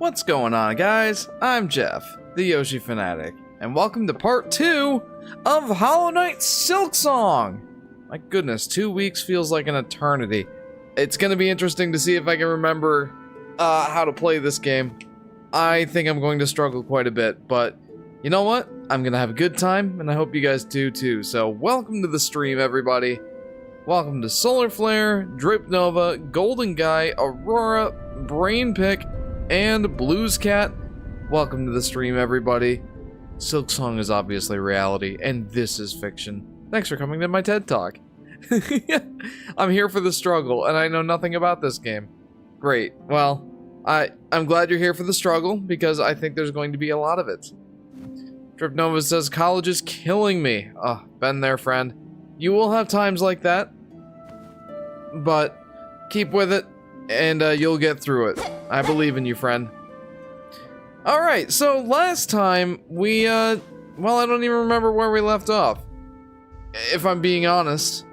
What's going on, guys? I'm Jeff, the Yoshi Fanatic, and welcome to part 2 of Hollow Knight Silksong! My goodness, 2 weeks feels like an eternity. It's gonna be interesting to see if I can remember how to play this game. I think I'm going to struggle quite a bit, but you know what? I'm gonna have a good time, and I hope you guys do too. So welcome to the stream, everybody. Welcome to Solar Flare, Drip Nova, Golden Guy, Aurora, Brain Pick, and Blues Cat. Welcome to the stream, everybody. Silksong is obviously reality, and this is fiction. Thanks for coming to my TED Talk. I'm here for the struggle, and I know nothing about this game. Great. Well, I'm glad you're here for the struggle, because I think there's going to be a lot of it. Drip Nova says, college is killing me. Oh, been there, friend. You will have times like that, but keep with it, and you'll get through it. I believe in you, friend. Alright, so last time we, well, I don't even remember where we left off. If I'm being honest.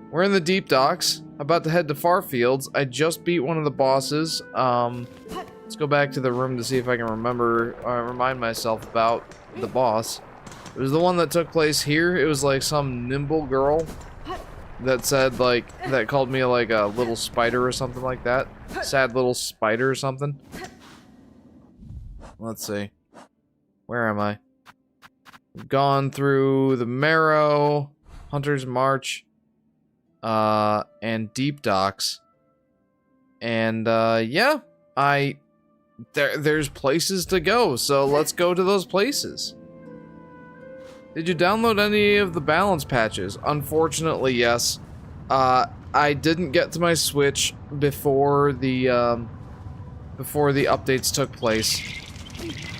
We're in the deep docks, about to head to Farfields. I just beat one of the bosses. Let's go back to the room to see if I can remember, or remind myself about the boss. It was the one that took place here. It was like some nimble girl that said, like, that called me like a little spider or something like that. Sad little spider or something. Let's see. Where am I? We've gone through the Marrow, Hunter's March, and Deep Docks. And, yeah, there's places to go, so let's go to those places. Did you download any of the balance patches? Unfortunately, yes. I didn't get to my Switch before the updates took place.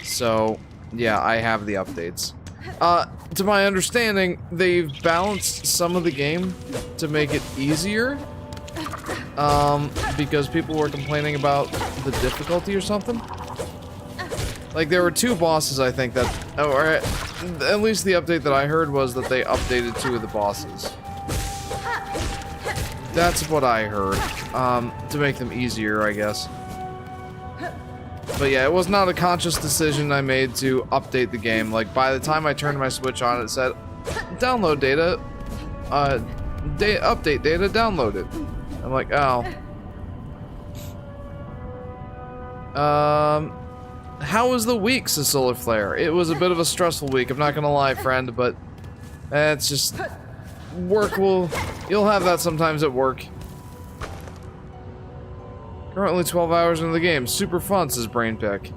So, yeah, I have the updates. To my understanding, they've balanced some of the game to make it easier. Because people were complaining about the difficulty or something. Like, there were 2 bosses, I think, that... or at least the update that I heard was that they updated 2 of the bosses. That's what I heard. To make them easier, I guess. But yeah, it was not a conscious decision I made to update the game. Like, by the time I turned my Switch on, it said, download data, update data downloaded. I'm like, oh. How was the week, says Solar Flare? It was a bit of a stressful week, I'm not gonna lie, friend, but it's just... work will... You'll have that sometimes at work. Currently 12 hours into the game. Super fun, says Brain Pick.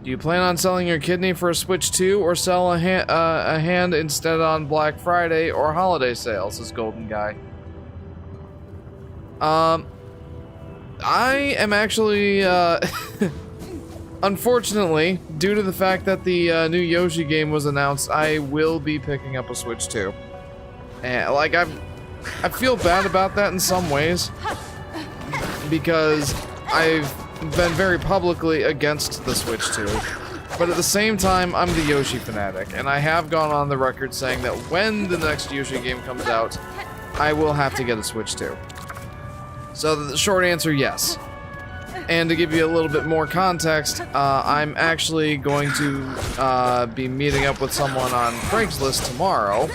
Do you plan on selling your kidney for a Switch 2 or sell a hand instead on Black Friday or holiday sales, says Golden Guy. I am actually, unfortunately, due to the fact that the new Yoshi game was announced, I will be picking up a Switch 2. And, like, I feel bad about that in some ways, because I've been very publicly against the Switch 2. But at the same time, I'm the Yoshi Fanatic, and I have gone on the record saying that when the next Yoshi game comes out, I will have to get a Switch 2. So the short answer, yes. And to give you a little bit more context, I'm actually going to be meeting up with someone on Craigslist tomorrow.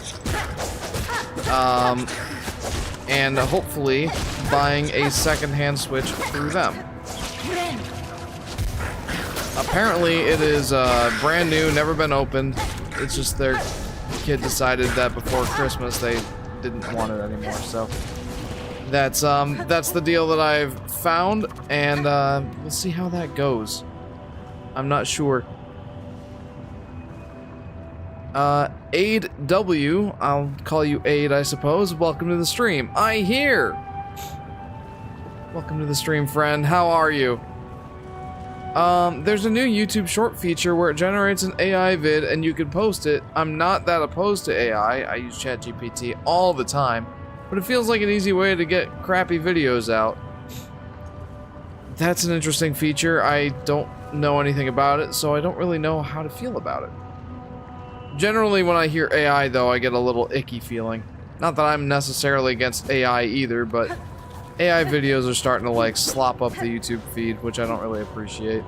And hopefully buying a second-hand Switch through them. Apparently it is brand new, never been opened. It's just their kid decided that before Christmas they didn't want it anymore, so... That's the deal that I've found, and we'll see how that goes. I'm not sure. Aid W, I'll call you Aid, I suppose. Welcome to the stream. I hear. Welcome to the stream, friend. How are you? There's a new YouTube short feature where it generates an AI vid and you can post it. I'm not that opposed to AI. I use ChatGPT all the time. But it feels like an easy way to get crappy videos out. That's an interesting feature. I don't know anything about it, so I don't really know how to feel about it. Generally, when I hear AI, though, I get a little icky feeling. Not that I'm necessarily against AI either, but AI videos are starting to like slop up the YouTube feed, which I don't really appreciate.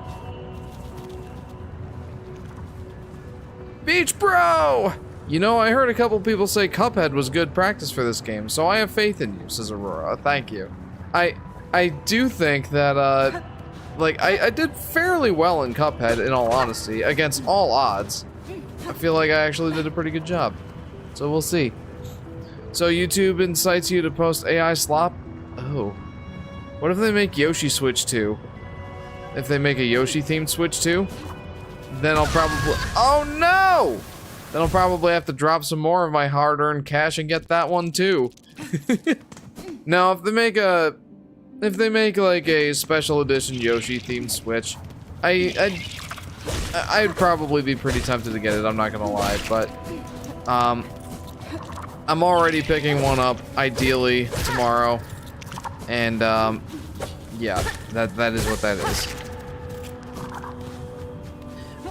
Beach Bro! You know, I heard a couple people say Cuphead was good practice for this game, so I have faith in you, says Aurora. Thank you. I do think that, like, I did fairly well in Cuphead, in all honesty, against all odds. I feel like I actually did a pretty good job. So we'll see. So YouTube incites you to post AI slop? Oh. What if they make Yoshi Switch 2? If they make a Yoshi-themed Switch 2? Then I'll probably... Oh no! Then I'll probably have to drop some more of my hard-earned cash and get that one too. Now, if they make like a special edition Yoshi-themed Switch, I'd probably be pretty tempted to get it, I'm not gonna lie, but... I'm already picking one up, ideally, tomorrow. And, yeah, that is what that is.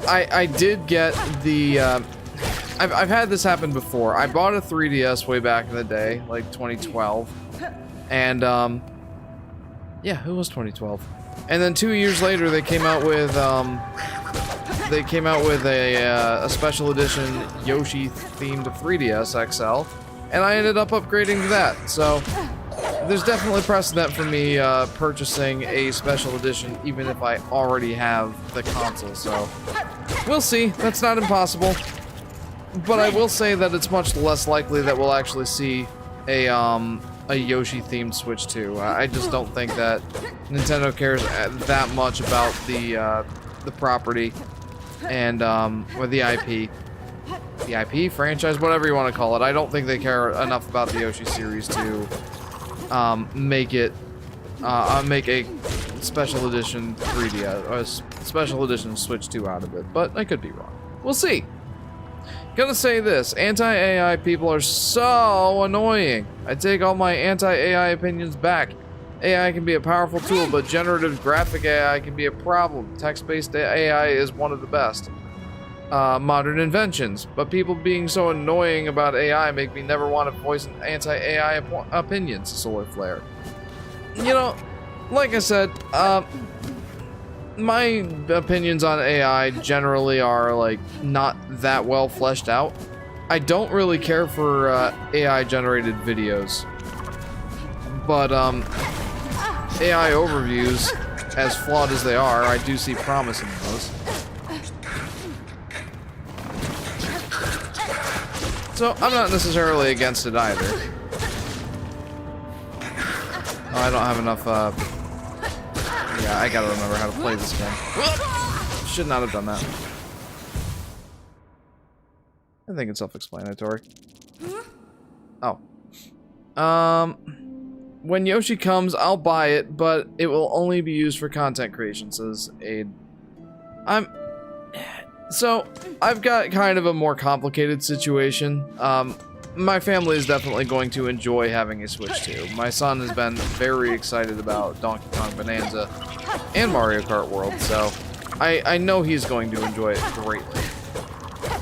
I did get the, I've had this happen before. I bought a 3DS way back in the day, like 2012. And, yeah, it was 2012. And then 2 years later, they came out with, a special edition Yoshi-themed 3DS XL. And I ended up upgrading to that, so there's definitely precedent for me purchasing a special edition even if I already have the console, so we'll see. That's not impossible, but I will say that it's much less likely that we'll actually see a Yoshi-themed Switch 2. I just don't think that Nintendo cares that much about the property and or the IP. The IP, franchise, whatever you want to call it. I don't think they care enough about the Yoshi series to make a special edition 3DS or a special edition Switch 2 out of it, but I could be wrong. We'll see. Gonna say this, anti-AI people are so annoying. I take all my anti-AI opinions back. AI can be a powerful tool, but generative graphic AI can be a problem. Text-based AI is one of the best. Modern inventions, but people being so annoying about AI make me never want to voice an anti-AI opinions, Solar Flare. You know, like I said, my opinions on AI generally are, like, not that well fleshed out. I don't really care for, AI-generated videos. But, AI overviews, as flawed as they are, I do see promise in those. So, I'm not necessarily against it either. Oh, I don't have enough, yeah, I gotta remember how to play this game. Should not have done that. I think it's self-explanatory. Oh. When Yoshi comes, I'll buy it, but it will only be used for content creation, says Aid. So, I've got kind of a more complicated situation. My family is definitely going to enjoy having a Switch 2. My son has been very excited about Donkey Kong Bonanza and Mario Kart World, so I know he's going to enjoy it greatly.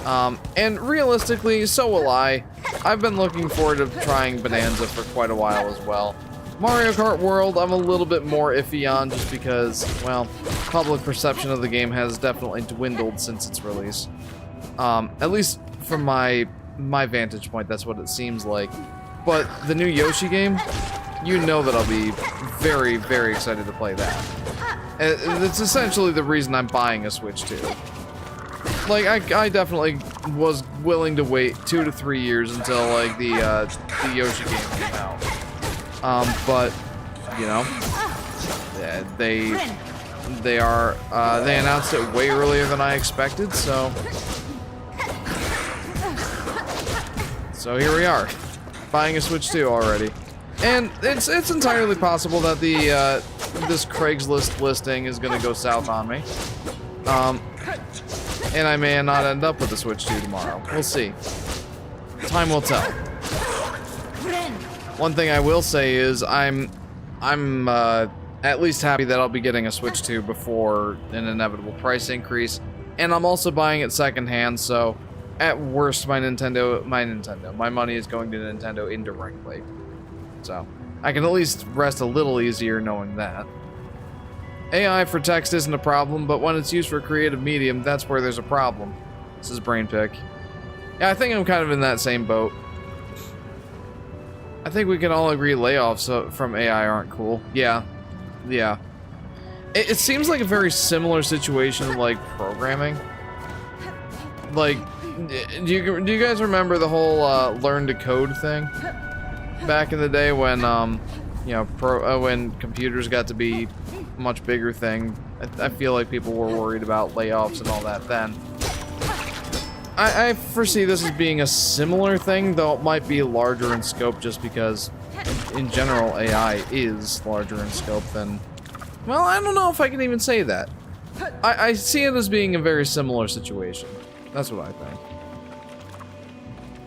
And realistically, so will I. I've been looking forward to trying Bonanza for quite a while as well. Mario Kart World, I'm a little bit more iffy on just because, well, public perception of the game has definitely dwindled since its release. At least from my vantage point, that's what it seems like. But the new Yoshi game, you know that I'll be very, very excited to play that. It's essentially the reason I'm buying a Switch 2. Like, I definitely was willing to wait 2 to 3 years until, like, the Yoshi game came out. But, you know, they announced it way earlier than I expected, so here we are, buying a Switch 2 already. And it's entirely possible that this Craigslist listing is gonna go south on me. And I may not end up with the Switch 2 tomorrow. We'll see. Time will tell. One thing I will say is I'm at least happy that I'll be getting a Switch 2 before an inevitable price increase, and I'm also buying it secondhand, so at worst, my money is going to Nintendo indirectly. So, I can at least rest a little easier knowing that. AI for text isn't a problem, but when it's used for a creative medium, that's where there's a problem. This is Brainpick. Yeah, I think I'm kind of in that same boat. I think we can all agree layoffs from AI aren't cool. Yeah. Yeah. It seems like a very similar situation to, like, programming. Like, do you guys remember the whole learn to code thing? Back in the day when, you know, when computers got to be a much bigger thing. I feel like people were worried about layoffs and all that then. I foresee this as being a similar thing, though it might be larger in scope just because, in general, AI is larger in scope than... Well, I don't know if I can even say that. I see it as being a very similar situation. That's what I think.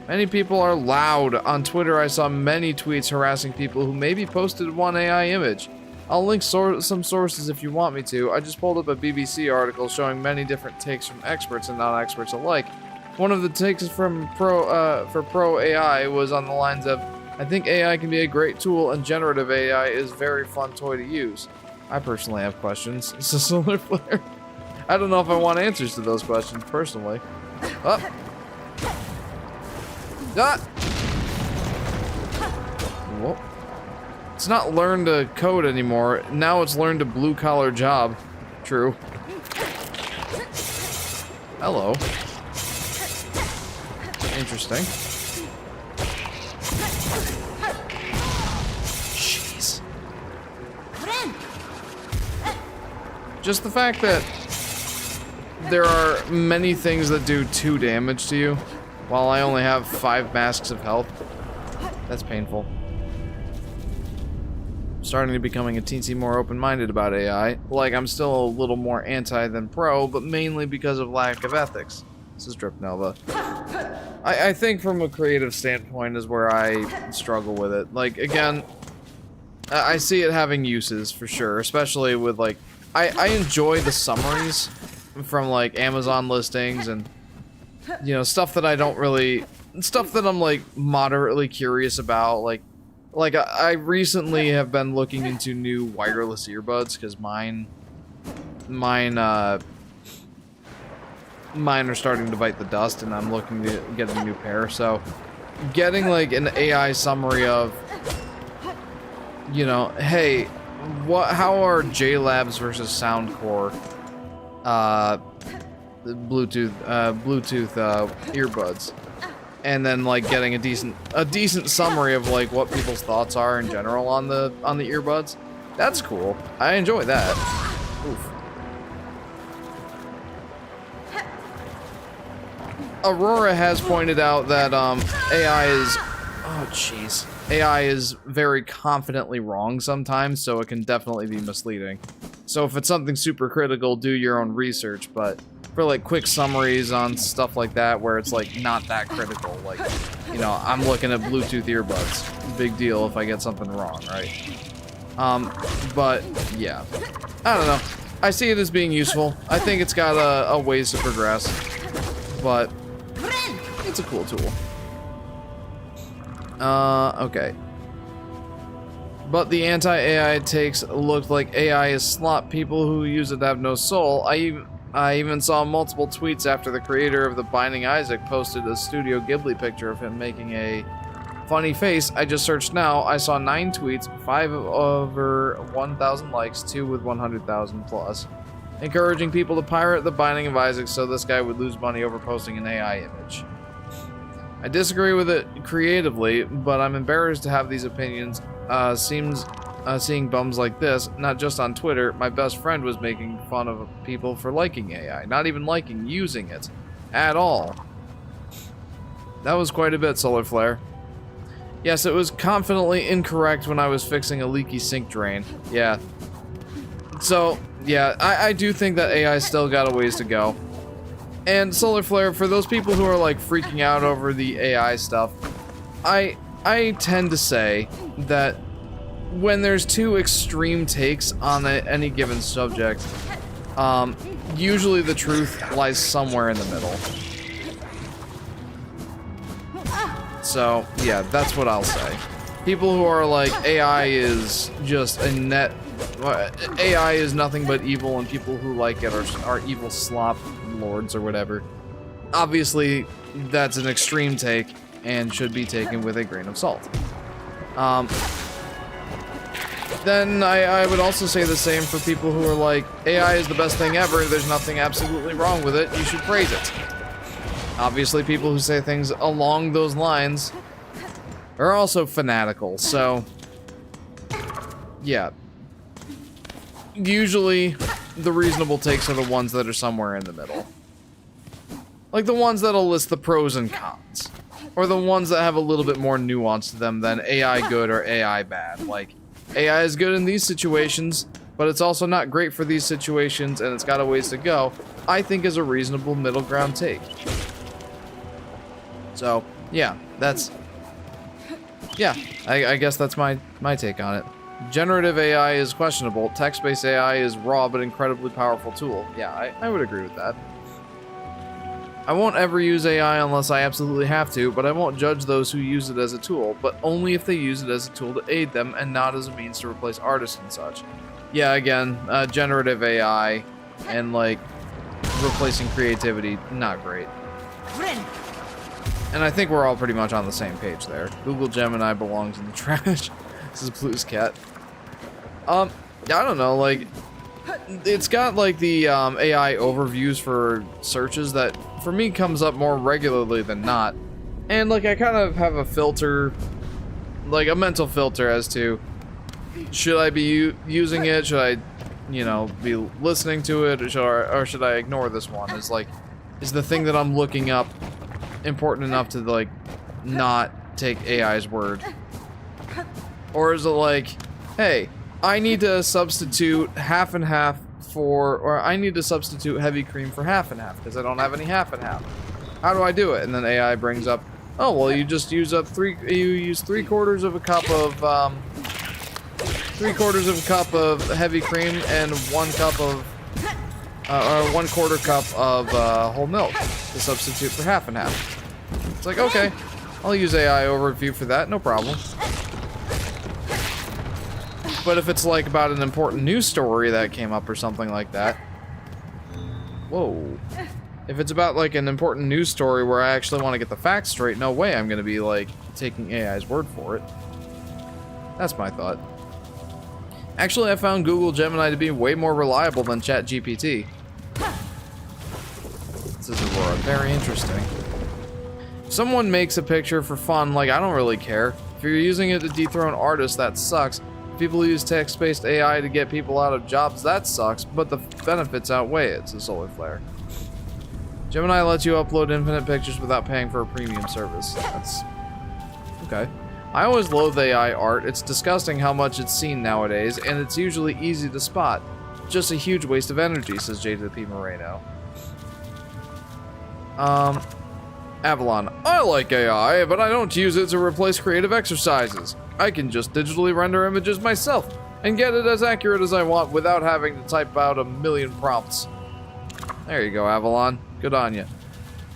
Many people are loud. On Twitter, I saw many tweets harassing people who maybe posted one AI image. I'll link some sources if you want me to. I just pulled up a BBC article showing many different takes from experts and non-experts alike. One of the takes from pro AI was on the lines of, I think AI can be a great tool and generative AI is a very fun toy to use. I personally have questions. It's a solar flare. I don't know if I want answers to those questions personally. Oh. Ah. Whoa. It's not learn to code anymore. Now it's learn to blue collar job. True. Hello. Interesting. Jeez. Just the fact that there are many things that do 2 damage to you, while I only have 5 masks of health. That's painful. I'm starting to becoming a teensy more open-minded about AI. Like, I'm still a little more anti than pro, but mainly because of lack of ethics. This is Drip Nova. I think from a creative standpoint is where I struggle with it. Like, again, I see it having uses for sure, especially with, like, I enjoy the summaries from, like, Amazon listings and, you know, stuff that I don't really, stuff that I'm, like, moderately curious about. Like I recently have been looking into new wireless earbuds because mine are starting to bite the dust, and I'm looking to get a new pair. So, getting like an AI summary of, you know, hey, how are JLabs versus Soundcore, Bluetooth earbuds, and then like getting a decent summary of like what people's thoughts are in general on the earbuds. That's cool. I enjoy that. Oof. Aurora has pointed out that AI is very confidently wrong sometimes, so it can definitely be misleading. So if it's something super critical, do your own research, but for like quick summaries on stuff like that where it's like not that critical, like, you know, I'm looking at Bluetooth earbuds. Big deal if I get something wrong, right? But yeah, I don't know. I see it as being useful. I think it's got a ways to progress, but it's a cool tool. Okay. But the anti-AI takes looked like AI is slop. People who use it have no soul. I even saw multiple tweets after the creator of The Binding Isaac posted a Studio Ghibli picture of him making a funny face. I just searched now. I saw 9 tweets, 5 over 1,000 likes, 2 with 100,000 plus, encouraging people to pirate The Binding of Isaac so this guy would lose money over posting an AI image. I disagree with it creatively, but I'm embarrassed to have these opinions. Seeing bums like this, not just on Twitter. My best friend was making fun of people for liking AI, not even liking, using it at all. That was quite a bit, Solar Flare. Yes, it was confidently incorrect when I was fixing a leaky sink drain. Yeah. So, yeah, I do think that AI still got a ways to go. And Solar Flare, for those people who are like freaking out over the AI stuff, I tend to say that when there's 2 extreme takes on any given subject, usually the truth lies somewhere in the middle. So, yeah, that's what I'll say. People who are like, AI is just a net... AI is nothing but evil, and people who like it are evil slop lords or whatever. Obviously, that's an extreme take, and should be taken with a grain of salt. Then I would also say the same for people who are like, AI is the best thing ever, there's nothing absolutely wrong with it, you should praise it. Obviously, people who say things along those lines are also fanatical, so... yeah. Usually, the reasonable takes are the ones that are somewhere in the middle. Like the ones that'll list the pros and cons. Or the ones that have a little bit more nuance to them than AI good or AI bad. Like, AI is good in these situations, but it's also not great for these situations, and it's got a ways to go, I think is a reasonable middle ground take. So, yeah, that's... yeah, I guess that's my take on it. Generative AI is questionable. Text-based AI is raw but incredibly powerful tool. Yeah, I would agree with that. I won't ever use AI unless I absolutely have to, but I won't judge those who use it as a tool, but only if they use it as a tool to aid them and not as a means to replace artists and such. Yeah, again, generative AI and, like, replacing creativity, not great. And I think we're all pretty much on the same page there. Google Gemini belongs in the trash. This is Blue's cat. I don't know, like, it's got, like, the AI overviews for searches that, for me, comes up more regularly than not. And, like, I kind of have a filter, like, a mental filter as to, should I be using it? Should I, you know, be listening to it? Or should I ignore this one? Is the thing that I'm looking up important enough to, like, not take AI's word? Or is it like, hey, I need to substitute half and half or I need to substitute heavy cream for half and half because I don't have any half and half. How do I do it? And then AI brings up, oh, well, you just use up you use 3/4 of a cup of 3/4 of a cup of heavy cream and 1 cup of or 1/4 cup of whole milk to substitute for half and half. It's like, okay, I'll use AI overview for that, no problem. But if it's like about an important news story that came up or something like that, whoa. If it's about like an important news story where I actually want to get the facts straight, no way I'm gonna be like taking AI's word for it. That's my thought. Actually, I found Google Gemini to be way more reliable than ChatGPT. This is Aurora. Very interesting. If someone makes a picture for fun, like, I don't really care. If you're using it to dethrone artists, that sucks. People use text-based AI to get people out of jobs, that sucks, but the benefits outweigh it, says Solar Flare. Gemini lets you upload infinite pictures without paying for a premium service. That's... okay. I always loathe AI art. It's disgusting how much it's seen nowadays, and it's usually easy to spot. Just a huge waste of energy, says Jada P. Moreno. Avalon. I like AI, but I don't use it to replace creative exercises. I can just digitally render images myself and get it as accurate as I want without having to type out a million prompts. There you go, Avalon. Good on you.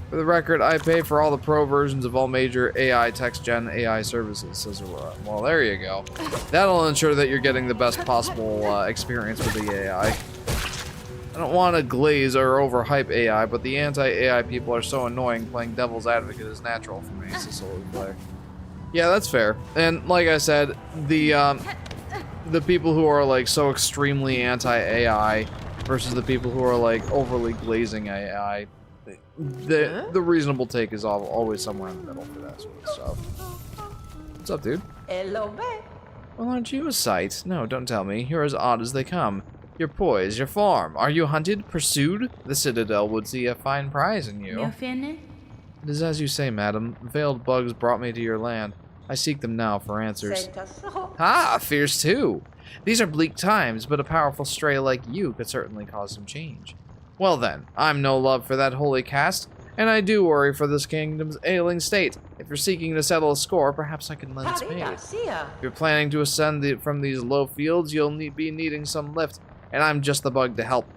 For the record, I pay for all the pro versions of all major AI text gen AI services, says Aurora. Well, there you go. That'll ensure that you're getting the best possible experience with the AI. I don't want to glaze or overhype AI, but the anti-AI people are so annoying, playing devil's advocate is natural for me, says Solar Flare. Yeah, that's fair. And like I said, the people who are like so extremely anti-AI versus the people who are like overly glazing AI, the reasonable take is always somewhere in the middle for that sort of stuff. What's up, dude? Hello, babe. Well, aren't you a sight? No, don't tell me. You're as odd as they come. Your poise, your form. Are you hunted, pursued? The Citadel would see a fine prize in you. It is as you say, madam. Veiled bugs brought me to your land. I seek them now for answers. Ah, fierce too. These are bleak times, but a powerful stray like you could certainly cause some change. Well then, I'm no love for that holy caste, and I do worry for this kingdom's ailing state. If you're seeking to settle a score, perhaps I can lend spade. If you're planning to ascend from these low fields, you'll be needing some lift, and I'm just the bug to help.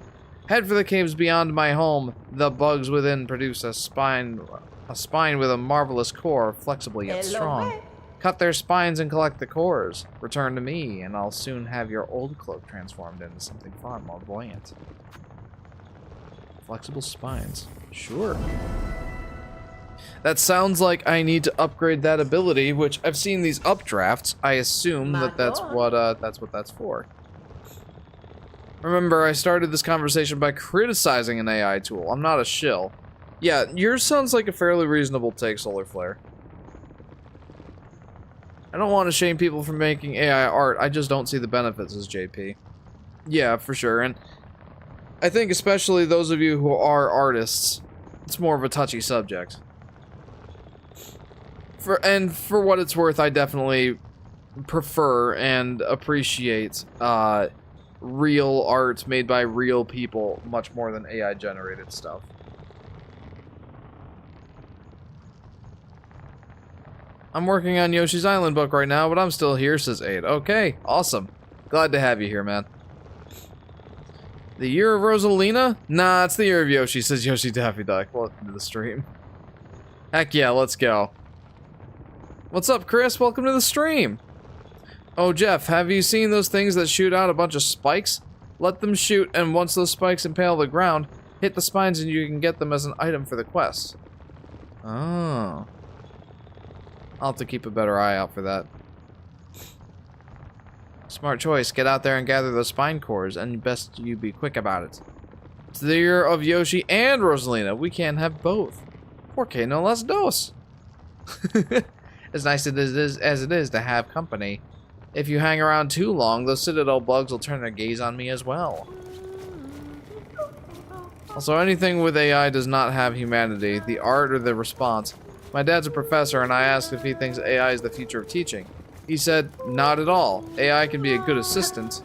Head for the caves beyond my home. The bugs within produce a spine A spine with a marvelous core, flexible yet strong. Cut their spines and collect the cores. Return to me, and I'll soon have your old cloak transformed into something far more buoyant. Flexible spines. Sure. That sounds like I need to upgrade that ability, which I've seen these updrafts. I assume that that's what that's for. Remember, I started this conversation by criticizing an AI tool. I'm not a shill. Yeah, yours sounds like a fairly reasonable take, Solar Flare. I don't want to shame people for making AI art, I just don't see the benefits as JP. Yeah, for sure, and I think especially those of you who are artists, it's more of a touchy subject. For what it's worth, I definitely prefer and appreciate real art made by real people much more than AI generated stuff. I'm working on Yoshi's Island book right now, but I'm still here, says Aid. Okay, awesome. Glad to have you here, man. The year of Rosalina? Nah, it's the year of Yoshi, says Yoshi Daffy Duck. Welcome to the stream. Heck yeah, let's go. What's up, Chris? Welcome to the stream. Oh, Jeff, have you seen those things that shoot out a bunch of spikes? Let them shoot, and once those spikes impale the ground, hit the spines and you can get them as an item for the quest. Oh. I'll have to keep a better eye out for that. Smart choice. Get out there and gather those spine cores, and best you be quick about it. It's the year of Yoshi and Rosalina. We can't have both. Porque no las dos. As nice as it is to have company. If you hang around too long, those Citadel bugs will turn their gaze on me as well. Also, anything with AI does not have humanity, the art or the response. My dad's a professor, and I asked if he thinks AI is the future of teaching. He said, not at all. AI can be a good assistant,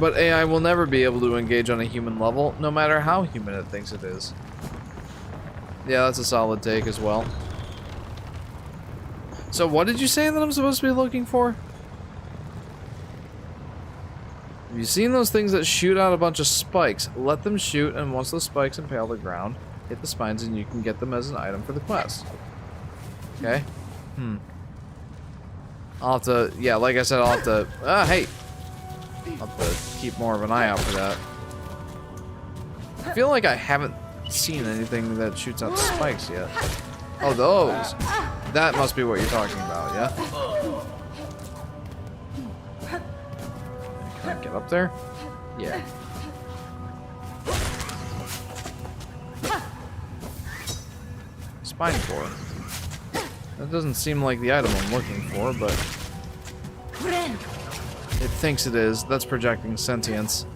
but AI will never be able to engage on a human level, no matter how human it thinks it is. Yeah, that's a solid take as well. So what did you say that I'm supposed to be looking for? Have you seen those things that shoot out a bunch of spikes? Let them shoot, and once those spikes impale the ground, hit the spines and you can get them as an item for the quest. Okay. I'll have to, yeah, like I said, I'll have to, hey! I'll have to keep more of an eye out for that. I feel like I haven't seen anything that shoots out spikes yet. Oh, those! That must be what you're talking about, yeah? Can I get up there? Yeah. Spine core. That doesn't seem like the item I'm looking for, but it thinks it is. That's projecting sentience.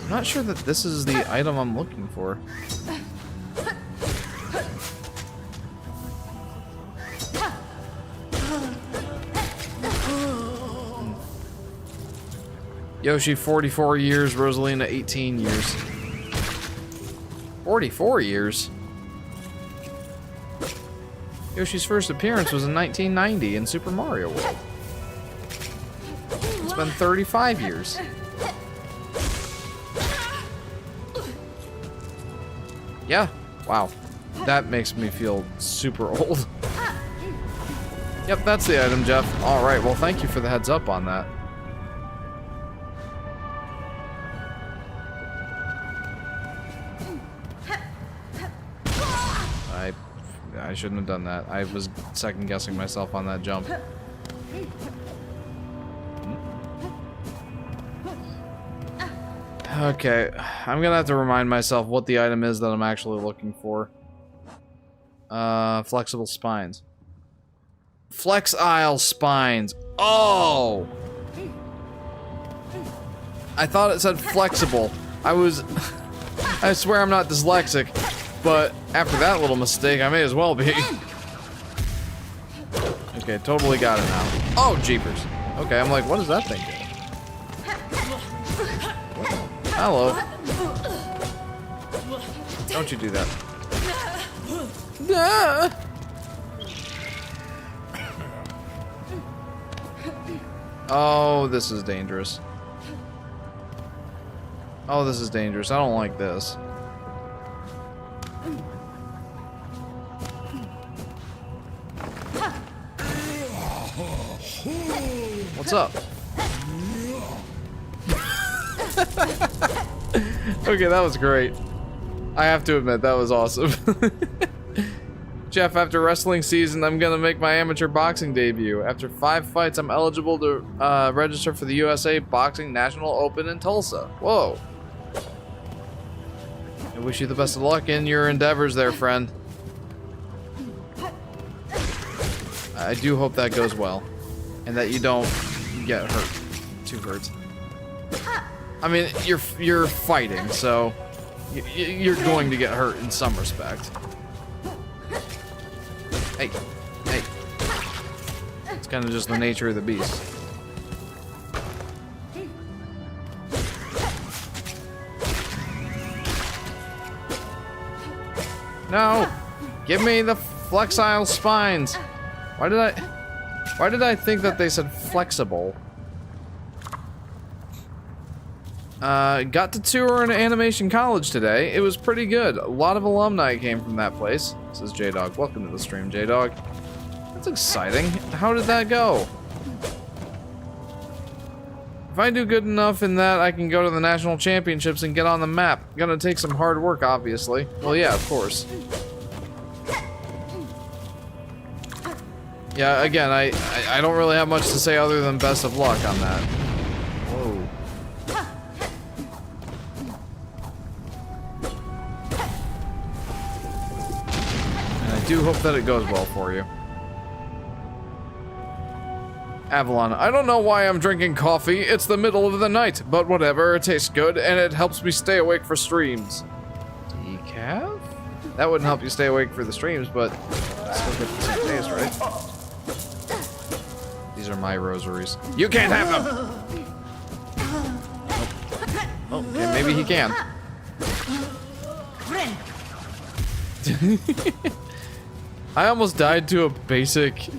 I'm not sure that this is the item I'm looking for. Yoshi, 44 years, Rosalina, 18 years. 44 years? Yoshi's first appearance was in 1990 in Super Mario World. It's been 35 years. Yeah, wow. That makes me feel super old. Yep, that's the item, Jeff. Alright, well thank you for the heads up on that. I shouldn't have done that. I was second guessing myself on that jump. Okay, I'm gonna have to remind myself what the item is that I'm actually looking for. Flexible spines. Flexile spines. Oh! I thought it said flexible. I swear I'm not dyslexic. But after that little mistake, I may as well be. Okay, totally got it now. Oh, jeepers. Okay, I'm like, what does that thing do? Hello. Don't you do that. Oh, this is dangerous. Oh, this is dangerous. I don't like this. What's up? Okay, that was great. I have to admit, that was awesome. Jeff, after wrestling season, I'm gonna make my amateur boxing debut. After 5 fights, I'm eligible to register for the USA Boxing National Open in Tulsa. Whoa. I wish you the best of luck in your endeavors there, friend. I do hope that goes well. And that you don't get hurt. Too hurt. I mean, you're fighting, so you're going to get hurt in some respect. Hey, hey. It's kind of just the nature of the beast. No! Give me the flexile spines! Why did I think that they said flexible? Got to tour an animation college today. It was pretty good. A lot of alumni came from that place. Says J-Dog. Welcome to the stream, J-Dog. That's exciting. How did that go? If I do good enough in that, I can go to the national championships and get on the map. Gonna take some hard work, obviously. Well, yeah, of course. Yeah, again, I don't really have much to say other than best of luck on that. Whoa. And I do hope that it goes well for you. Avalon, I don't know why I'm drinking coffee. It's the middle of the night, but whatever. It tastes good, and it helps me stay awake for streams. Decaf? That wouldn't help you stay awake for the streams, but still get the same taste, right? These are my rosaries. You can't have them! Oh, okay, maybe he can. I almost died to a basic,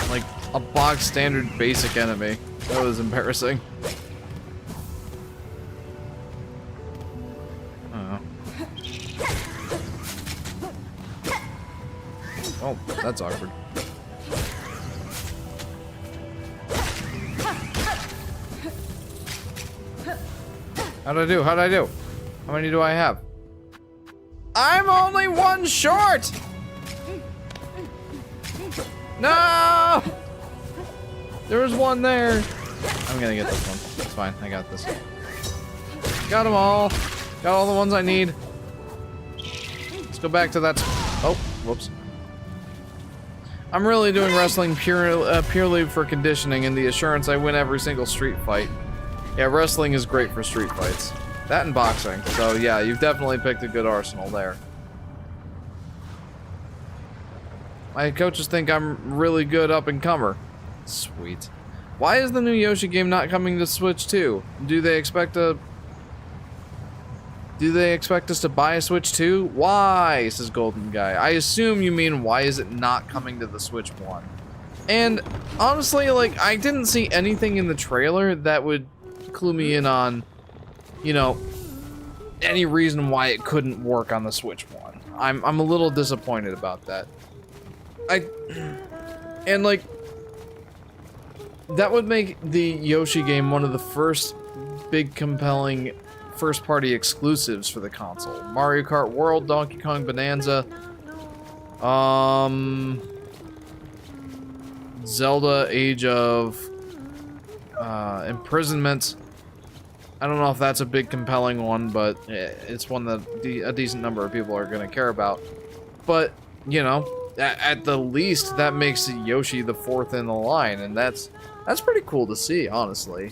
like a box standard basic enemy. That was embarrassing. Oh, that's awkward. How'd I do? How'd I do? How many do I have? I'm only one short! No! There was one there. I'm gonna get this one. It's fine. I got this. Got them all. Got all the ones I need. Let's go back to that. Oh, whoops. I'm really doing wrestling purely for conditioning and the assurance I win every single street fight. Yeah, wrestling is great for street fights. That and boxing. So yeah, you've definitely picked a good arsenal there. My coaches think I'm really good up-and-comer. Sweet. Why is the new Yoshi game not coming to Switch 2? Do they expect us to buy a Switch 2? Why? Says Golden Guy. I assume you mean why is it not coming to the Switch 1? And honestly, like, I didn't see anything in the trailer that would clue me in on, you know, any reason why it couldn't work on the Switch 1. I'm a little disappointed about that. And like, that would make the Yoshi game one of the first big compelling first-party exclusives for the console. Mario Kart World, Donkey Kong Bonanza, Zelda Age of Imprisonment. I don't know if that's a big compelling one, but it's one that a decent number of people are going to care about. But, you know, at the least, that makes Yoshi the fourth in the line, and that's pretty cool to see, honestly.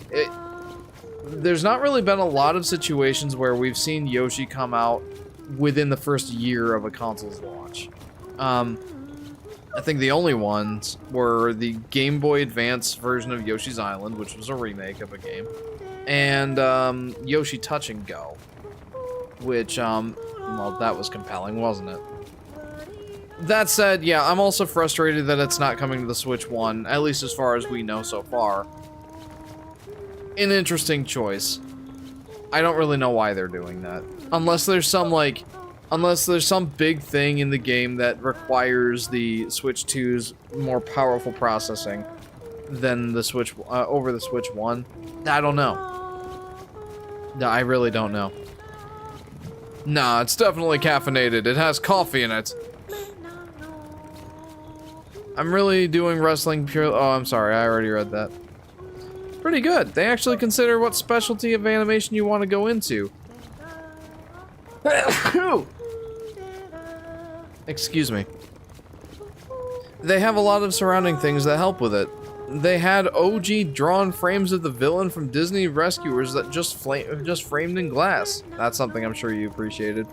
There's not really been a lot of situations where we've seen Yoshi come out within the first year of a console's launch. I think the only ones were the Game Boy Advance version of Yoshi's Island, which was a remake of a game, and Yoshi Touch and Go, which, well, that was compelling, wasn't it? That said, yeah, I'm also frustrated that it's not coming to the Switch 1, at least as far as we know so far. An interesting choice. I don't really know why they're doing that. Unless there's some, like, unless there's some big thing in the game that requires the Switch 2's more powerful processing than the Switch, over the Switch 1. I don't know. No, I really don't know. Nah, it's definitely caffeinated. It has coffee in it. I'm really doing wrestling pure. Oh, I'm sorry. I already read that. Pretty good. They actually consider what specialty of animation you want to go into. Excuse me. They have a lot of surrounding things that help with it. They had OG drawn frames of the villain from Disney Rescuers that just framed in glass. That's something I'm sure you appreciated.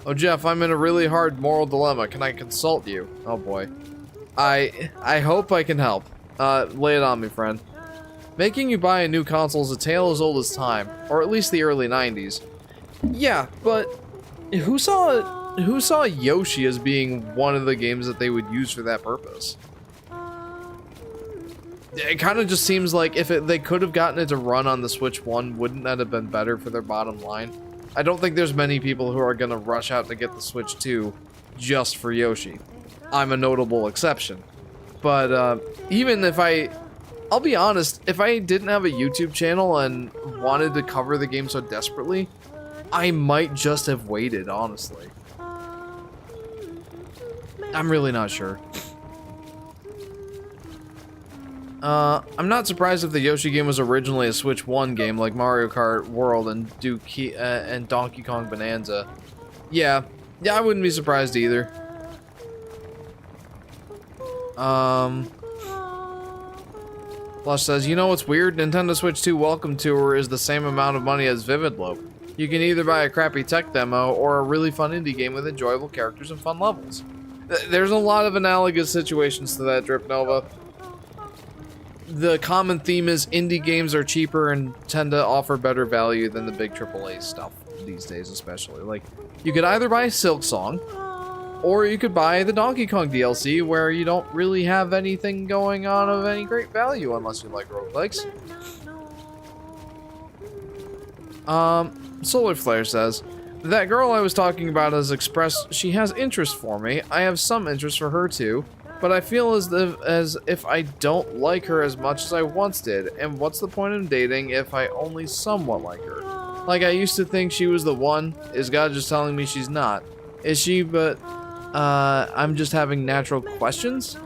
Oh, Jeff, I'm in a really hard moral dilemma. Can I consult you? Oh boy. I hope I can help. Lay it on me, friend. Making you buy a new console is a tale as old as time, or at least the early 90s. Yeah, but who saw Yoshi as being one of the games that they would use for that purpose? It kind of just seems like if they could have gotten it to run on the Switch 1, wouldn't that have been better for their bottom line? I don't think there's many people who are going to rush out to get the Switch 2 just for Yoshi. I'm a notable exception. But even if I'll be honest, if I didn't have a YouTube channel and wanted to cover the game so desperately, I might just have waited, honestly. I'm really not sure. I'm not surprised if the Yoshi game was originally a Switch 1 game like Mario Kart World and and Donkey Kong Bonanza. Yeah, I wouldn't be surprised either. Lush says, you know what's weird? Nintendo Switch 2 Welcome Tour is the same amount of money as Vivid Loop. You can either buy a crappy tech demo or a really fun indie game with enjoyable characters and fun levels. There's a lot of analogous situations to that, Drip Nova. The common theme is indie games are cheaper and tend to offer better value than the big AAA stuff these days, especially. Like, you could either buy Silksong, or you could buy the Donkey Kong DLC, where you don't really have anything going on of any great value unless you like roguelikes. Solar Flare says, that girl I was talking about has expressed she has interest for me. I have some interest for her too, but I feel as if I don't like her as much as I once did, and what's the point of dating if I only somewhat like her? Like, I used to think she was the one. Is God just telling me she's not? Is she? But I'm just having natural questions?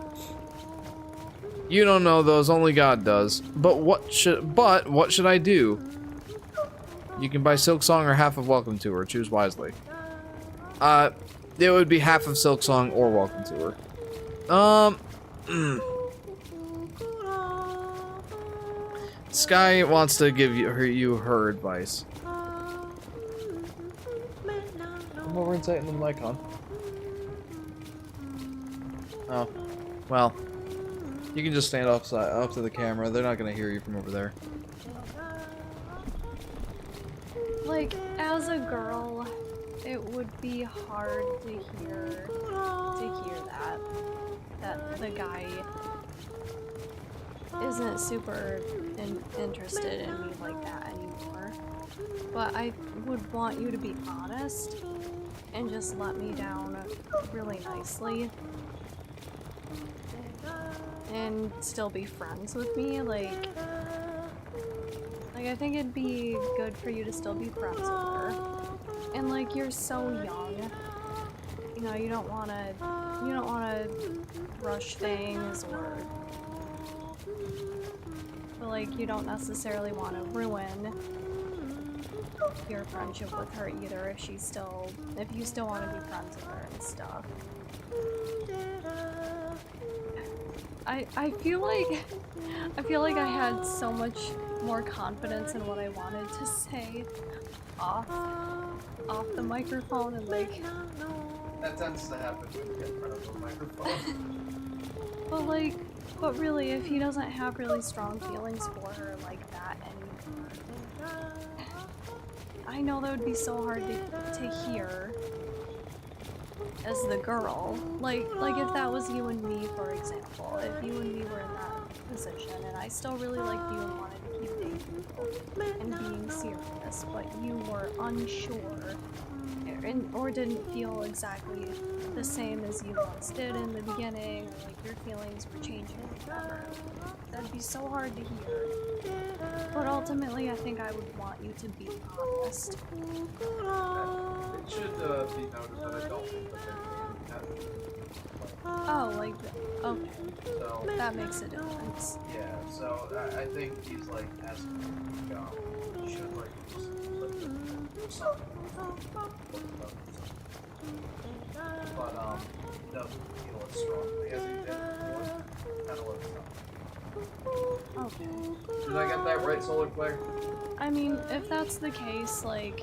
You don't know those, only God does. But what should I do? You can buy Silksong or half of Welcome to Her. Choose wisely. It would be half of Silksong or Welcome to Her. Sky wants to give you her advice. I'm over and setting the mic on. Oh, well, you can just stand up to the camera. They're not gonna hear you from over there. Like, as a girl, it would be hard to hear that the guy isn't super interested in me like that anymore. But I would want you to be honest and just let me down really nicely and still be friends with me. Like I think it'd be good for you to still be friends with her. And like, you're so young, you know, you don't wanna rush things, but like, you don't necessarily want to ruin your friendship with her either if you still want to be friends with her and stuff. I feel like I had so much more confidence in what I wanted to say off the microphone, and like, that tends to happen when you get in front of a microphone. but really, if he doesn't have really strong feelings for her like that anymore, I know that would be so hard to hear as the girl. Like if that was you and me, for example, if you and me were in that position and I still really liked you and wanted to keep dating you and being serious, this, but you were unsure or didn't feel exactly the same as you once did in the beginning, or like your feelings were changing or whatever. That'd be so hard to hear. But ultimately, I think I would want you to be honest. It should be noted that I don't think that they're Oh, like, okay. so That makes a difference. yeah, so I think he's like asking me to go. You should like just let them do something. But he doesn't feel as strongly as he did before. Kind of looks tough. Okay. Did I get that right, Solar Flare? I mean, if that's the case, like,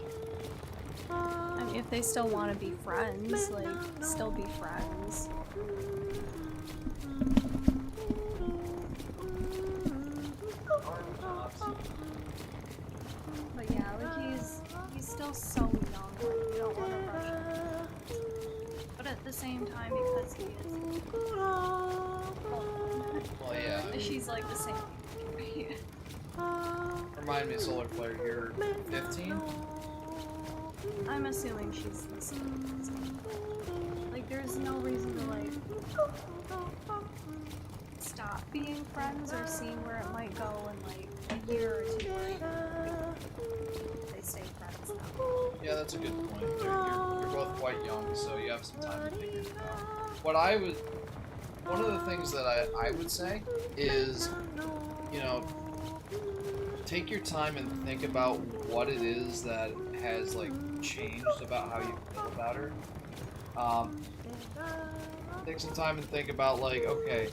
I mean, if they still want to be friends, like, still be friends. But yeah, like, he's still so young, like, you don't want to rush him. But at the same time, because he is Well, yeah. she's like the same age. Remind me, Solar Flare, you're 15? I'm assuming she's the same. Like, there's no reason to, like, stop being friends or seeing where it might go in, like, a year or two, right? They stay friends now. Yeah, that's a good point. You're both quite young, so you have some time to figure it out. One of the things that I would say is, you know, take your time and think about what it is that has, like, changed about how you feel about her. Take some time and think about, like, okay,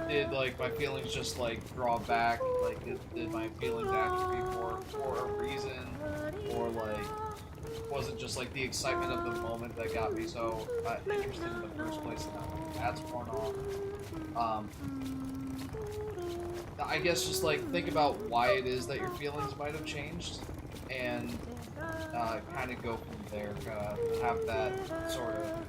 did, like, my feelings just, like, draw back? Like, did my feelings actually be for a reason? Or, like, was it just, like, the excitement of the moment that got me so interested in the first place, and that's worn off? I guess just, like, think about why it is that your feelings might have changed, and kind of go from there, have that sort of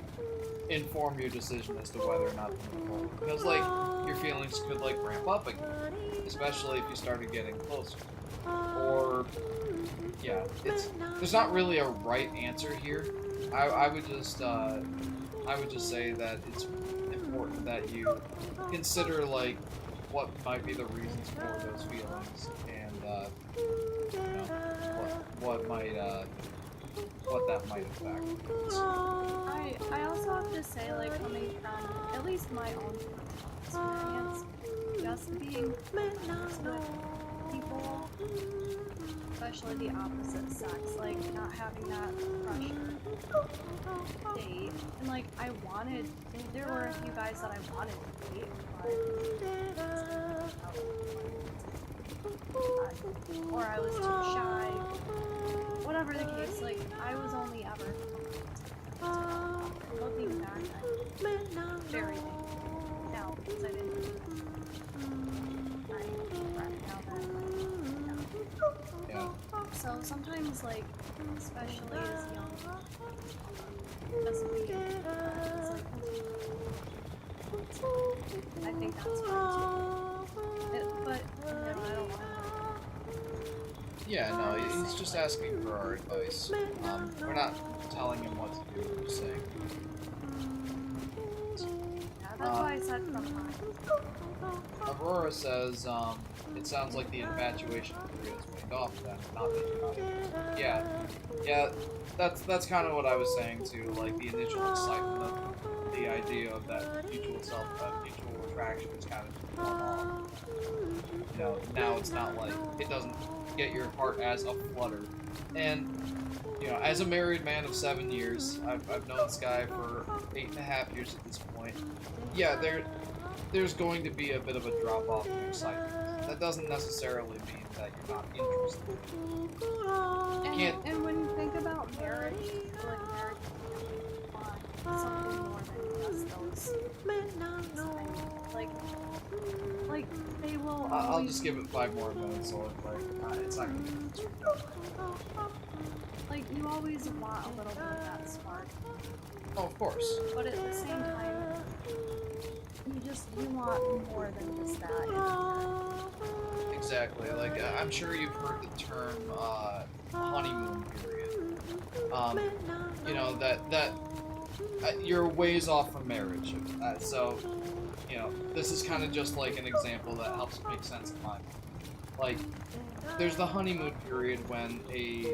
inform your decision as to whether or not to move forward. Because, like, your feelings could, like, ramp up again, especially if you started getting closer. Or, yeah, there's not really a right answer here. I would just say that it's important that you consider, like, what might be the reasons for those feelings, and you know, what that might affect. I also have to say, like, coming from at least my own experience, just being friends with people, especially the opposite sex, like, not having that pressure date, and, like, there were a few guys that I wanted to date, or I was too shy, whatever the case, like, I was only ever looking back, I'm very thankful now because I didn't now that Yeah. So sometimes, like, especially as young, doesn't mean it's like, I think that's fine too. But no, I don't want to. Yeah, no, he's just asking for our advice. We're not telling him what to do, we're just saying. Yeah, that's why I said from mine. Aurora says, it sounds like the infatuation for Korea has waned off then, not that you're not interested. Yeah, that's kind of what I was saying too, like, the initial excitement of the idea of that mutual attraction is kind of gone off. You know, now it's not like, it doesn't get your heart as aflutter. And, you know, as a married man of 7 years, I've known this guy for 8.5 years at this point. Yeah, there's going to be a bit of a drop-off in excitement. That doesn't necessarily mean that you're not interested. And when you think about marriage, like, marriage is something more than just those things. Like, they will I'll just give it 5 more minutes, so it's not going to be like, you always want a little bit of that spark. Oh, of course. But at the same time, you want more than just that. Exactly. Like, I'm sure you've heard the term You know, that you're ways off from marriage. So, you know, this is kind of just like an example that helps make sense of mine. Like, there's the honeymoon period when a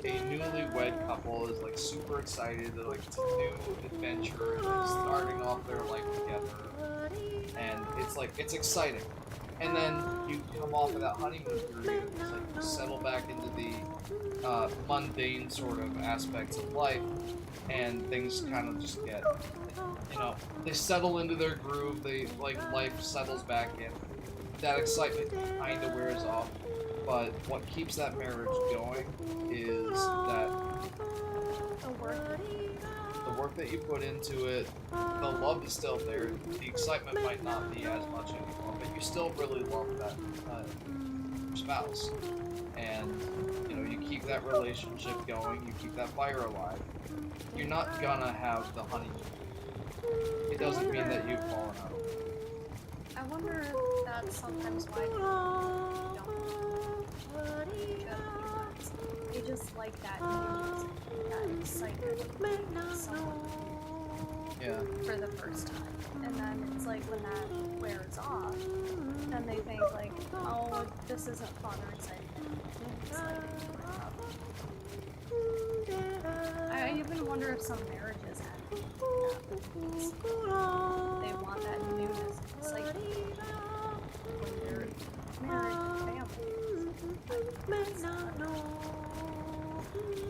newlywed couple is like super excited, they're like, it's a new adventure and they're starting off their life together, and it's like, it's exciting. And then you come off of that honeymoon period, and it's like you settle back into the mundane sort of aspects of life, and things kind of just get, you know, they settle into their groove, they, like, life settles back in. That excitement kind of wears off, but what keeps that marriage going is that the work that you put into it, the love is still there, the excitement might not be as much anymore, but you still really love that spouse. And, you know, you keep that relationship going, you keep that fire alive. You're not gonna have the honeymoon. It doesn't mean that you've fallen out. I wonder if that's sometimes why people don't each other. They just like that news, that excitement of someone for the first time. And then it's like when that wears off, then they think like, oh, this isn't fun or exciting. It's like, I even wonder if some marriages end because they want that newness and excitement when they're married with families.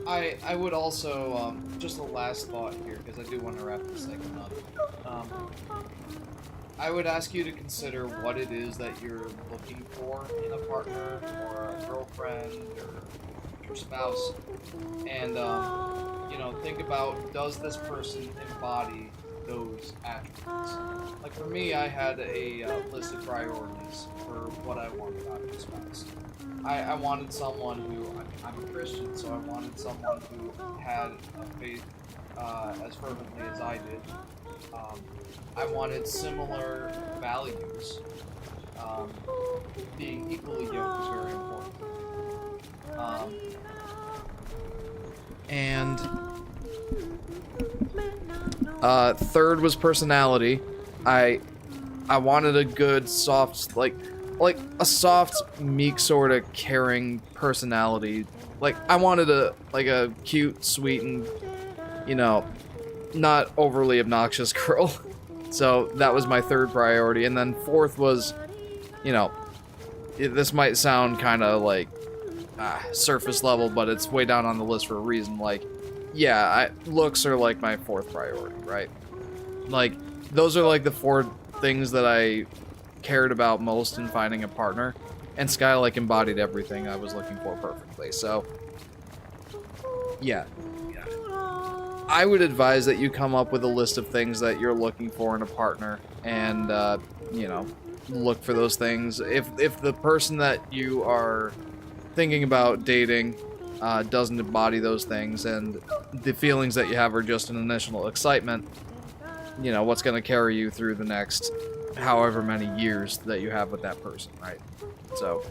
I would also, just a last thought here, because I do want to wrap this segment up. I would ask you to consider what it is that you're looking for in a partner, or a girlfriend, or your spouse, and, you know, think about, does this person embody those attributes? Like, for me, I had a list of priorities for what I wanted out of a spouse. I wanted someone who, I'm a Christian, so I wanted someone who had a faith as fervently as I did. I wanted similar values. Being equally yoked is very important. And third was personality. I wanted a good, soft, like a soft, meek, sort of caring personality. Like, I wanted a cute, sweet, and, you know, not overly obnoxious girl. So that was my third priority. And then fourth was, you know, this might sound kind of like surface level, but it's way down on the list for a reason. Like, yeah, looks are like my fourth priority, right? Like, those are like the four things that I cared about most in finding a partner, and Sky like embodied everything I was looking for perfectly. So yeah, I would advise that you come up with a list of things that you're looking for in a partner, and you know, look for those things. If the person that you are thinking about dating doesn't embody those things, and the feelings that you have are just an initial excitement, you know, what's going to carry you through the next however many years that you have with that person, right? So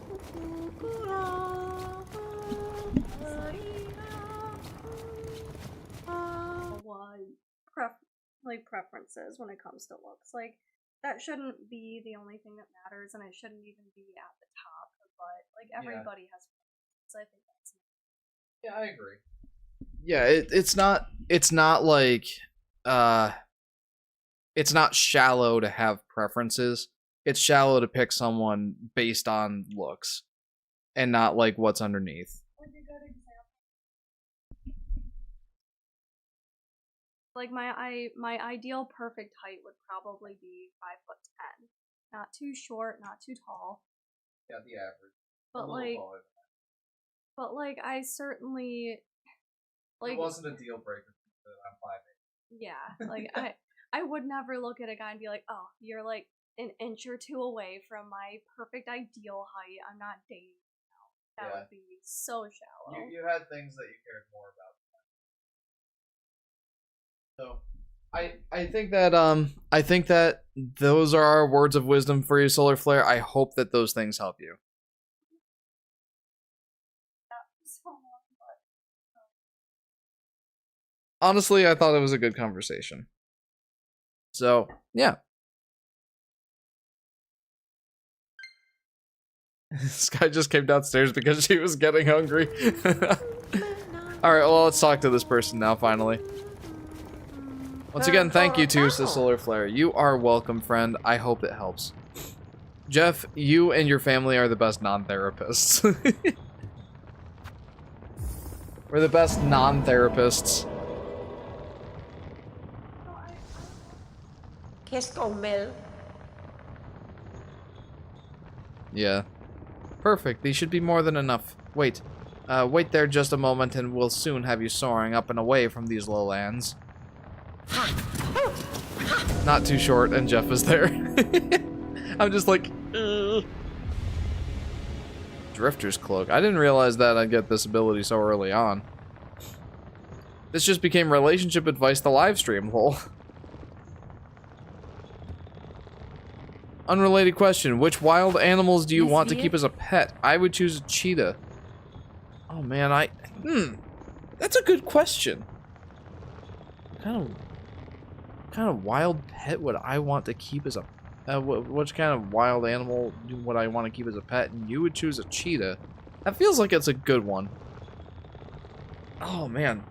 preferences when it comes to looks. Like, that shouldn't be the only thing that matters, and it shouldn't even be at the top. But like, everybody has preferences. I think that's. Yeah, I agree. Yeah, it's not like it's not shallow to have preferences. It's shallow to pick someone based on looks and not like what's underneath. Like a good example. Like my ideal perfect height would probably be 5'10". Not too short, not too tall. Yeah, the average. But like I certainly like. It wasn't a deal breaker that I'm 5'8". Yeah, like I would never look at a guy and be like, oh, you're like an inch or two away from my perfect ideal height. I'm not dating now. That would be so shallow. You had things that you cared more about. So I think that those are our words of wisdom for you, Solar Flare. I hope that those things help you. honestly, I thought it was a good conversation. So, yeah. This guy just came downstairs because she was getting hungry. Alright, well, let's talk to this person now, finally. Once again, thank you to Solar Flare. You are welcome, friend. I hope it helps. Jeff, you and your family are the best non-therapists. We're the best non-therapists. Yeah. Perfect. These should be more than enough. Wait. Wait there just a moment and we'll soon have you soaring up and away from these lowlands. Not too short, and Jeff is there. I'm just like, ugh. Drifter's Cloak. I didn't realize that I'd get this ability so early on. This just became relationship advice to Livestream, lol. Unrelated question. Which wild animals do you want to keep as a pet? I would choose a cheetah. Oh man, that's a good question. What kind of wild pet would I want to keep as a which kind of wild animal would I want to keep as a pet? And you would choose a cheetah. That feels like it's a good one. Oh man.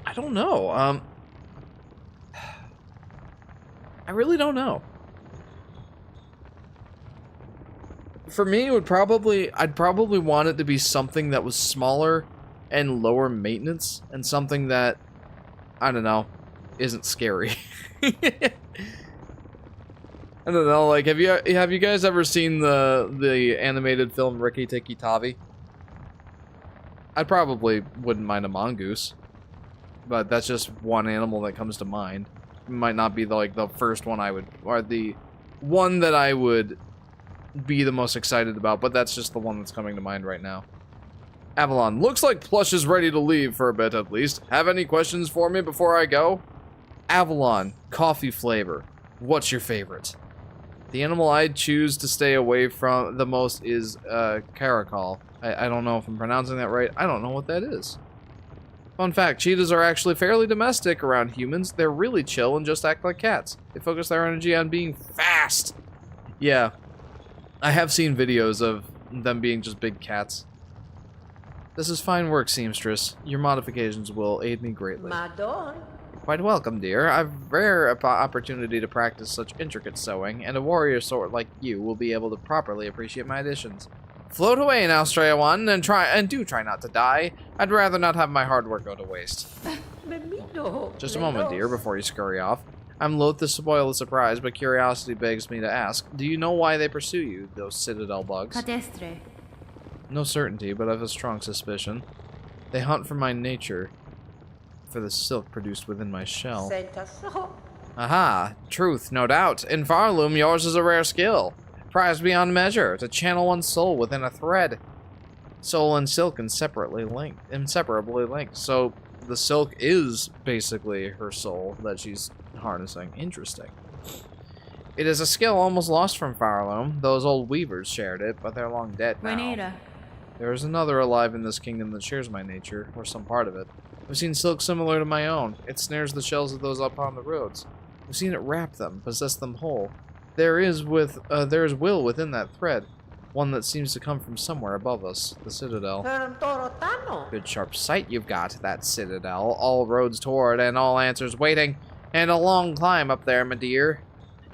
I don't know. I really don't know. For me, it would I'd probably want it to be something that was smaller and lower maintenance, and something that, I don't know, isn't scary. I don't know, like, have you guys ever seen the animated film Rikki Tikki Tavi? I probably wouldn't mind a mongoose, but that's just one animal that comes to mind. It might not be the first one I would, or the one that I would be the most excited about, but that's just the one that's coming to mind right now. Avalon, looks like Plush is ready to leave for a bit at least. Have any questions for me before I go? Avalon, coffee flavor. What's your favorite? The animal I'd choose to stay away from the most is caracal. I don't know if I'm pronouncing that right. I don't know what that is. Fun fact, cheetahs are actually fairly domestic around humans. They're really chill and just act like cats. They focus their energy on being fast. Yeah. I have seen videos of them being just big cats. This is fine work, seamstress. Your modifications will aid me greatly. Madon. Quite welcome, dear. I've rare opportunity to practice such intricate sewing, and a warrior sort like you will be able to properly appreciate my additions. Float away now, Stray One, and do try not to die. I'd rather not have my hard work go to waste. Just a moment, dear, before you scurry off. I'm loath to spoil the surprise, but curiosity begs me to ask. Do you know why they pursue you, those citadel bugs? Cadestre. No certainty, but I have a strong suspicion. They hunt for my nature, for the silk produced within my shell. Aha! Truth, no doubt. In Farloom, yours is a rare skill. Prized beyond measure, to channel one's soul within a thread. Soul and silk inseparably linked. So, the silk is basically her soul that she's harnessing. Interesting. It is a skill almost lost from Farloom. Those old weavers shared it, but they're long dead now. There is another alive in this kingdom that shares my nature, or some part of it. I've seen silk similar to my own. It snares the shells of those up on the roads. I've seen it wrap them, possess them whole. There is will within that thread, one that seems to come from somewhere above us, the citadel. Good sharp sight you've got, that citadel. All roads toward and all answers waiting, and a long climb up there, my dear.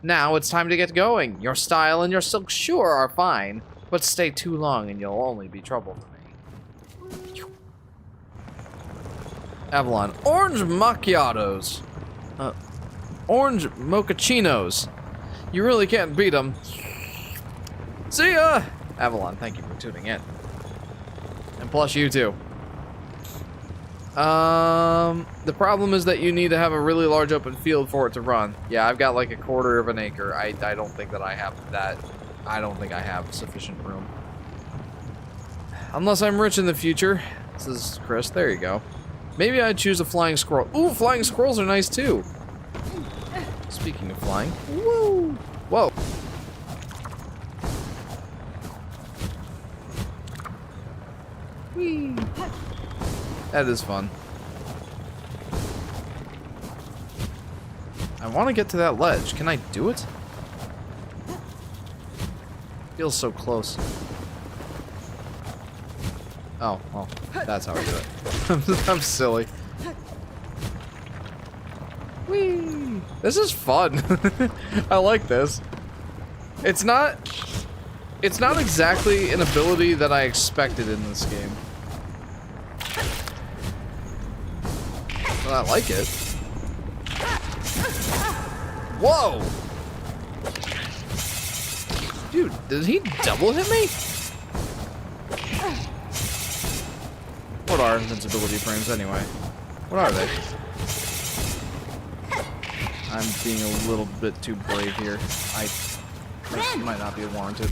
Now it's time to get going. Your style and your silk sure are fine, but stay too long and you'll only be trouble for me. Avalon, orange macchiatos. Orange mochachinos. You really can't beat them. See ya! Avalon, thank you for tuning in. And plus you too. The problem is that you need to have a really large open field for it to run. Yeah, I've got like a quarter of an acre. I don't think that I have that. I don't think I have sufficient room. Unless I'm rich in the future. This is Chris. There you go. Maybe I'd choose a flying squirrel. Ooh, flying squirrels are nice too. Speaking of flying. Woo! Whoa! Whee! That is fun. I want to get to that ledge. Can I do it? Feels so close. Oh, well, that's how I do it. I'm silly. Whee! This is fun. I like this. It's not exactly an ability that I expected in this game. But I like it. Whoa! Dude, did he double hit me? What are invincibility frames anyway? What are they? I'm being a little bit too brave here. This might not be warranted.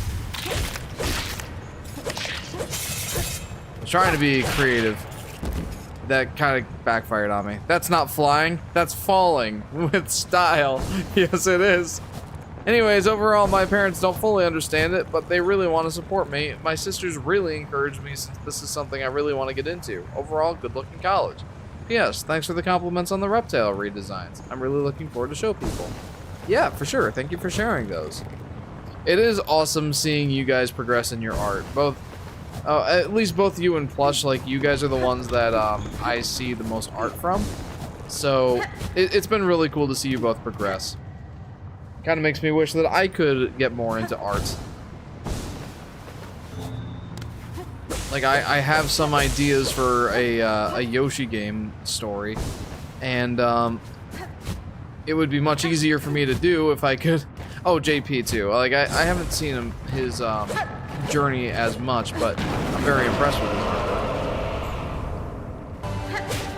I was trying to be creative. That kind of backfired on me. That's not flying. That's falling with style. Yes, it is. Anyways, overall, my parents don't fully understand it, but they really want to support me. My sisters really encourage me since this is something I really want to get into. Overall, good luck in college. P.S. Thanks for the compliments on the reptile redesigns. I'm really looking forward to show people. Yeah, for sure. Thank you for sharing those. It is awesome seeing you guys progress in your art. Both, at least both you and Plush, like, you guys are the ones that I see the most art from. So, it's been really cool to see you both progress. Kind of makes me wish that I could get more into art. Like, I have some ideas for a Yoshi game story, and it would be much easier for me to do if I could... Oh, JP too. Like, I haven't seen his journey as much, but I'm very impressed with his artwork.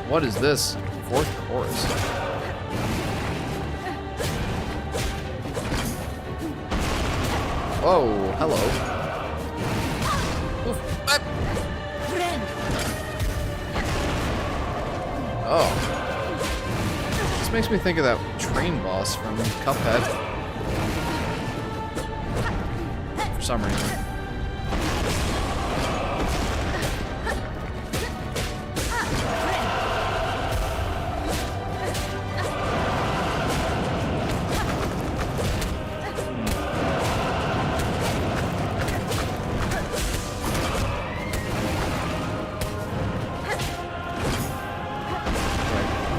What is this? Fourth chorus. Whoa, hello. Oof, ah. Oh. This makes me think of that train boss from Cuphead. For some reason.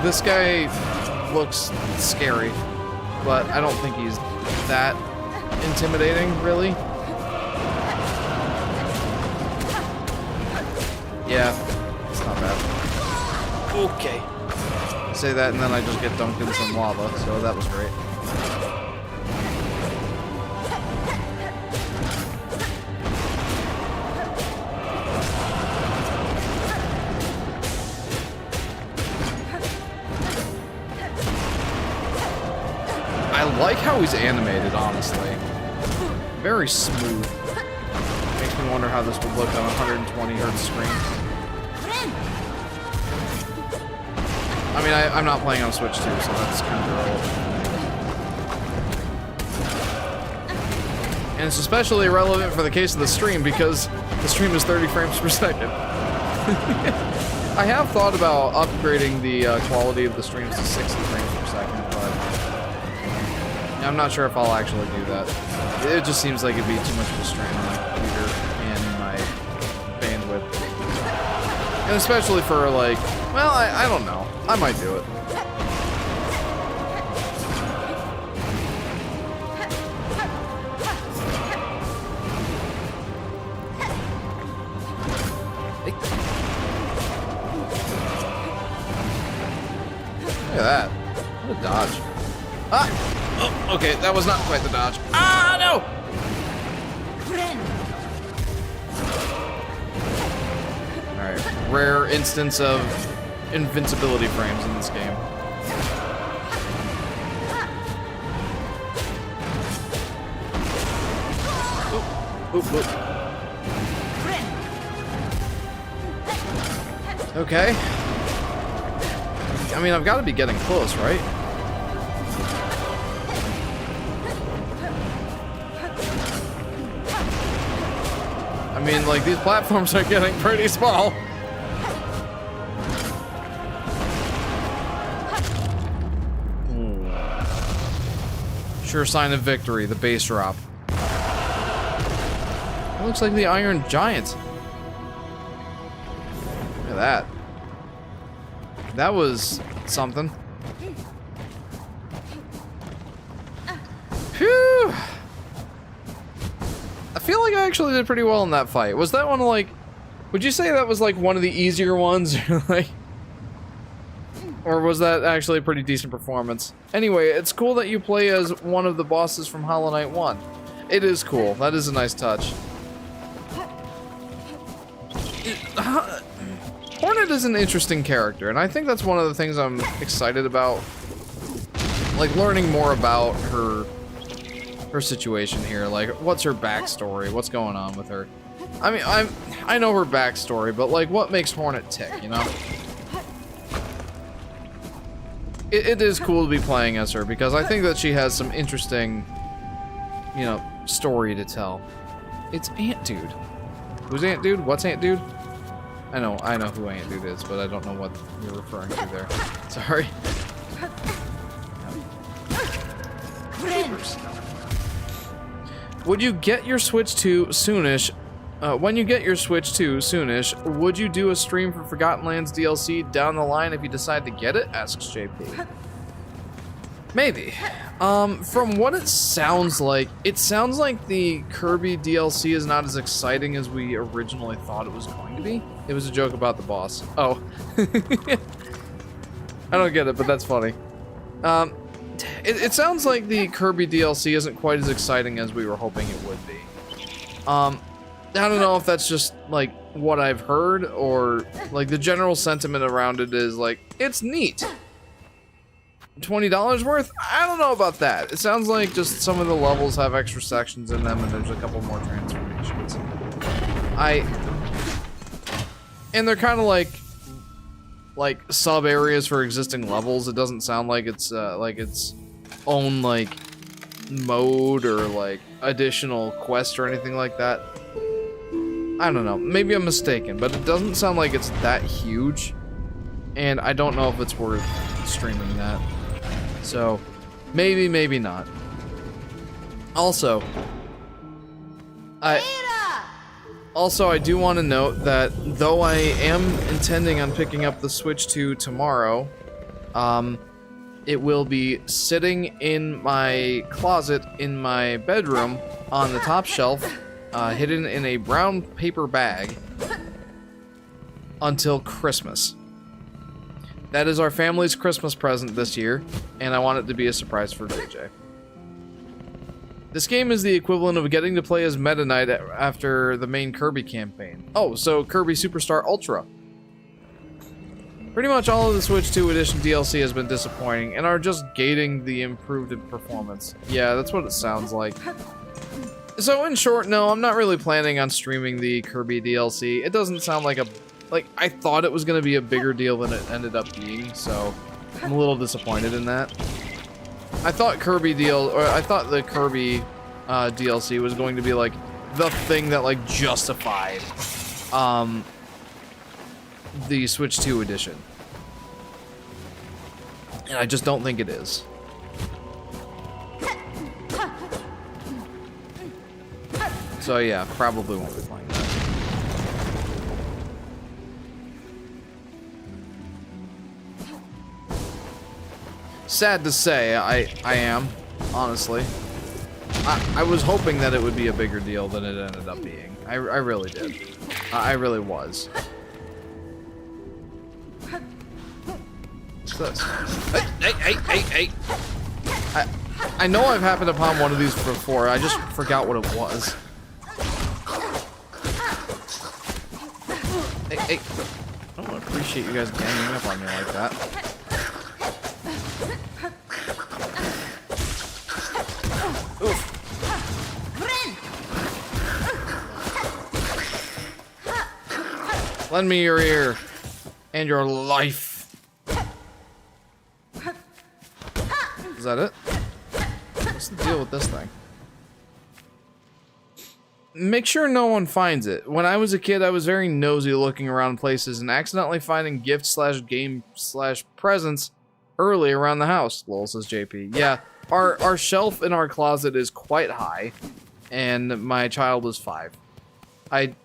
This guy looks scary, but I don't think he's that intimidating, really. Yeah, it's not bad. Okay. I say that and then I just get dunked in some lava, so that was great. I like how he's animated, honestly. Very smooth. Makes me wonder how this would look on a 120 Hz screen. I mean, I'm not playing on Switch 2, so that's kind of irrelevant. And it's especially relevant for the case of the stream because the stream is 30 frames per second. I have thought about upgrading the quality of the streams to 60 frames per second, but I'm not sure if I'll actually do that. It just seems like it'd be too much of a strain on my computer and my bandwidth. And especially for, like, well, I don't know. I might do it. Look at that. What a dodge. Ah! Oh, okay, that was not quite the dodge. Ah, no! Alright, rare instance of invincibility frames in this game. Oop, oop, oop. Okay. I mean, I've got to be getting close, right? mean, like, these platforms are getting pretty small. Sure sign of victory, the base drop. It looks like the Iron Giant. Look at that. That was something. Phew! I feel like I actually did pretty well in that fight. Was that one like... Would you say that was like one of the easier ones? Like... Or was that actually a pretty decent performance? Anyway, it's cool that you play as one of the bosses from Hollow Knight 1. It is cool. That is a nice touch. Hornet is an interesting character, and I think that's one of the things I'm excited about. Like, learning more about her situation here. Like, what's her backstory? What's going on with her? I mean, I know her backstory, but like, what makes Hornet tick, you know? It is cool to be playing as her, because I think that she has some interesting, you know, story to tell. It's Ant Dude. Who's Ant Dude? What's Ant Dude? I know who Ant Dude is, but I don't know what you're referring to there. Sorry. Would you get your Switch 2 soonish? When you get your Switch 2 soonish, would you do a stream for Forgotten Lands DLC down the line if you decide to get it? Asks JP. Maybe. From what it sounds like the Kirby DLC is not as exciting as we originally thought it was going to be. It was a joke about the boss. Oh. I don't get it, but that's funny. It sounds like the Kirby DLC isn't quite as exciting as we were hoping it would be. I don't know if that's just, like, what I've heard, or, like, the general sentiment around it is, like, it's neat. $20 worth? I don't know about that. It sounds like just some of the levels have extra sections in them, and there's a couple more transformations. And they're kind of like sub-areas for existing levels. It doesn't sound like it's own, like, mode or, like, additional quest or anything like that. I don't know. Maybe I'm mistaken, but it doesn't sound like it's that huge. And I don't know if it's worth streaming that. So, maybe, maybe not. Also, I do want to note that though I am intending on picking up the Switch 2 tomorrow, it will be sitting in my closet in my bedroom on the top shelf, hidden in a brown paper bag until Christmas. That is our family's Christmas present this year, and I want it to be a surprise for JJ. This game is the equivalent of getting to play as Meta Knight after the main Kirby campaign. Oh, so Kirby Superstar Ultra. Pretty much all of the Switch 2 Edition DLC has been disappointing and are just gating the improved performance. Yeah, that's what it sounds like. So in short, no, I'm not really planning on streaming the Kirby DLC. It doesn't sound like I thought it was going to be a bigger deal than it ended up being, so I'm a little disappointed in that. I thought the Kirby DLC was going to be like the thing that like justified the Switch 2 edition. And I just don't think it is. So yeah, probably won't be playing that. Sad to say, I am, honestly. I was hoping that it would be a bigger deal than it ended up being. I really did. I really was. What's this? Hey! I know I've happened upon one of these before. I just forgot what it was. Hey! I don't appreciate you guys ganging up on me like that. Oof. Lend me your ear and your life. Is that it? What's the deal with this thing? make sure no one finds it. When I was a kid, I was very nosy looking around places and accidentally finding gift/game/presents early around the house. Lol, says JP. Yeah, our shelf in our closet is quite high, and my child is 5. And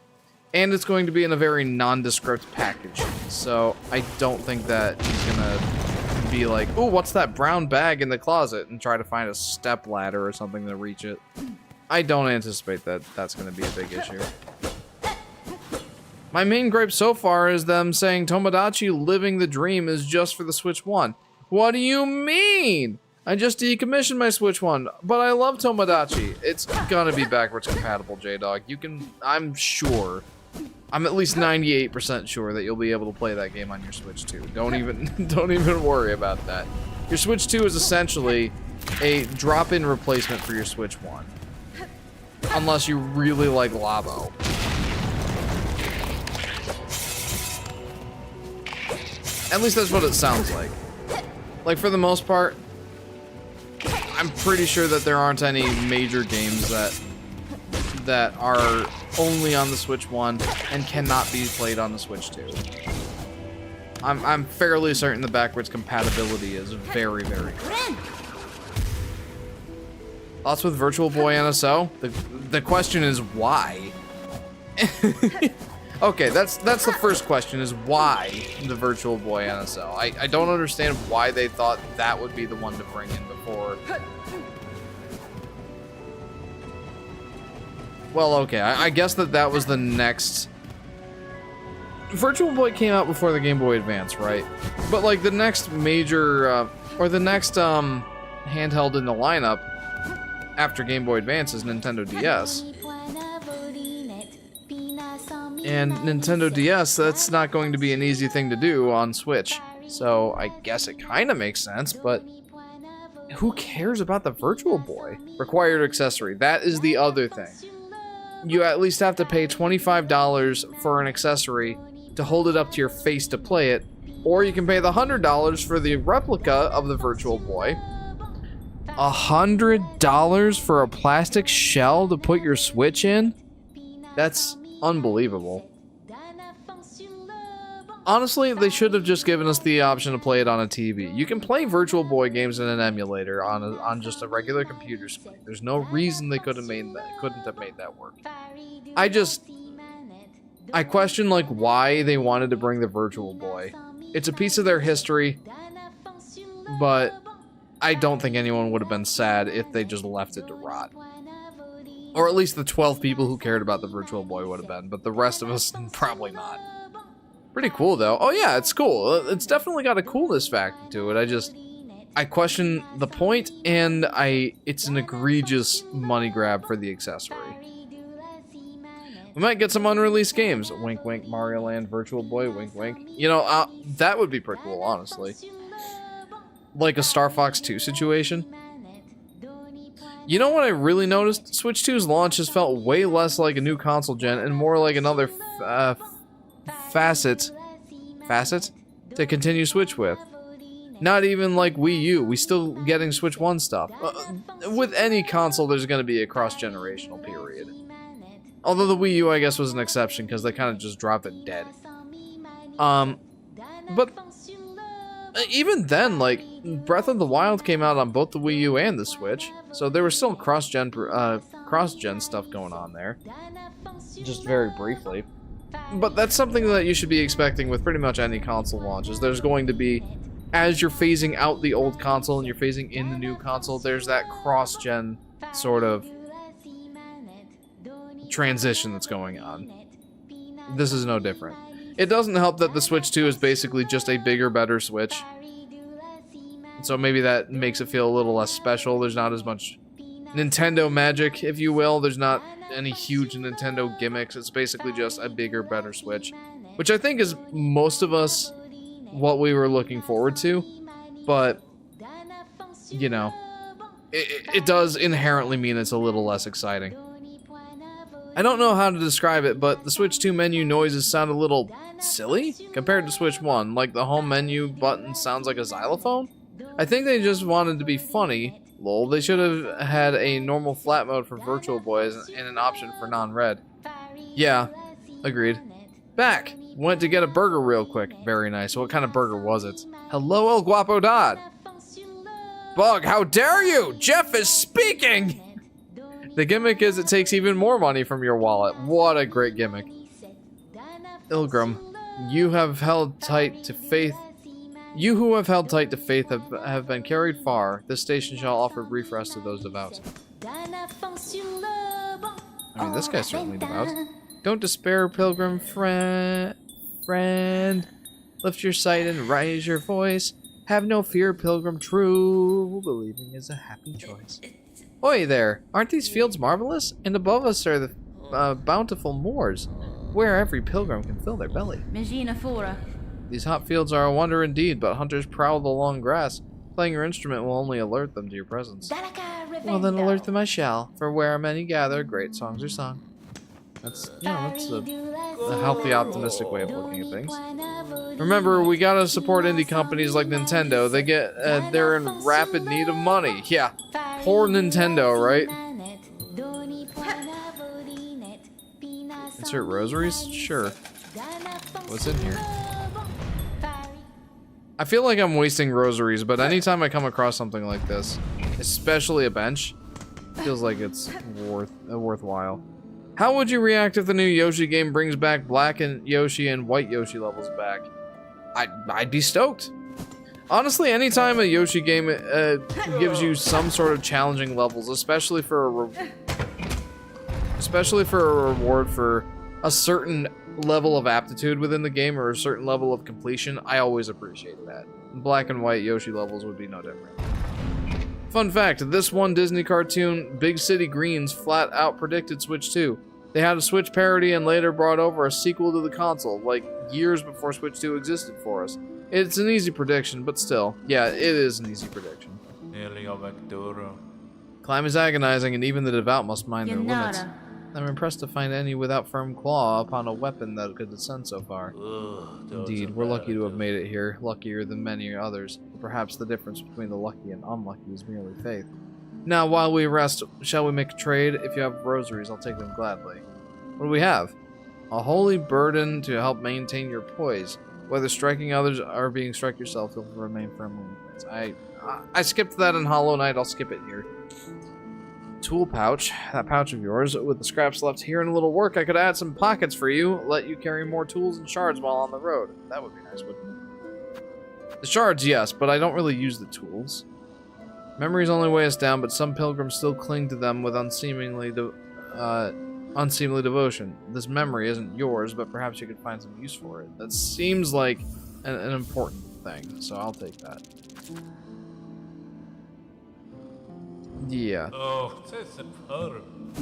it's going to be in a very nondescript package, so I don't think that he's gonna be like, "Oh, what's that brown bag in the closet?" and try to find a step ladder or something to reach it. I don't anticipate that that's going to be a big issue. My main gripe so far is them saying Tomodachi Living the Dream is just for the Switch 1. What do you mean? I just decommissioned my Switch 1, but I love Tomodachi. It's gonna be backwards compatible, J-Dog. You can, I'm sure. I'm at least 98% sure that you'll be able to play that game on your Switch 2. Don't even worry about that. Your Switch 2 is essentially a drop-in replacement for your Switch 1. Unless you really like Labo. At least that's what it sounds like. Like, for the most part, I'm pretty sure that there aren't any major games that are only on the Switch 1 and cannot be played on the Switch 2. I'm fairly certain the backwards compatibility is very, very good. Thoughts with Virtual Boy NSO? The question is why? Okay, that's the first question, is why the Virtual Boy NSO? I don't understand why they thought that would be the one to bring in before. Well, okay, I guess that was the next... Virtual Boy came out before the Game Boy Advance, right? But like the next major, or the next handheld in the lineup after Game Boy Advance is Nintendo DS. And Nintendo DS, that's not going to be an easy thing to do on Switch. So I guess it kind of makes sense, but who cares about the Virtual Boy? Required accessory, that is the other thing. You at least have to pay $25 for an accessory to hold it up to your face to play it, or you can pay the $100 for the replica of the Virtual Boy. $100 for a plastic shell to put your Switch in? That's unbelievable. Honestly, they should have just given us the option to play it on a TV. You can play Virtual Boy games in an emulator on just a regular computer screen. There's no reason they couldn't have made that work. I question like why they wanted to bring the Virtual Boy. It's a piece of their history, but I don't think anyone would have been sad if they just left it to rot. Or at least the 12 people who cared about the Virtual Boy would have been, but the rest of us probably not. Pretty cool though. Oh yeah, it's cool. It's definitely got a coolness factor to it. I question the point, and it's an egregious money grab for the accessory. We might get some unreleased games. Wink wink, Mario Land, Virtual Boy, wink wink. You know, that would be pretty cool, honestly. Like a Star Fox 2 situation. You know what I really noticed? Switch 2's launch has felt way less like a new console gen and more like another facet to continue Switch with. Not even like Wii U. We still getting Switch 1 stuff. With any console, there's going to be a cross-generational period. Although the Wii U, I guess, was an exception because they kind of just dropped it dead. But even then, like, Breath of the Wild came out on both the Wii U and the Switch, so there was still cross-gen stuff going on there. Just very briefly. But that's something that you should be expecting with pretty much any console launches. There's going to be, as you're phasing out the old console and you're phasing in the new console, there's that cross-gen sort of transition that's going on. This is no different. It doesn't help that the Switch 2 is basically just a bigger, better Switch. So maybe that makes it feel a little less special. There's not as much Nintendo magic, if you will. There's not any huge Nintendo gimmicks. It's basically just a bigger, better Switch. Which I think is most of us what we were looking forward to. But, you know, it does inherently mean it's a little less exciting. I don't know how to describe it, but the Switch 2 menu noises sound a little silly compared to Switch 1. Like the home menu button sounds like a xylophone. I think they just wanted to be funny Lol, they should have had a normal flat mode for Virtual Boys and an option for non-red. Yeah, agreed. Back! Went to get a burger real quick. Very nice. What kind of burger was it? Hello, El Guapo Dodd! Bug, how dare you! Jeff is speaking! The gimmick is it takes even more money from your wallet. What a great gimmick. Ilgrim, you who have held tight to faith have been carried far. This station shall offer brief rest to those devout. I mean, this guy's certainly devout. Don't despair, pilgrim friend. Lift your sight and raise your voice. Have no fear, pilgrim. True believing is a happy choice. Oi there! Aren't these fields marvelous? And above us are the bountiful moors, where every pilgrim can fill their belly. These hop fields are a wonder indeed, but hunters prowl the long grass. Playing your instrument will only alert them to your presence. Well then alert them I shall, for where many gather, great songs are sung. That's, that's a healthy, optimistic way of looking at things. Remember, we gotta support indie companies like Nintendo. They're in rapid need of money. Yeah, poor Nintendo, right? Insert rosaries? Sure. What's in here? I feel like I'm wasting rosaries, but anytime I come across something like this, especially a bench, feels like it's worthwhile. How would you react if the new Yoshi game brings back black and Yoshi and white Yoshi levels back? I'd be stoked. Honestly, anytime a Yoshi game gives you some sort of challenging levels, especially for a reward for a certain level of aptitude within the game or a certain level of completion, I always appreciate that. Black and white Yoshi levels would be no different. Fun fact, this one Disney cartoon, Big City Greens, flat out predicted Switch 2. They had a Switch parody and later brought over a sequel to the console, like years before Switch 2 existed for us. It's an easy prediction, but still, yeah, it is an easy prediction. Climb is agonizing, and even the devout must mind their limits. I'm impressed to find any without firm claw upon a weapon that could descend so far. Indeed, we're lucky to have made it here, luckier than many others. Perhaps the difference between the lucky and unlucky is merely faith. Now, while we rest, shall we make a trade? If you have rosaries, I'll take them gladly. What do we have? A holy burden to help maintain your poise. Whether striking others or being struck yourself, you'll remain firmly in place. I skipped that in Hollow Knight, I'll skip it here. Tool pouch, that pouch of yours, with the scraps left here and a little work, I could add some pockets for you, let you carry more tools and shards while on the road. That would be nice, wouldn't it? The shards, yes, but I don't really use the tools. Memories only weigh us down, but some pilgrims still cling to them with unseemly devotion. This memory isn't yours, but perhaps you could find some use for it. That seems like an important thing, so I'll take that. Yeah.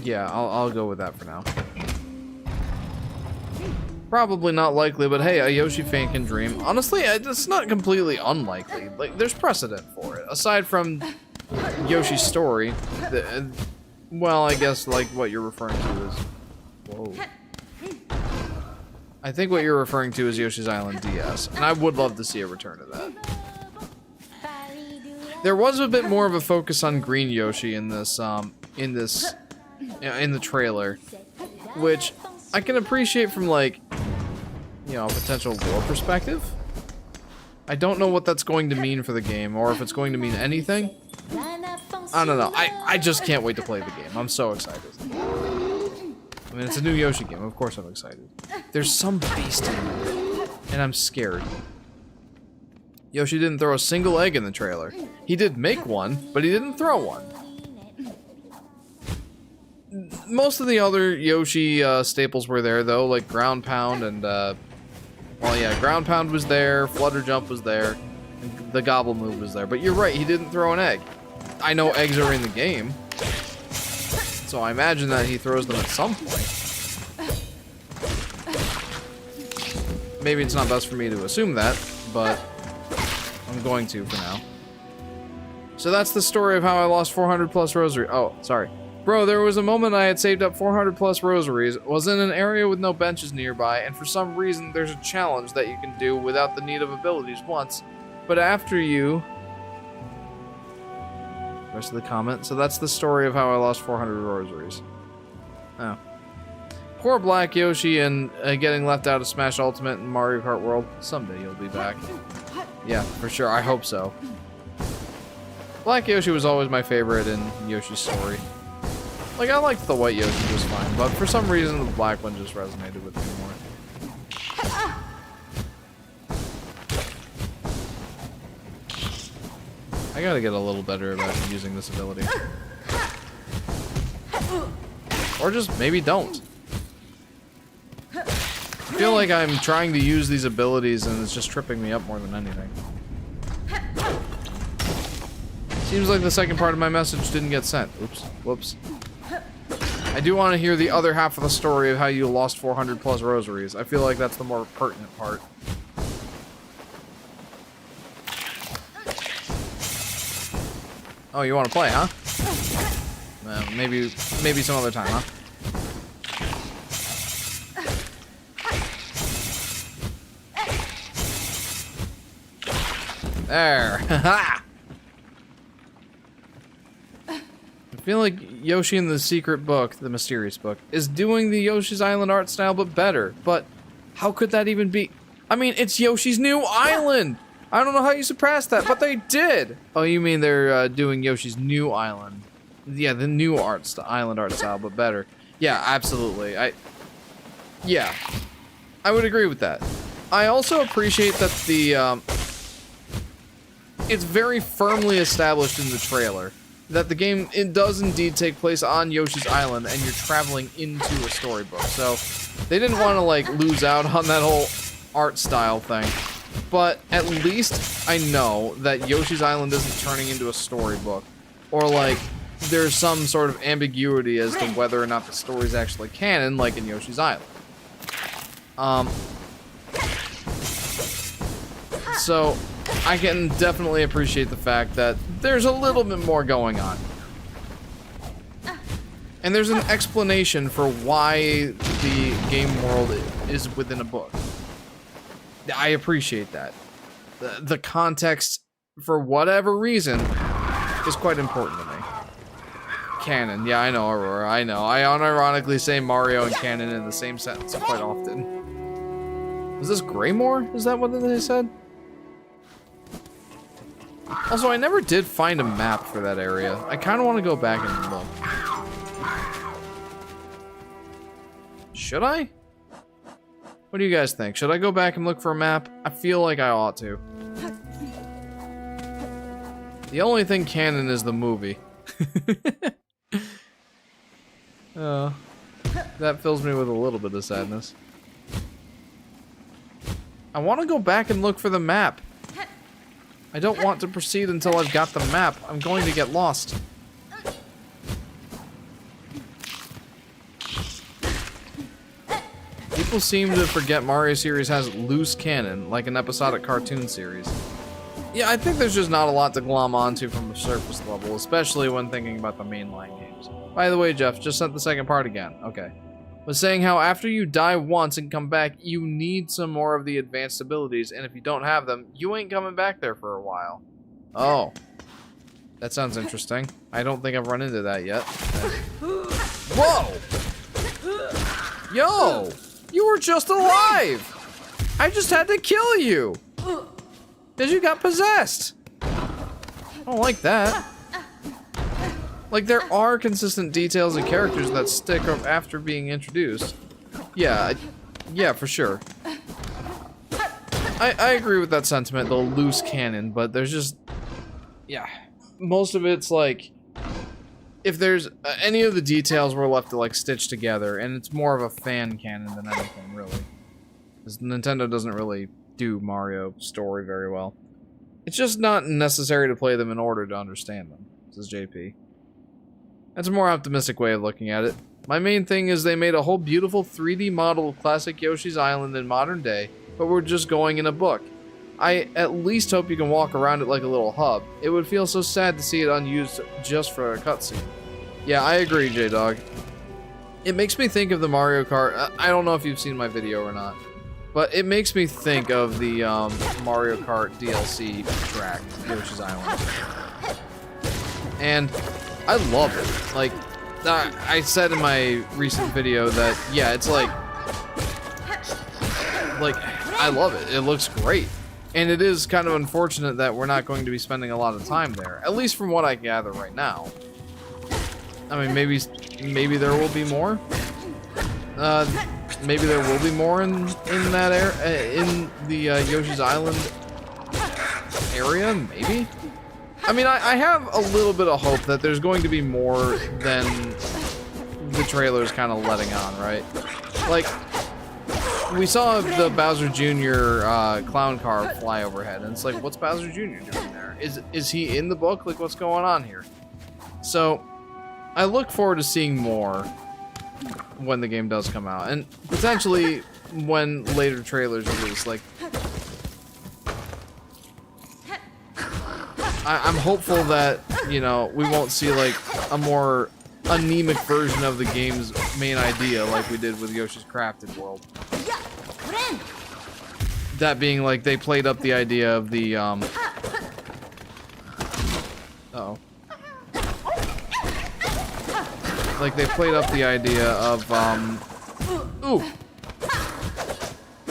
Yeah, I'll go with that for now. Probably not likely, but hey, a Yoshi fan can dream. Honestly, it's not completely unlikely. Like, there's precedent for it. Aside from Yoshi's story, well, I guess like what you're referring to is... Whoa. I think what you're referring to is Yoshi's Island DS, and I would love to see a return of that. There was a bit more of a focus on Green Yoshi in this, in the trailer, which I can appreciate from, like, you know, a potential lore perspective. I don't know what that's going to mean for the game, or if it's going to mean anything. I don't know. I just can't wait to play the game. I'm so excited. I mean, it's a new Yoshi game. Of course I'm excited. There's some beast in there, and I'm scared. Yoshi didn't throw a single egg in the trailer. He did make one, but he didn't throw one. Most of the other Yoshi staples were there, though, like Ground Pound and, well, yeah, Ground Pound was there, Flutter Jump was there, and the Gobble Move was there. But you're right, he didn't throw an egg. I know eggs are in the game, so I imagine that he throws them at some point. Maybe it's not best for me to assume that, but I'm going to for now. So that's the story of how I lost 400 plus rosaries. Oh, sorry. Bro, there was a moment I had saved up 400 plus rosaries, was in an area with no benches nearby, and for some reason there's a challenge that you can do without the need of abilities once, but after you... Do Rest of the comment. So that's the story of how I lost 400 rosaries. Oh. Poor Black Yoshi and getting left out of Smash Ultimate and Mario Kart World. Someday you'll be back. Yeah, for sure. I hope so. Black Yoshi was always my favorite in Yoshi's story. Like, I liked the white Yoshi just fine, but for some reason the black one just resonated with me more. I gotta get a little better about using this ability. Or just maybe don't. I feel like I'm trying to use these abilities and it's just tripping me up more than anything. Seems like the second part of my message didn't get sent. Oops. Whoops. I do want to hear the other half of the story of how you lost 400 plus rosaries. I feel like that's the more pertinent part. Oh, you want to play, huh? Maybe some other time, huh? There. Ha! I feel like Yoshi in the secret book, the mysterious book, is doing the Yoshi's Island art style but better. But how could that even be? I mean, it's Yoshi's new island! I don't know how you surpassed that, but they did! Oh, you mean they're doing Yoshi's new island. Yeah, the new island art style, but better. Yeah, absolutely. Yeah. I would agree with that. I also appreciate that the, it's very firmly established in the trailer that the game, it does indeed take place on Yoshi's Island and you're traveling into a storybook. So they didn't want to like lose out on that whole art style thing. But at least I know that Yoshi's Island isn't turning into a storybook. Or like there's some sort of ambiguity as to whether or not the story's actually canon, like in Yoshi's Island. So I can definitely appreciate the fact that there's a little bit more going on. And there's an explanation for why the game world is within a book. I appreciate that. The context, for whatever reason, is quite important to me. Canon. Yeah, I know, Aurora. I know. I unironically say Mario and canon in the same sentence quite often. Was this Greymore? Is that what they said? Also, I never did find a map for that area. I kind of want to go back and look. Should I? What do you guys think? Should I go back and look for a map? I feel like I ought to. The only thing canon is the movie. That fills me with a little bit of sadness. I want to go back and look for the map. I don't want to proceed until I've got the map. I'm going to get lost. People seem to forget Mario series has loose canon, like an episodic cartoon series. Yeah, I think there's just not a lot to glom onto from the surface level, especially when thinking about the mainline games. By the way, Jeff, just sent the second part again. Okay. Was saying how after you die once and come back, you need some more of the advanced abilities, and if you don't have them, you ain't coming back there for a while. Oh. That sounds interesting. I don't think I've run into that yet. Whoa! Yo! You were just alive! I just had to kill you! Because you got possessed! I don't like that. Like, there are consistent details and characters that stick up after being introduced. Yeah, yeah, for sure. I agree with that sentiment, the loose canon, but there's just... Yeah. Most of it's like... If there's... any of the details were left to, like, stitch together, and it's more of a fan canon than anything, really. Because Nintendo doesn't really do Mario story very well. It's just not necessary to play them in order to understand them, says JP. That's a more optimistic way of looking at it. My main thing is they made a whole beautiful 3D model of classic Yoshi's Island in modern day, but we're just going in a book. I at least hope you can walk around it like a little hub. It would feel so sad to see it unused just for a cutscene. Yeah, I agree, J-Dog. It makes me think of the Mario Kart. I don't know if you've seen my video or not, but it makes me think of the Mario Kart DLC track, Yoshi's Island. and I love it. Like, I said in my recent video that, yeah, it's like, I love it. It looks great. And it is kind of unfortunate that we're not going to be spending a lot of time there, at least from what I gather right now. I mean, maybe there will be more. Maybe there will be more in that area, in the Yoshi's Island area. Maybe. I mean, I have a little bit of hope that there's going to be more than the trailer's kind of letting on, right? Like, we saw the Bowser Jr. Clown car fly overhead, and it's like, what's Bowser Jr. doing there? Is he in the book? Like, what's going on here? So, I look forward to seeing more when the game does come out, and potentially when later trailers release. Like, I'm hopeful that, you know, we won't see like a more anemic version of the game's main idea like we did with Yoshi's Crafted World. That being like they played up the idea of the like they played up the idea of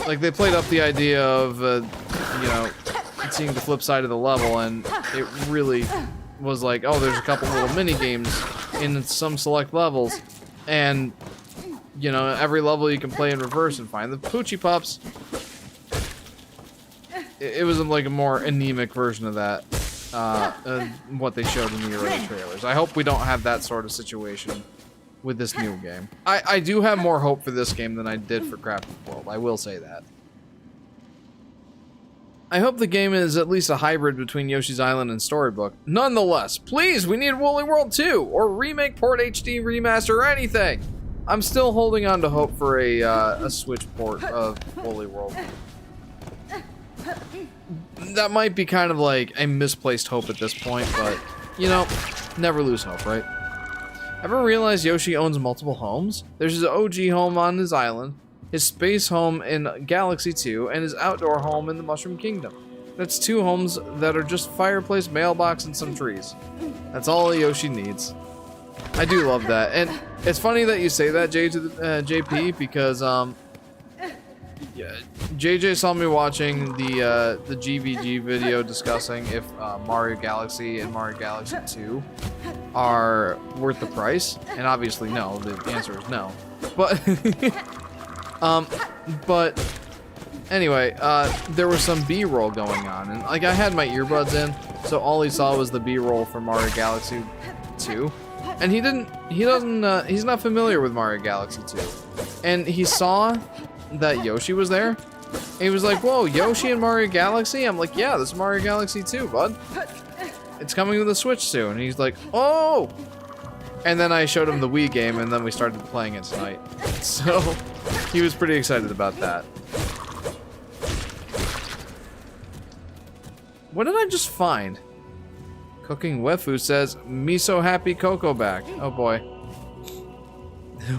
like they played up the idea of you know, seeing the flip side of the level, and it really was like, oh, there's a couple little mini games in some select levels, and you know, every level you can play in reverse and find the Poochie Pups. It was like a more anemic version of that, what they showed in the early trailers. I hope we don't have that sort of situation with this new game. I do have more hope for this game than I did for Crafted World. I will say that. I hope the game is at least a hybrid between Yoshi's Island and Storybook. Nonetheless, please, we need Woolly World 2, or remake, port, HD, remaster, or anything. I'm still holding on to hope for a Switch port of Woolly World. That might be kind of like a misplaced hope at this point, but, you know, never lose hope, right? Ever realize Yoshi owns multiple homes? There's his OG home on his island, his space home in Galaxy 2, and his outdoor home in the Mushroom Kingdom. That's 2 homes that are just fireplace, mailbox, and some trees. That's all a Yoshi needs. I do love that, and it's funny that you say that, JP, because yeah, JJ saw me watching the GVG video discussing if Mario Galaxy and Mario Galaxy 2 are worth the price, and obviously no. The answer is no. But but anyway, there was some B-roll going on, and like I had my earbuds in, so all he saw was the B-roll for Mario Galaxy 2, and he's not familiar with Mario Galaxy 2, and he saw that Yoshi was there. And he was like, "Whoa, Yoshi and Mario Galaxy?" I'm like, "Yeah, this is Mario Galaxy 2, bud. It's coming to the Switch soon." And he's like, "Oh!" And then I showed him the Wii game, and then we started playing it tonight. So he was pretty excited about that. What did I just find? Cooking Wefu says, "Me so happy Coco back." Oh boy.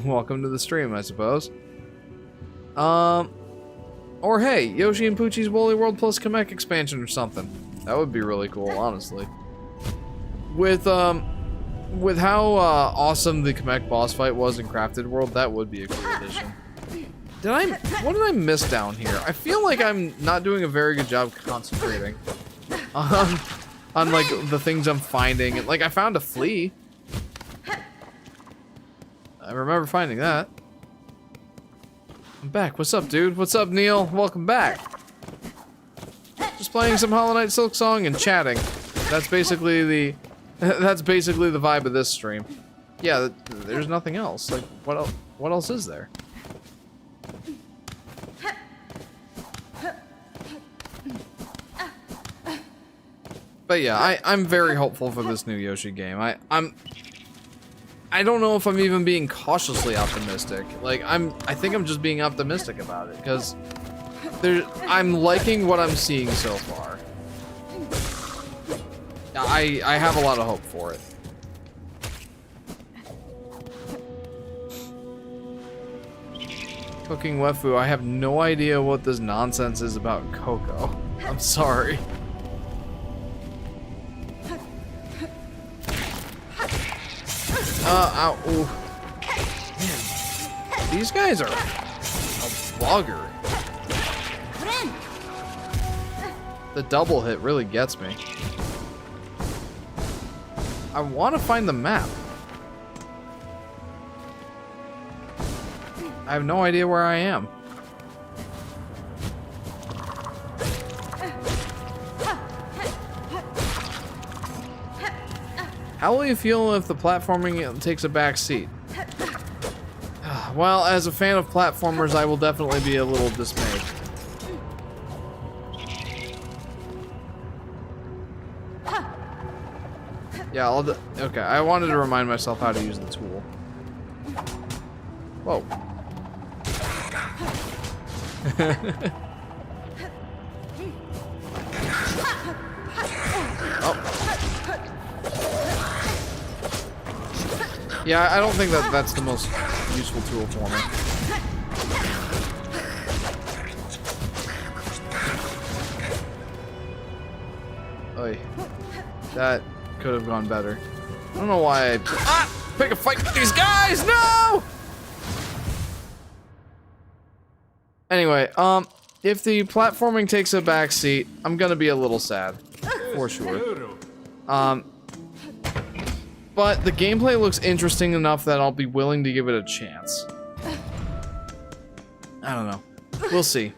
Welcome to the stream, I suppose. Or hey, Yoshi and Poochie's Woolly World plus Kamek expansion or something. That would be really cool, honestly. With how awesome the Kamek boss fight was in Crafted World, that would be a cool addition. What did I miss down here? I feel like I'm not doing a very good job concentrating on like the things I'm finding. And like I found a flea. I remember finding that. I'm back. What's up, dude? What's up, Neil? Welcome back. Just playing some Hollow Knight Silksong and chatting. That's basically the vibe of this stream. Yeah, there's nothing else. Like, what else is there? But yeah, I'm very hopeful for this new Yoshi game. I don't know if I'm even being cautiously optimistic. Like, I think I'm just being optimistic about it, because I'm liking what I'm seeing so far. I have a lot of hope for it. Cooking Wefu, I have no idea what this nonsense is about Coco. I'm sorry. Ow, ooh. Man, these guys are a bugger. The double hit really gets me. I want to find the map. I have no idea where I am. How will you feel if the platforming takes a back seat? Well, as a fan of platformers, I will definitely be a little dismayed. Yeah, okay, I wanted to remind myself how to use the tool. Whoa. Oh. Yeah, I don't think that that's the most useful tool for me. Oy. That could have gone better. I don't know why I pick a fight with these guys. No. Anyway, if the platforming takes a back seat, I'm gonna be a little sad, for sure. But the gameplay looks interesting enough that I'll be willing to give it a chance. I don't know. We'll see.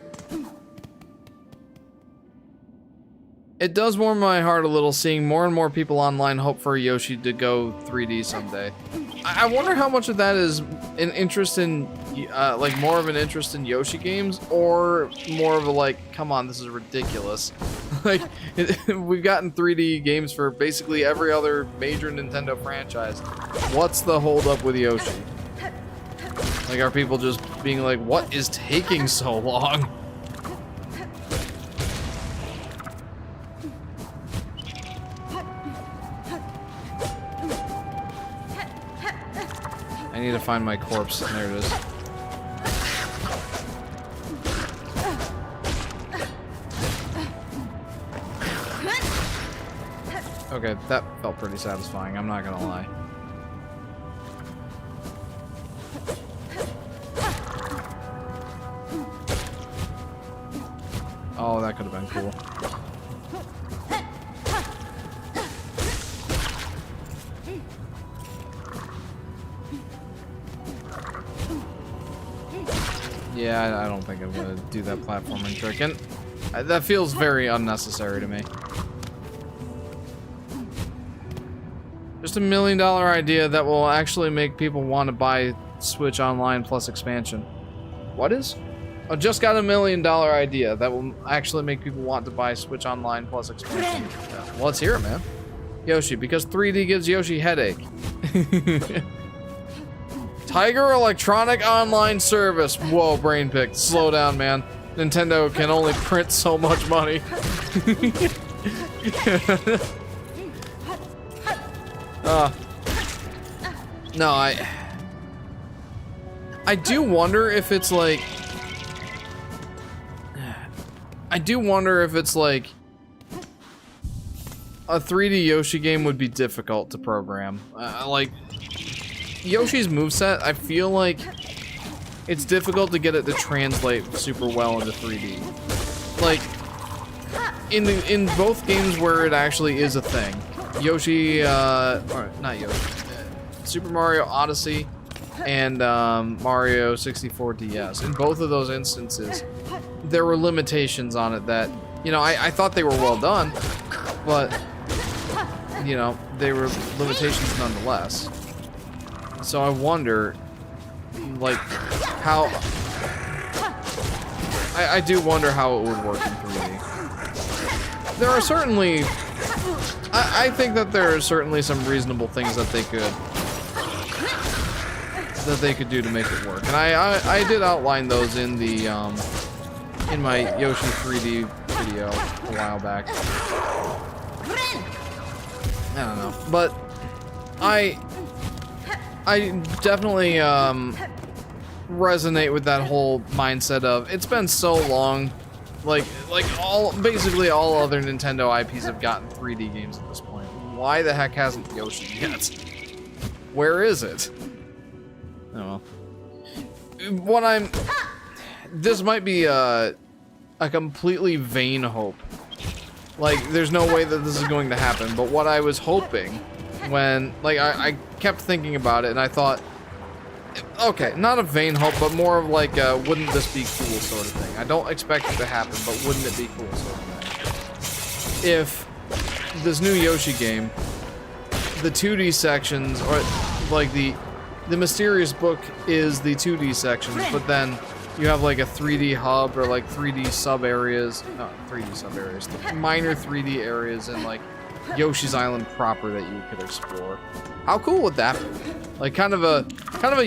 It does warm my heart a little seeing more and more people online hope for Yoshi to go 3D someday. I wonder how much of that is an interest in, like more of an interest in Yoshi games, or more of a like, come on, this is ridiculous. Like, we've gotten 3D games for basically every other major Nintendo franchise. What's the holdup with Yoshi? Like, are people just being like, what is taking so long? I need to find my corpse. There it is. Okay, that felt pretty satisfying, I'm not gonna lie. Oh, that could have been cool. Yeah, I don't think I'm gonna do that platforming trick, and that feels very unnecessary to me. Just $1 million idea that will actually make people want to buy Switch Online plus expansion. What is? I just got $1 million idea that will actually make people want to buy Switch Online plus expansion. Yeah. Well, let's hear it, man. Yoshi, because 3D gives Yoshi headache. Tiger Electronic Online Service. Whoa, brain pick. Slow down, man. Nintendo can only print so much money. No, I do wonder if it's like, a 3D Yoshi game would be difficult to program. Like, Yoshi's moveset, I feel like it's difficult to get it to translate super well into 3D. Like, in both games where it actually is a thing, Yoshi, or not Yoshi, Super Mario Odyssey and Mario 64 DS. In both of those instances, there were limitations on it that, you know, I thought they were well done, but, you know, they were limitations nonetheless. So I wonder, like, how... I do wonder how it would work in 3D. There are certainly... I think that there are certainly some reasonable things that they could do to make it work, and I did outline those in the in my Yoshi 3D video a while back. I don't know, but I definitely resonate with that whole mindset of it's been so long. Like basically all other Nintendo IPs have gotten 3D games at this point. Why the heck hasn't Yoshi yet? Where is it? Oh well. This might be a completely vain hope. Like, there's no way that this is going to happen, but what I was hoping when, like, I kept thinking about it and I thought, okay, not a vain hope, but more of like a, wouldn't this be cool sort of thing. I don't expect it to happen, but wouldn't it be cool sort of thing. If this new Yoshi game, the 2D sections, or like the mysterious book is the 2D sections, but then you have like a 3D hub or like 3D sub areas, not 3D sub areas, minor 3D areas in like Yoshi's Island proper that you could explore. How cool would that be? Like kind of a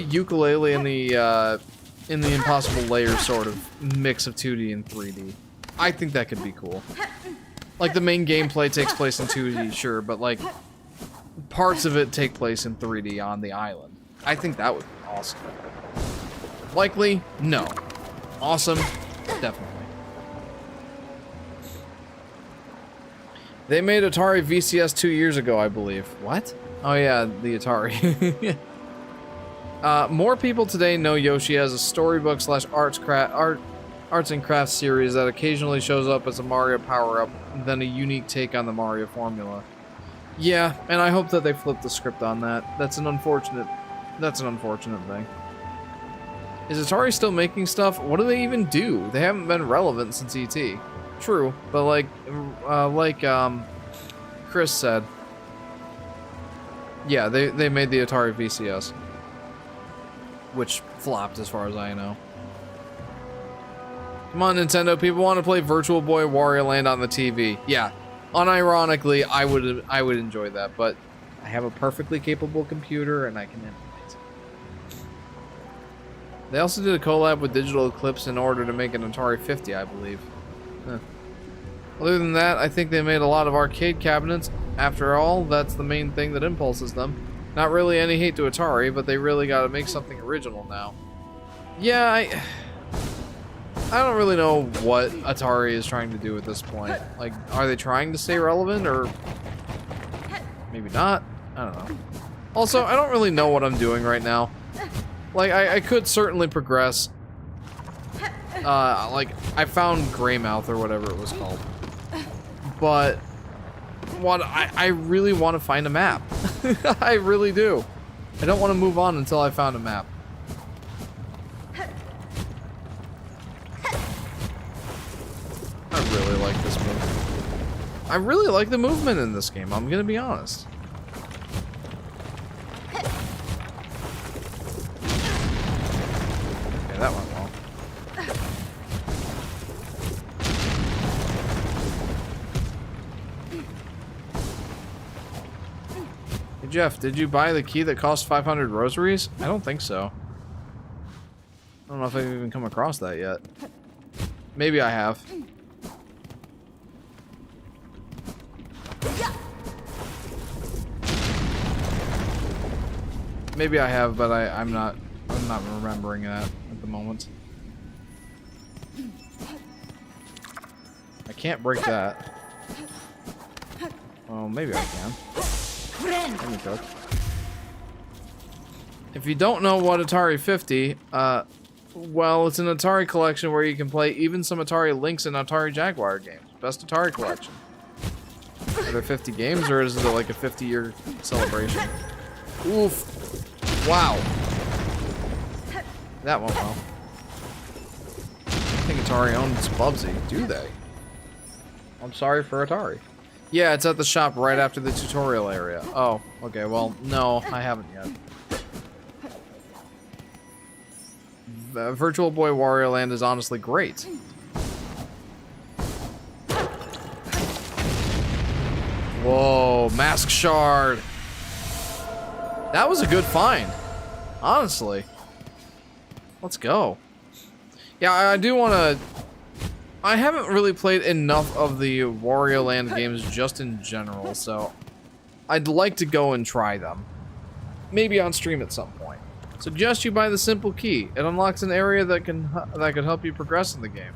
ukulele in the Impossible Layer sort of mix of 2D and 3D. I think that could be cool. Like the main gameplay takes place in 2D, sure, but like parts of it take place in 3D on the island. I think that would be awesome. Likely? No. Awesome? Definitely. They made Atari VCS 2 years ago, I believe. What? Oh yeah, the Atari. More people today know Yoshi as a storybook / arts and crafts series that occasionally shows up as a Mario power-up than a unique take on the Mario formula. Yeah, and I hope that they flip the script on that. That's an unfortunate thing. Is Atari still making stuff? What do they even do? They haven't been relevant since ET. True, but like Chris said, yeah, they made the Atari VCS, which flopped as far as I know. Come on, Nintendo, people want to play Virtual Boy Wario Land on the TV. Yeah, unironically, I would enjoy that, but I have a perfectly capable computer and I can emulate. They also did a collab with Digital Eclipse in order to make an Atari 50, I believe. Huh. Other than that, I think they made a lot of arcade cabinets. After all, that's the main thing that impulses them. Not really any hate to Atari, but they really gotta make something original now. Yeah, I don't really know what Atari is trying to do at this point. Like, are they trying to stay relevant, or maybe not? I don't know. Also, I don't really know what I'm doing right now. Like, I could certainly progress. Like, I found Greymouth, or whatever it was called. But, I really want to find a map. I really do. I don't want to move on until I found a map. I really like this move. I really like the movement in this game, I'm gonna be honest. Okay, that went well. Hey Jeff, did you buy the key that cost 500 rosaries? I don't think so. I don't know if I've even come across that yet. Maybe I have. Maybe I have, but I'm not remembering that at the moment. I can't break that. Well, maybe I can. Let me cook. If you don't know what Atari 50, well, it's an Atari collection where you can play even some Atari Lynx and Atari Jaguar games. Best Atari collection. Are there 50 games, or is it like a 50-year celebration? Oof. Wow. That went well. I think Atari owns Bubsy. Do they? I'm sorry for Atari. Yeah, it's at the shop right after the tutorial area. Oh, okay, well, no, I haven't yet. Virtual Boy Wario Land is honestly great. Whoa, Mask Shard. That was a good find. Honestly. Let's go. Yeah, I do want to... I haven't really played enough of the Wario Land games just in general, so I'd like to go and try them. Maybe on stream at some point. Suggest you buy the simple key. It unlocks an area that could help you progress in the game.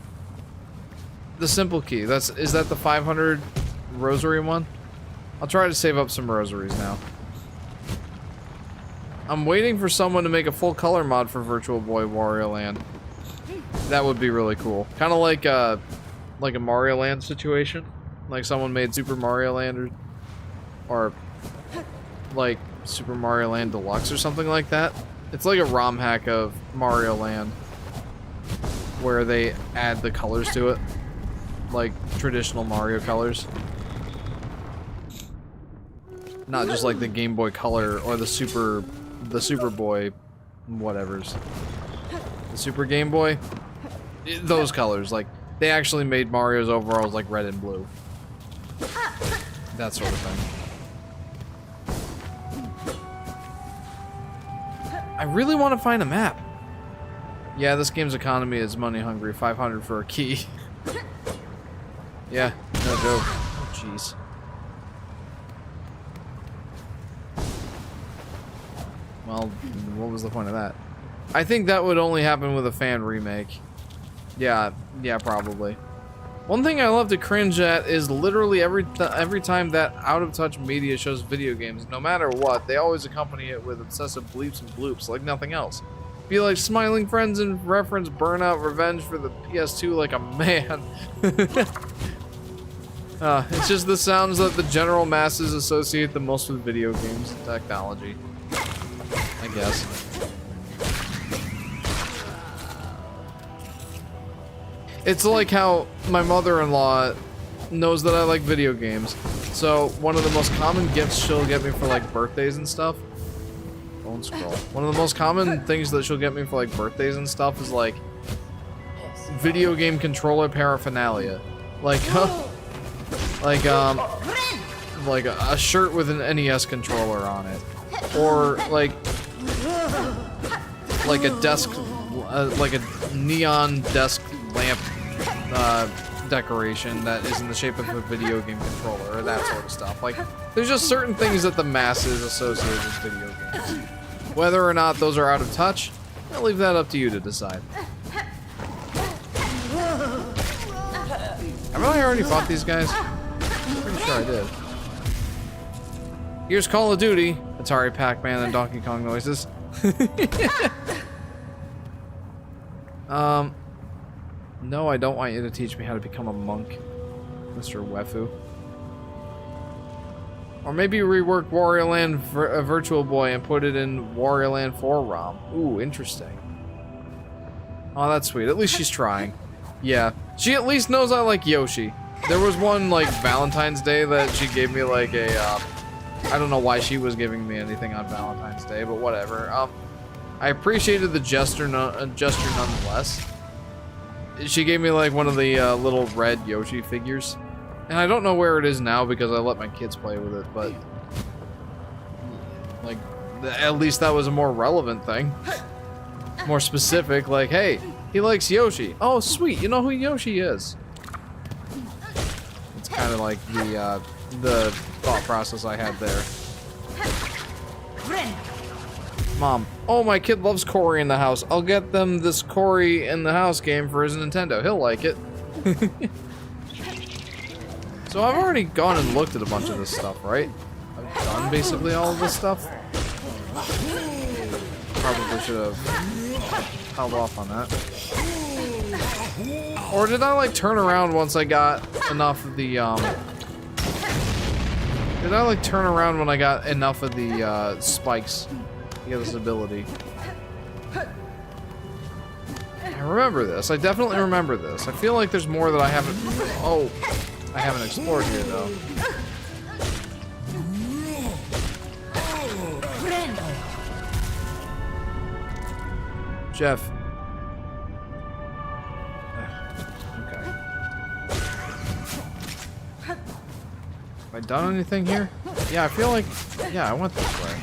The simple key. Is that the 500 rosary one? I'll try to save up some rosaries now. I'm waiting for someone to make a full color mod for Virtual Boy Wario Land. That would be really cool. Kind of like a Mario Land situation. Like someone made Super Mario Land or like Super Mario Land Deluxe or something like that. It's like a ROM hack of Mario Land where they add the colors to it. Like traditional Mario colors. Not just like the Game Boy Color or the Super Boy whatevers. The Super Game Boy? Those colors, like they actually made Mario's overalls like red and blue. That sort of thing. I really want to find a map. Yeah, this game's economy is money hungry. 500 for a key. Yeah, no joke. Oh, jeez. Well, what was the point of that? I think that would only happen with a fan remake. Yeah, probably. One thing I love to cringe at is literally every time that out-of-touch media shows video games, no matter what, they always accompany it with obsessive bleeps and bloops like nothing else. Be like smiling friends and reference Burnout Revenge for the PS2 like a man. It's just the sounds that the general masses associate the most with video games and technology. I guess. It's like how my mother-in-law knows that I like video games. So one of the most common gifts she'll get me for like birthdays and stuff. Don't scroll. One of the most common things that she'll get me for like birthdays and stuff is like video game controller paraphernalia. Like like a shirt with an NES controller on it. Or like a desk like a neon desk lamp decoration that is in the shape of a video game controller or that sort of stuff. Like, there's just certain things that the masses associate with video games. Whether or not those are out of touch, I'll leave that up to you to decide. Haven't I already fought these guys? I'm pretty sure I did. Here's Call of Duty, Atari, Pac-Man, and Donkey Kong noises. No, I don't want you to teach me how to become a monk, Mr. Wefu. Or maybe rework Wario Land Virtual Boy and put it in Wario Land 4 ROM. Ooh, interesting. Oh, that's sweet. At least she's trying. Yeah, she at least knows I like Yoshi. There was one, like, Valentine's Day that she gave me, like, a, I don't know why she was giving me anything on Valentine's Day, but whatever. I appreciated the gesture nonetheless. She gave me like one of the little red Yoshi figures. And I don't know where it is now because I let my kids play with it, but like at least that was a more relevant thing. More specific, like, hey, he likes Yoshi. Oh, sweet, you know who Yoshi is. It's kind of like the thought process I had there. Mom, oh, my kid loves Cory in the house. I'll get them this Cory in the house game for his Nintendo. He'll like it. So I've already gone and looked at a bunch of this stuff, right? I've done basically all of this stuff. Probably should have held off on that. Or did I like turn around once I got enough of the Did I like turn around when I got enough of the spikes? Get this ability. I remember this. I definitely remember this. I feel like there's more that I haven't... Oh, I haven't explored here, though. Jeff. Okay. Have I done anything here? Yeah, I feel like... Yeah, I went this way.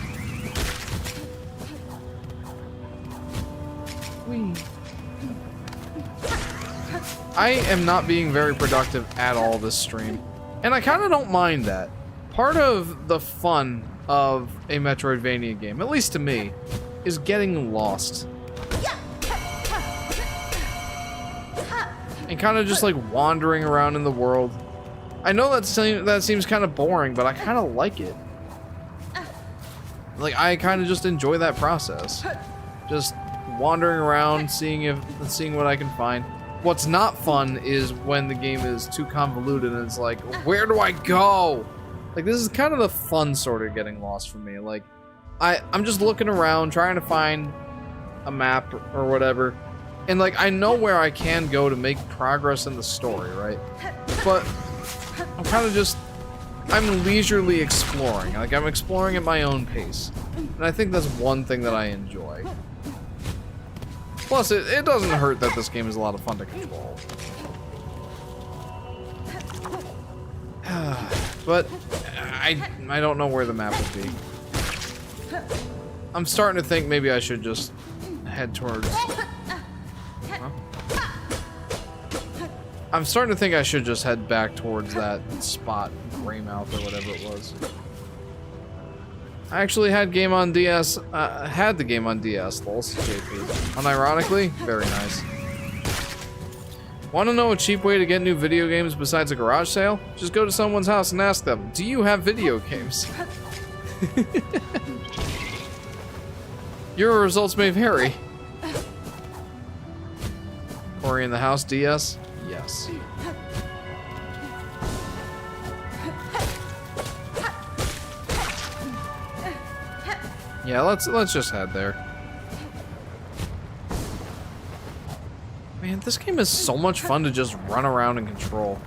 I am not being very productive at all this stream, and I kind of don't mind that. Part of the fun of a Metroidvania game, at least to me, is getting lost. And kind of just like wandering around in the world. I know that seems kind of boring, but I kind of like it. Like, I kind of just enjoy that process. Just wandering around, seeing what I can find. What's not fun is when the game is too convoluted and it's like, where do I go? Like, this is kind of the fun sort of getting lost for me. Like, I'm just looking around, trying to find a map or whatever. And, like, I know where I can go to make progress in the story, right? But I'm kind of just... I'm leisurely exploring. Like, I'm exploring at my own pace. And I think that's one thing that I enjoy. Plus, it doesn't hurt that this game is a lot of fun to control. But I don't know where the map would be. I'm starting to think maybe I should just head towards... Huh? I'm starting to think I should just head back towards that spot, Greymouth or whatever it was. I actually had game on DS, had the game on DS, lols, JP. Unironically, very nice. Want to know a cheap way to get new video games besides a garage sale? Just go to someone's house and ask them, do you have video games? Your results may vary. Ori in the house, DS? Yes. Yeah, let's just head there. Man, this game is so much fun to just run around and control.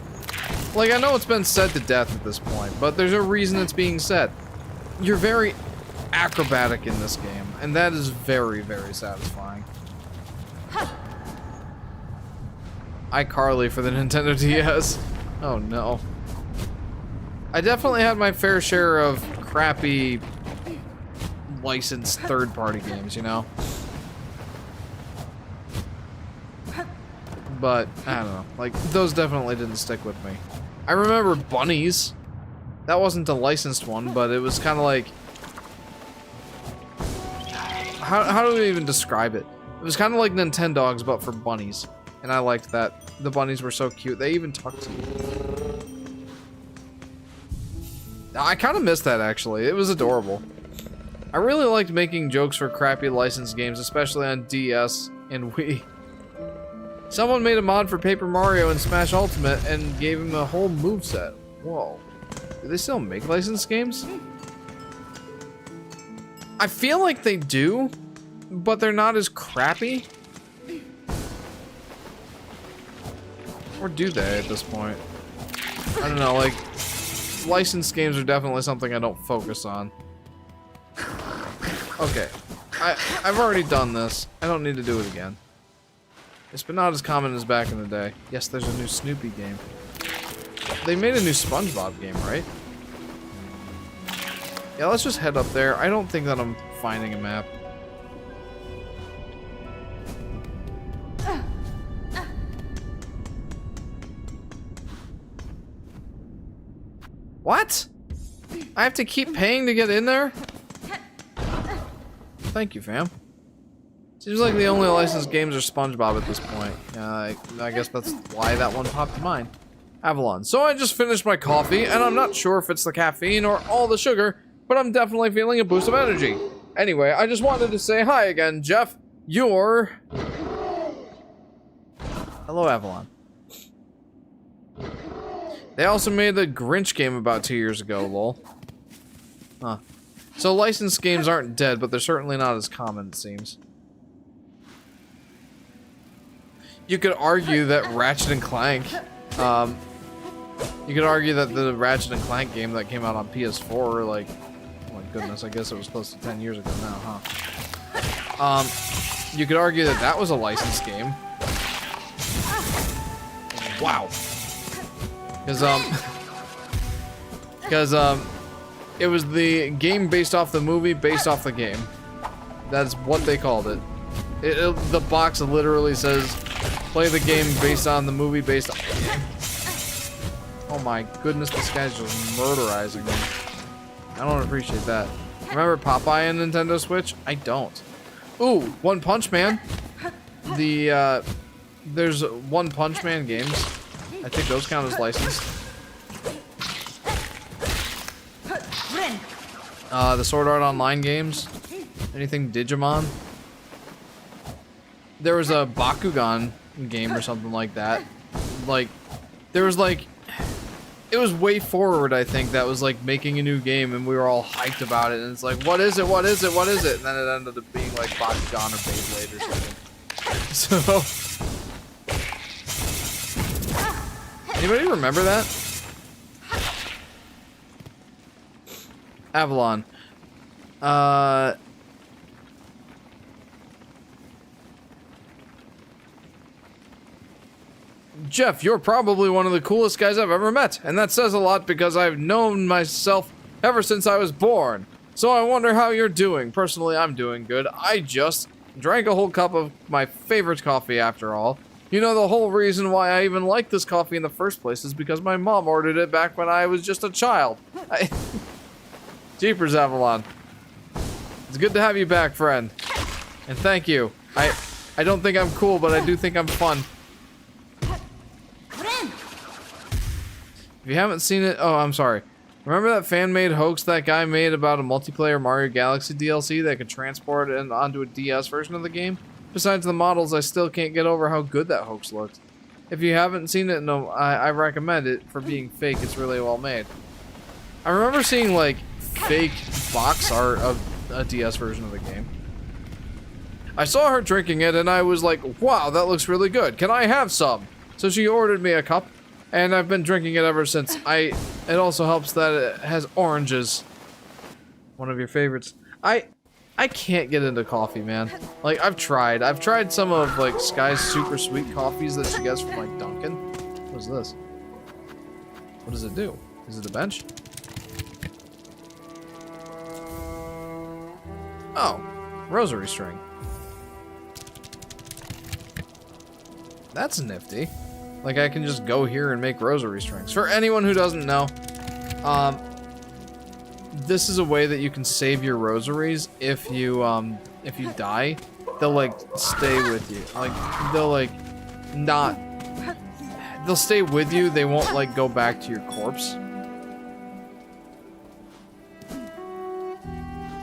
Like, I know it's been said to death at this point, but there's a reason it's being said. You're very acrobatic in this game, and that is very, very satisfying. iCarly for the Nintendo DS. Oh no. I definitely had my fair share of crappy licensed third-party games, you know? But, I don't know. Like, those definitely didn't stick with me. I remember Bunnies. That wasn't a licensed one, but it was kind of like... How do we even describe it? It was kind of like Nintendogs, but for bunnies. And I liked that. The bunnies were so cute. They even talked to you. I kind of missed that, actually. It was adorable. I really liked making jokes for crappy licensed games, especially on DS and Wii. Someone made a mod for Paper Mario and Smash Ultimate and gave him a whole moveset. Whoa. Do they still make licensed games? I feel like they do, but they're not as crappy. Or do they at this point? I don't know, like, licensed games are definitely something I don't focus on. Okay, I've already done this. I don't need to do it again. It's been not as common as back in the day. Yes, there's a new Snoopy game. They made a new SpongeBob game, right? Yeah, let's just head up there. I don't think that I'm finding a map. What? I have to keep paying to get in there? Thank you, fam. Seems like the only licensed games are SpongeBob at this point. I guess that's why that one popped to mind. Avalon. So I just finished my coffee, and I'm not sure if it's the caffeine or all the sugar, but I'm definitely feeling a boost of energy. Anyway, I just wanted to say hi again, Jeff. You're... Hello, Avalon. They also made the Grinch game about 2 years ago, lol. Huh. So licensed games aren't dead, but they're certainly not as common, it seems. You could argue that Ratchet and Clank, you could argue that the Ratchet and Clank game that came out on PS4, like, oh my goodness, I guess it was close to 10 years ago now, huh? You could argue that that was a licensed game. Wow. Because, it was the game based off the movie, based off the game. That's what they called it. The box literally says, play the game based on the movie, based on the game. Oh my goodness, this guy's just murderizing me. I don't appreciate that. Remember Popeye and Nintendo Switch? I don't. Ooh, One Punch Man. There's One Punch Man games. I think those count as licensed. The Sword Art Online games. Anything Digimon. There was a Bakugan game or something like that. Like, there was like, it was Way Forward, I think, that was like making a new game, and we were all hyped about it. And it's like, what is it? What is it? What is it? And then it ended up being like Bakugan or Beyblade or something. So, anybody remember that? Avalon. Jeff, you're probably one of the coolest guys I've ever met, and that says a lot because I've known myself ever since I was born. So I wonder how you're doing. Personally, I'm doing good. I just drank a whole cup of my favorite coffee after all. You know, the whole reason why I even like this coffee in the first place is because my mom ordered it back when I was just a child. Jeepers, Avalon. It's good to have you back, friend. And thank you. I don't think I'm cool, but I do think I'm fun. If you haven't seen it, oh, I'm sorry. Remember that fan-made hoax that guy made about a multiplayer Mario Galaxy DLC that could transport it onto a DS version of the game? Besides the models, I still can't get over how good that hoax looked. If you haven't seen it, no, I recommend it. For being fake, it's really well made. I remember seeing, like, fake box art of a DS version of the game. I saw her drinking it, and I was like, wow, that looks really good. Can I have some? So she ordered me a cup. And I've been drinking it ever since. It also helps that it has oranges. One of your favorites. I can't get into coffee, man. Like, I've tried some of, like, Sky's super sweet coffees that she gets from, like, Dunkin'. What is this? What does it do? Is it a bench? Oh, rosary string. That's nifty. Like, I can just go here and make rosary strings. For anyone who doesn't know, this is a way that you can save your rosaries if you die. They'll, like, stay with you. Like, they'll stay with you. They won't, like, go back to your corpse.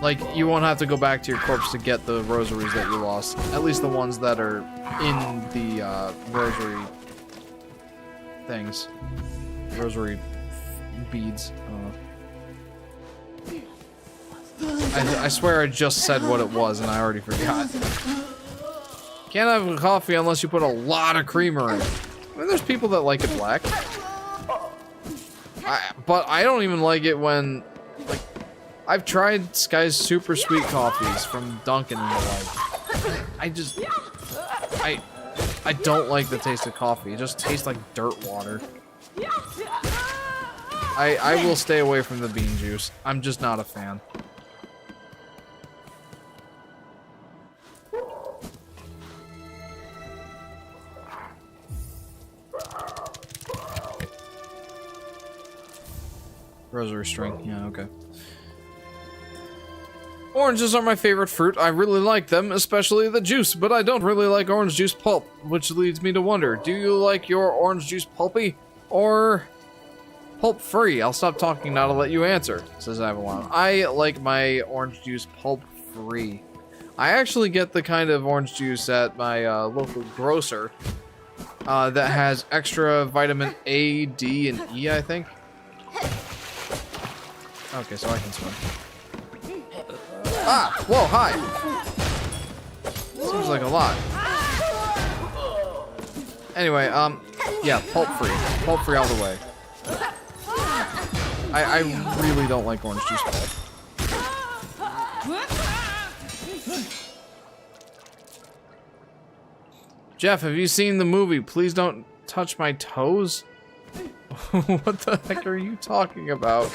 Like, you won't have to go back to your corpse to get the rosaries that you lost. At least the ones that are in the, rosary things. Rosary beads. I don't know. I swear I just said what it was and I already forgot. Can't have a coffee unless you put a lot of creamer in it. I mean, there's people that like it black. But I don't even like it when, like, I've tried Sky's super sweet coffees from Dunkin' and the like. I don't like the taste of coffee. It just tastes like dirt water. I will stay away from the bean juice. I'm just not a fan. Rosary string. Yeah, okay. Oranges are my favorite fruit. I really like them, especially the juice, but I don't really like orange juice pulp, which leads me to wonder, do you like your orange juice pulpy or pulp-free? I'll stop talking now to let you answer, says Avalon. I like my orange juice pulp-free. I actually get the kind of orange juice at my local grocer that has extra vitamin A, D, and E, I think. Okay, so I can swim. Ah! Whoa, hi! Seems like a lot. Anyway, yeah, pulp-free. Pulp-free all the way. I really don't like orange juice pulp. Jeff, have you seen the movie Please Don't Touch My Toes? What the heck are you talking about?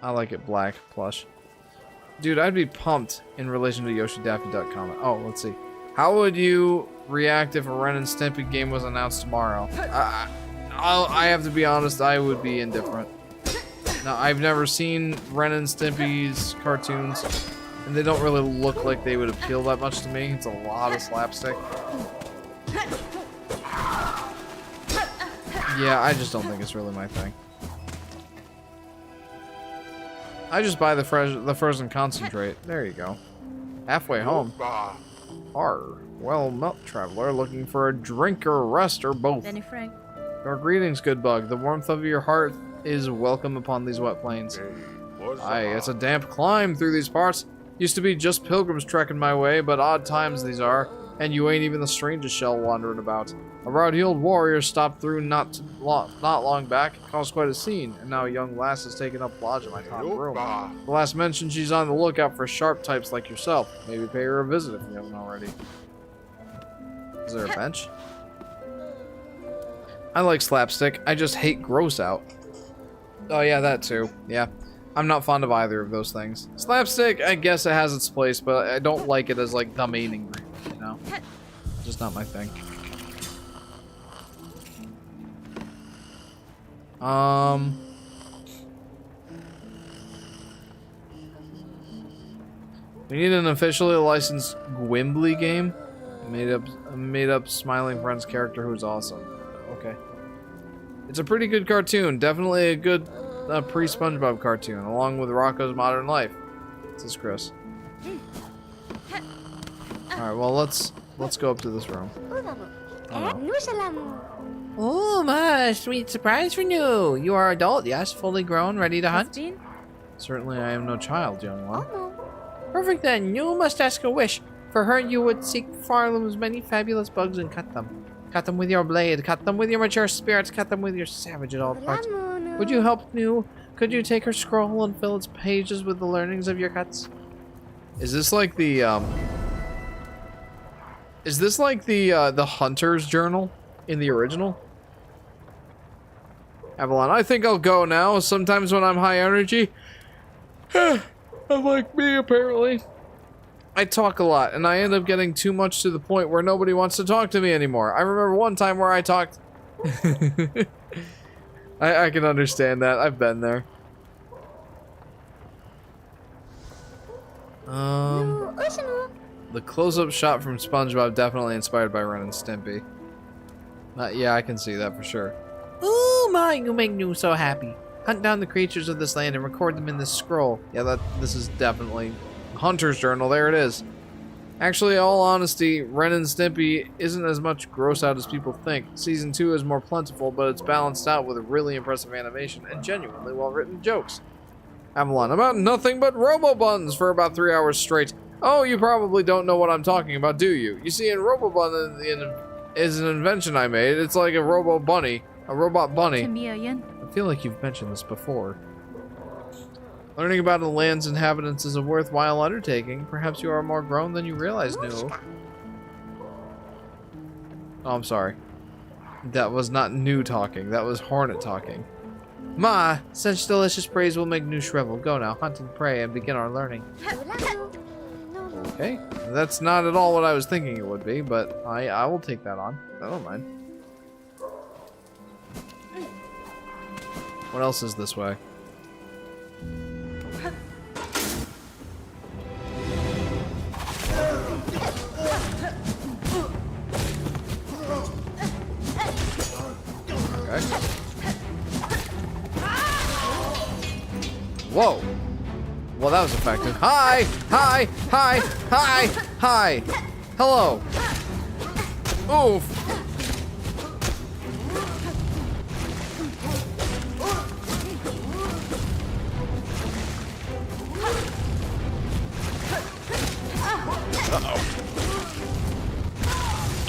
I like it black, plush. Dude, I'd be pumped in relation to YoshiDaffy.com. Oh, let's see. How would you react if a Ren and Stimpy game was announced tomorrow? I have to be honest, I would be indifferent. Now, I've never seen Ren and Stimpy's cartoons, and they don't really look like they would appeal that much to me. It's a lot of slapstick. Yeah, I just don't think it's really my thing. I just buy the frozen concentrate. There you go. Halfway home. Arr. Well, Melt Traveler, looking for a drink or a rest or both. Benny Frank. Your greetings, good bug. The warmth of your heart is welcome upon these wet plains. Aye, it's a damp climb through these parts. Used to be just pilgrims trekking my way, but odd times these are, and you ain't even the strangest shell wandering about. A rout-heeled warrior stopped through not long back, caused quite a scene, and now a young lass has taken up lodge in my top room. The last mentioned she's on the lookout for sharp types like yourself. Maybe pay her a visit if you haven't already. Is there a bench? I like slapstick, I just hate gross out. Oh yeah, that too. Yeah. I'm not fond of either of those things. Slapstick, I guess it has its place, but I don't like it as like the main ingredient, you know? Just not my thing. We need an officially licensed Gwimbly game. Made up smiling friend's character who's awesome. Okay. It's a pretty good cartoon. Definitely a good pre-SpongeBob cartoon, along with Rocco's Modern Life. This is Chris. Alright, well let's go up to this room. Oh, my sweet surprise for you. You are adult, yes? Fully grown, ready to hunt? 15? Certainly I am no child, young one. Perfect then. You must ask a wish. For her, you would seek Farlam's many fabulous bugs and cut them. Cut them with your blade, cut them with your mature spirits, cut them with your savage adult parts. Would you help New? Could you take her scroll and fill its pages with the learnings of your cuts? Is this like the the Hunter's Journal in the original? Avalon, I think I'll go now. Sometimes when I'm high energy, unlike me apparently, I talk a lot, and I end up getting too much to the point where nobody wants to talk to me anymore. I remember one time where I talked... I can understand that. I've been there. The close-up shot from SpongeBob definitely inspired by Ren and Stimpy. Yeah, I can see that for sure. Ooh, my, you make New so happy. Hunt down the creatures of this land and record them in this scroll. Yeah, this is definitely Hunter's Journal. There it is. Actually, all honesty, Ren and Stimpy isn't as much gross out as people think. Season 2 is more plentiful, but it's balanced out with a really impressive animation and genuinely well-written jokes. Avalon, about nothing but Robo-Buns for about 3 hours straight. Oh, you probably don't know what I'm talking about, do you? You see, in Robo-Bun is an invention I made. It's like a Robo-Bunny. A robot bunny. I feel like you've mentioned this before. Learning about the land's inhabitants is a worthwhile undertaking. Perhaps you are more grown than you realize, New. Oh, I'm sorry. That was not New talking. That was Hornet talking. Ma, such delicious praise will make New shrivel. Go now, hunt and pray, and begin our learning. Okay. That's not at all what I was thinking it would be, but I will take that on. I don't mind. What else is this way? Okay. Whoa. Well, that was effective. Hi! Hi! Hi! Hi! Hi! Hello! Oof!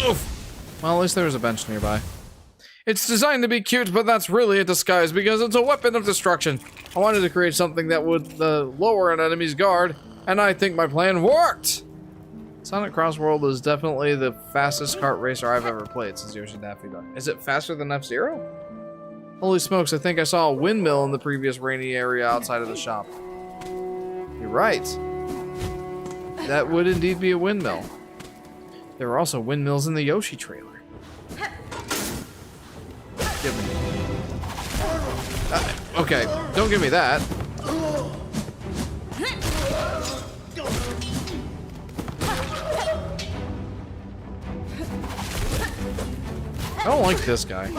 Oof. Well, at least there was a bench nearby. It's designed to be cute, but that's really a disguise because it's a weapon of destruction. I wanted to create something that would lower an enemy's guard, and I think my plan worked! Sonic Cross World is definitely the fastest kart racer I've ever played, says Yoshi Fanatic. Is it faster than F-Zero? Holy smokes, I think I saw a windmill in the previous rainy area outside of the shop. You're right. That would indeed be a windmill. There were also windmills in the Yoshi trailer. Give me. Okay, don't give me that. I don't like this guy.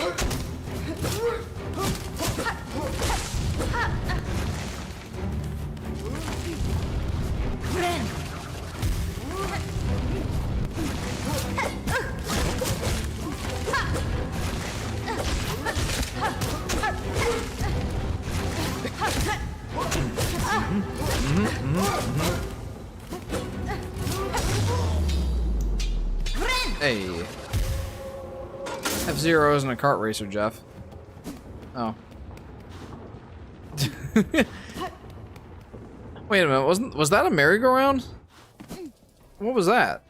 Hey. F-Zero isn't a kart racer, Jeff. Oh. Wait a minute, was that a merry-go-round? What was that?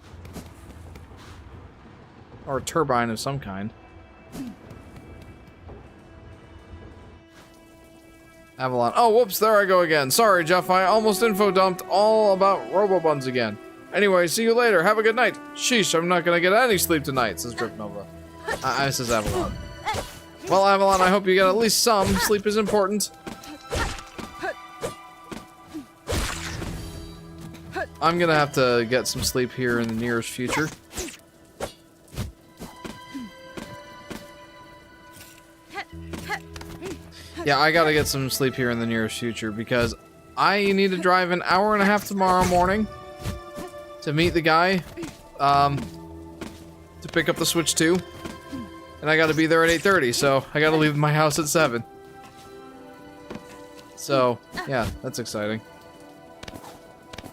Or a turbine of some kind. Avalon. Oh, whoops, there I go again. Sorry, Jeff, I almost info-dumped all about Robo-Buns again. Anyway, see you later. Have a good night. Sheesh, I'm not gonna get any sleep tonight, says Drip Nova. This is Avalon. Well, Avalon, I hope you get at least some. Sleep is important. I'm gonna have to get some sleep here in the nearest future. Yeah, I gotta get some sleep here in the nearest future because I need to drive an hour and a half tomorrow morning to meet the guy, to pick up the Switch 2. And I gotta be there at 8:30, so I gotta leave my house at 7. So, yeah, that's exciting.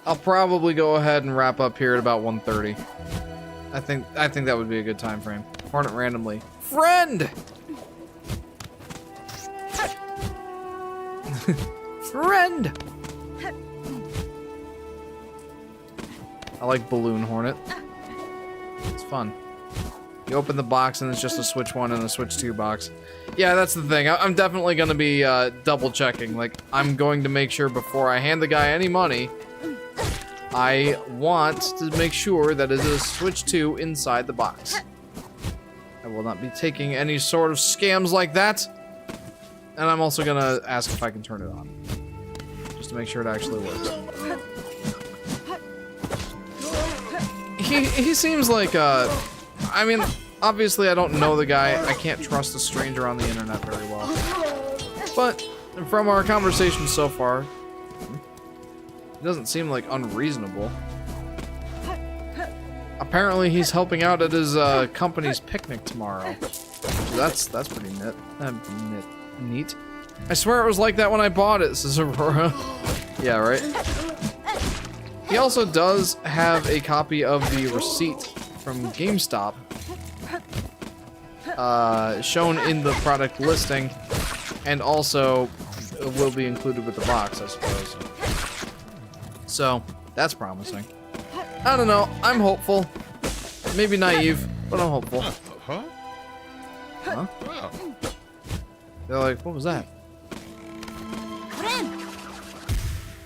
I'll probably go ahead and wrap up here at about 1:30. I think that would be a good time frame. Hornet randomly. Friend! Friend! I like Balloon Hornet. It's fun. You open the box and it's just a Switch 1 and a Switch 2 box. Yeah, that's the thing. I'm definitely going to be double checking. Like, I'm going to make sure before I hand the guy any money, I want to make sure that it is Switch 2 inside the box. I will not be taking any sort of scams like that. And I'm also going to ask if I can turn it on. Just to make sure it actually works. He seems like, I mean, obviously I don't know the guy. I can't trust a stranger on the internet very well. But from our conversation so far, it doesn't seem like unreasonable. Apparently he's helping out at his company's picnic tomorrow. So that's pretty neat. I swear it was like that when I bought it, says Aurora. Yeah, right? He also does have a copy of the receipt from GameStop shown in the product listing, and also will be included with the box, I suppose. So, that's promising. I don't know, I'm hopeful. Maybe naive, but I'm hopeful. Huh? They're like, what was that?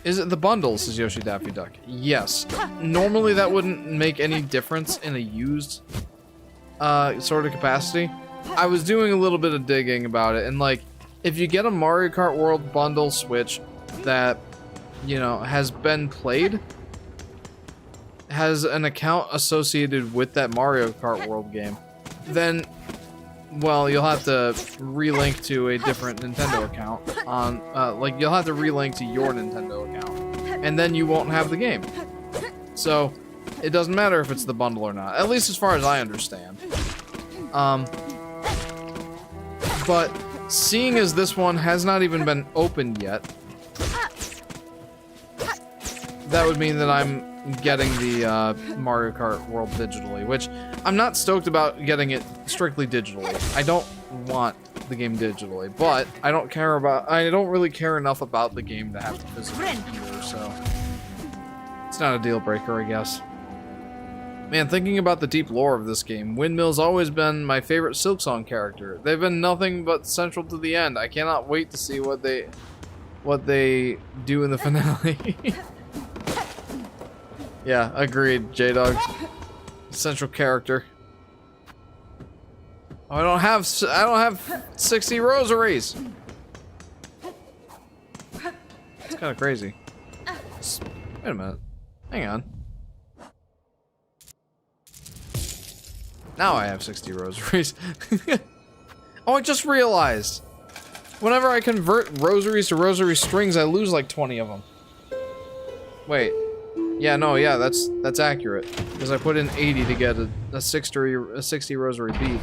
Is it the bundle, says Yoshi Daffy Duck? Yes. Normally that wouldn't make any difference in a used sort of capacity. I was doing a little bit of digging about it, and like, if you get a Mario Kart World bundle Switch that, you know, has been played, has an account associated with that Mario Kart World game, then, well, you'll have to relink to a different Nintendo account on, like, you'll have to relink to your Nintendo account, and then you won't have the game. So, it doesn't matter if it's the bundle or not, at least as far as I understand. But, seeing as this one has not even been opened yet, that would mean that I'm getting the Mario Kart World digitally, which I'm not stoked about getting it strictly digitally. I don't want the game digitally, but I don't really care enough about the game to have to physically either, so it's not a deal breaker, I guess. Man, thinking about the deep lore of this game, Windmill's always been my favorite Silksong character. They've been nothing but central to the end. I cannot wait to see what they do in the finale. Yeah, agreed, J-Dog. Central character. Oh, I don't have 60 rosaries. It's kind of crazy. Wait a minute. Hang on. Now I have 60 rosaries. Oh, I just realized. Whenever I convert rosaries to rosary strings, I lose like 20 of them. Wait. Yeah, no, yeah, that's accurate. Because I put in 80 to get a 60 rosary bead.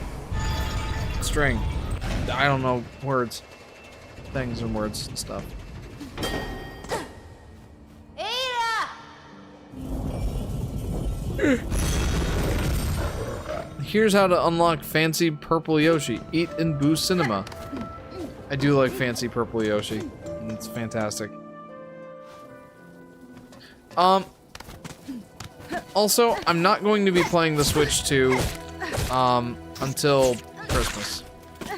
String. I don't know words. Things and words and stuff. Here's how to unlock fancy purple Yoshi. Eat in Boo Cinema. I do like fancy purple Yoshi. It's fantastic. Also, I'm not going to be playing the Switch 2 until Christmas.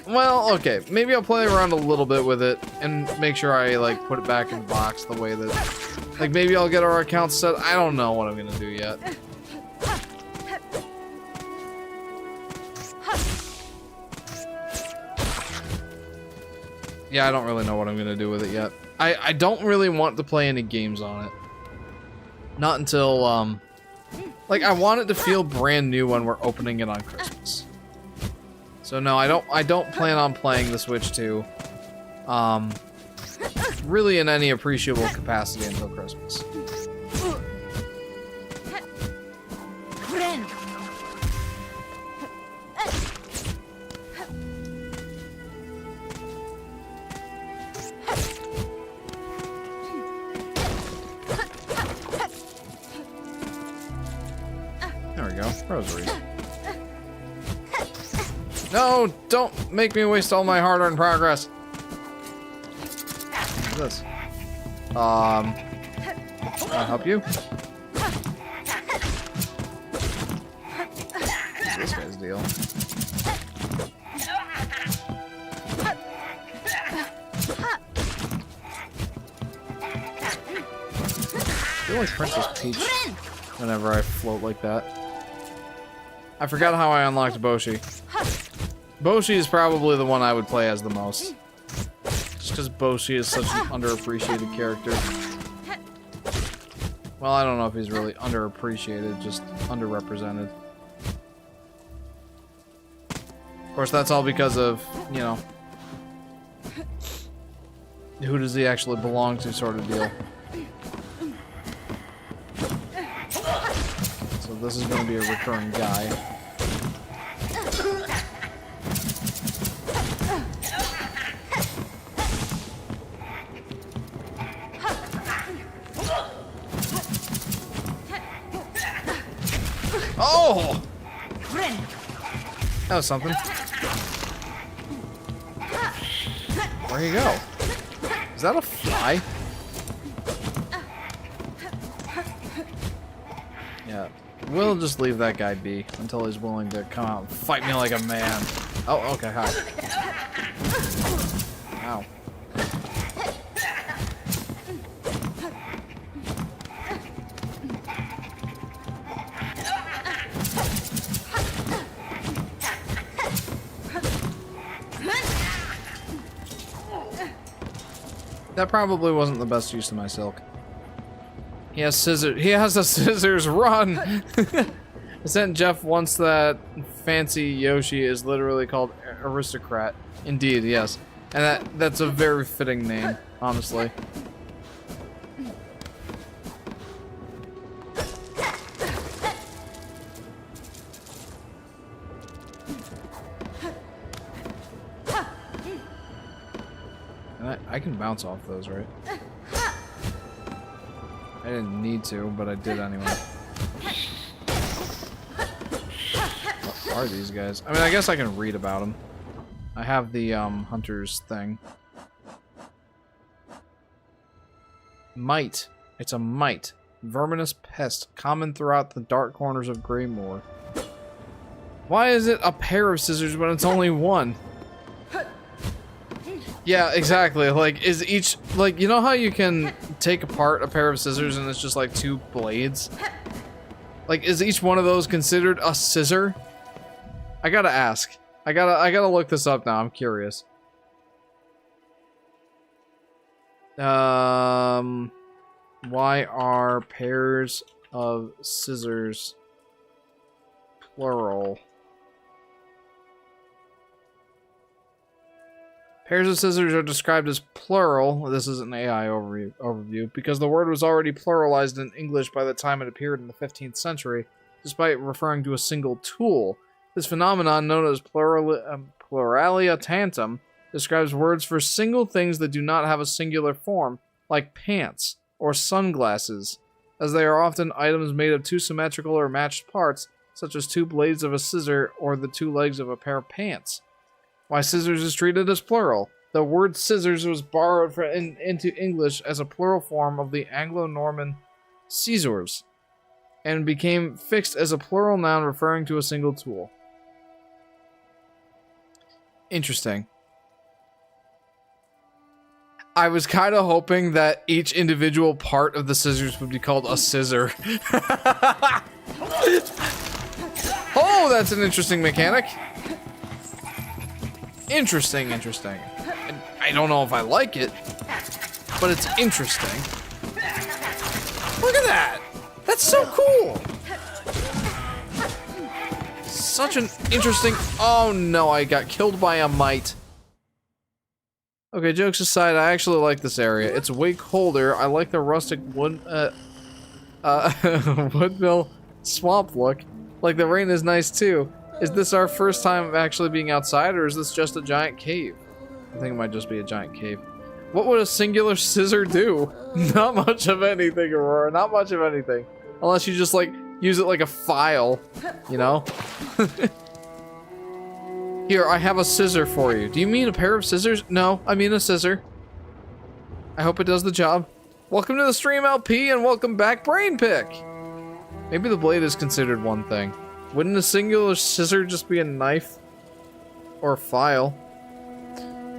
Well, okay, maybe I'll play around a little bit with it and make sure I like put it back in the box the way that, like, maybe I'll get our account set. I don't know what I'm gonna do yet. Yeah, I don't really know what I'm gonna do with it yet. I don't really want to play any games on it. Not until, like, I want it to feel brand new when we're opening it on Christmas. So no, I don't plan on playing the Switch 2, really in any appreciable capacity until Christmas. There we go, rosary. No, don't make me waste all my hard-earned progress. What's this? Can I help you? What's this guy's deal? I feel like Princess Peach whenever I float like that. I forgot how I unlocked Boshi. Boshi is probably the one I would play as the most. Just because Boshi is such an underappreciated character. Well, I don't know if he's really underappreciated, just underrepresented. Of course, that's all because of, you know, who does he actually belong to sort of deal. So this is going to be a recurring guy. Oh! That was something. Where'd he go? Is that a fly? Yeah. We'll just leave that guy be until he's willing to come out and fight me like a man. Oh, okay, hi. Ow. That probably wasn't the best use of my silk. He has scissors. He has a scissors. Run! I sent Jeff once that fancy Yoshi is literally called Aristocrat. Indeed, yes. And that's a very fitting name, honestly. And I can bounce off those, right? I didn't need to, but I did anyway. What are these guys? I mean, I guess I can read about them. I have the hunter's thing. Mite. It's a mite. Verminous pest, common throughout the dark corners of Greymoor. Why is it a pair of scissors when it's only one? Yeah, exactly. Like, is each, like, you know how you can take apart a pair of scissors and it's just like two blades? Like, is each one of those considered a scissor? I gotta ask. I gotta look this up now. I'm curious. Why are pairs of scissors plural? Pairs of scissors are described as plural. This is an AI overview because the word was already pluralized in English by the time it appeared in the 15th century, despite referring to a single tool. This phenomenon, known as pluralia tantum, describes words for single things that do not have a singular form, like pants or sunglasses. as they are often items made of two symmetrical or matched parts, such as two blades of a scissor or the two legs of a pair of pants. Why scissors is treated as plural. The word scissors was borrowed into English as a plural form of the Anglo-Norman scissors, and became fixed as a plural noun referring to a single tool. Interesting. I was kind of hoping that each individual part of the scissors would be called a scissor. Oh, that's an interesting mechanic. Interesting. I don't know if I like it, but it's interesting. Look at that! That's so cool! Such an interesting... Oh no, I got killed by a mite. Okay, jokes aside, I actually like this area. It's way colder. I like the rustic wood, woodmill swamp look. Like, the rain is nice too. Is this our first time actually being outside, or is this just a giant cave? I think it might just be a giant cave. What would a singular scissor do? Not much of anything, Aurora. Not much of anything. Unless you just, like, use it like a file, you know? Here, I have a scissor for you. Do you mean a pair of scissors? No, I mean a scissor. I hope it does the job. Welcome to the stream, LP, and welcome back, Brain Pick! Maybe the blade is considered one thing. Wouldn't a singular scissor just be a knife? Or a file?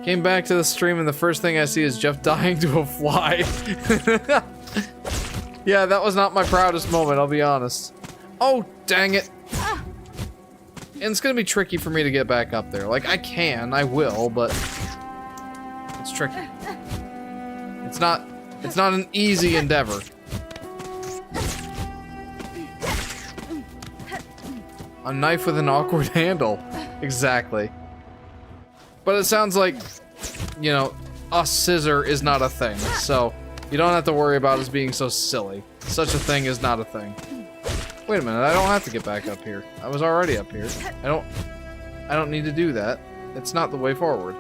Came back to the stream and the first thing I see is Jeff dying to a fly. Yeah, that was not my proudest moment, I'll be honest. Oh, dang it. And it's gonna be tricky for me to get back up there. Like, I will, but it's tricky. It's not an easy endeavor. A knife with an awkward handle. Exactly. But it sounds like, you know, a scissor is not a thing, so you don't have to worry about us being so silly. Such a thing is not a thing. Wait a minute, I don't have to get back up here. I was already up here. I don't need to do that. It's not the way forward.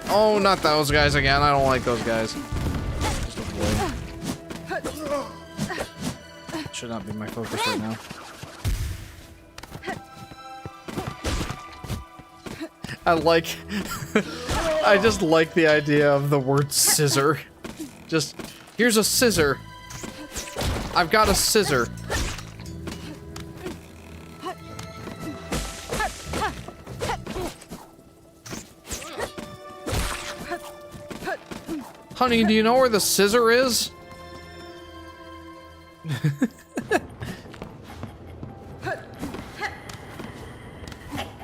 Oh, not those guys again. I don't like those guys. Just avoid. Should not be my focus right now. I just like the idea of the word scissor. Just, here's a scissor. I've got a scissor. Honey, do you know where the scissor is?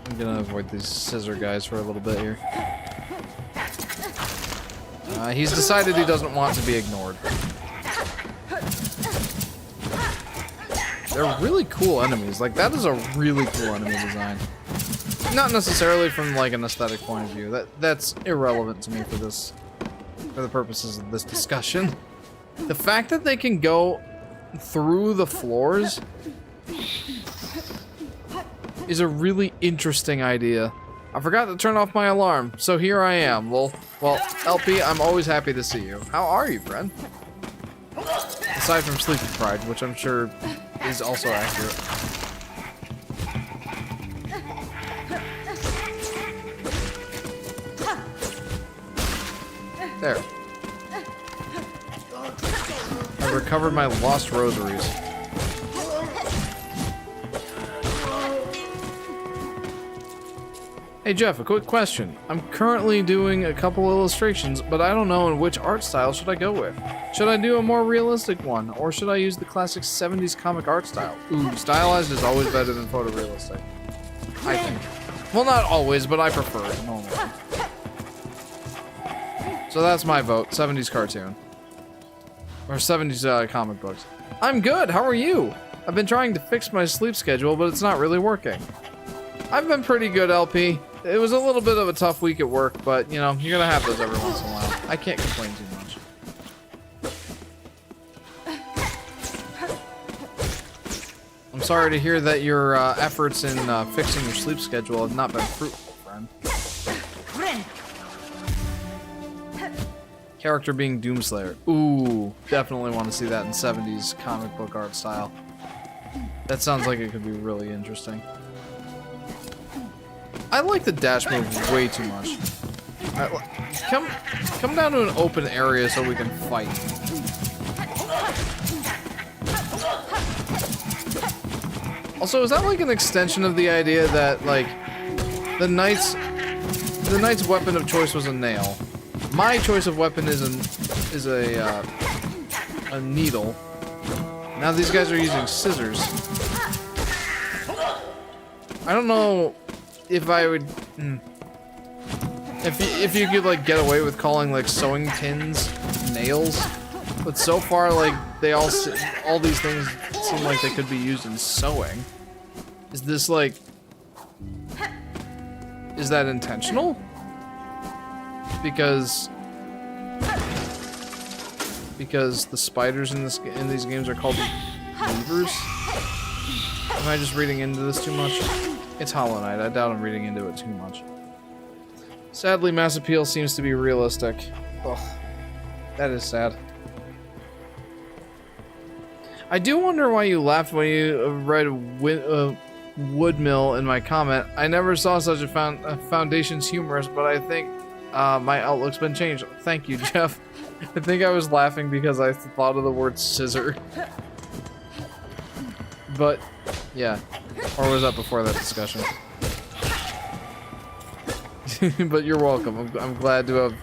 I'm gonna avoid these scissor guys for a little bit here. He's decided he doesn't want to be ignored. They're really cool enemies. Like, that is a really cool enemy design. Not necessarily from, like, an aesthetic point of view. That's irrelevant to me for the purposes of this discussion. The fact that they can go through the floors is a really interesting idea. I forgot to turn off my alarm, so here I am. Well, LP, I'm always happy to see you. How are you, friend? Aside from sleep deprived, which I'm sure is also accurate. There. I've recovered my lost rosaries. Hey Jeff, a quick question. I'm currently doing a couple illustrations, but I don't know in which art style should I go with. Should I do a more realistic one, or should I use the classic 70s comic art style? Ooh, stylized is always better than photorealistic. I think. Well, not always, but I prefer it normally. So that's my vote, 70s cartoon. Or 70s comic books. I'm good, how are you? I've been trying to fix my sleep schedule, but it's not really working. I've been pretty good, LP. It was a little bit of a tough week at work, but, you know, you're gonna have those every once in a while. I can't complain too much. I'm sorry to hear that your efforts in fixing your sleep schedule have not been fruitful, friend. Character being Doomslayer. Ooh, definitely want to see that in 70s comic book art style. That sounds like it could be really interesting. I like the dash move way too much. Come down to an open area so we can fight. Also, is that like an extension of the idea that like the knight's weapon of choice was a nail? My choice of weapon is a needle. Now these guys are using scissors. I don't know if I would. If you could like get away with calling like sewing pins nails, but so far like they all these things seem like they could be used in sewing. Is this like? Is that intentional? Because the spiders in these games are called weavers? Am I just reading into this too much? It's Hollow Knight. I doubt I'm reading into it too much. Sadly, mass appeal seems to be realistic. Ugh, that is sad. I do wonder why you laughed when you read Woodmill in my comment. I never saw such a foundation's humorous, but I think my outlook's been changed. Thank you, Jeff. I think I was laughing because I thought of the word scissor. But, yeah. Or was that before that discussion? But you're welcome. I'm glad to have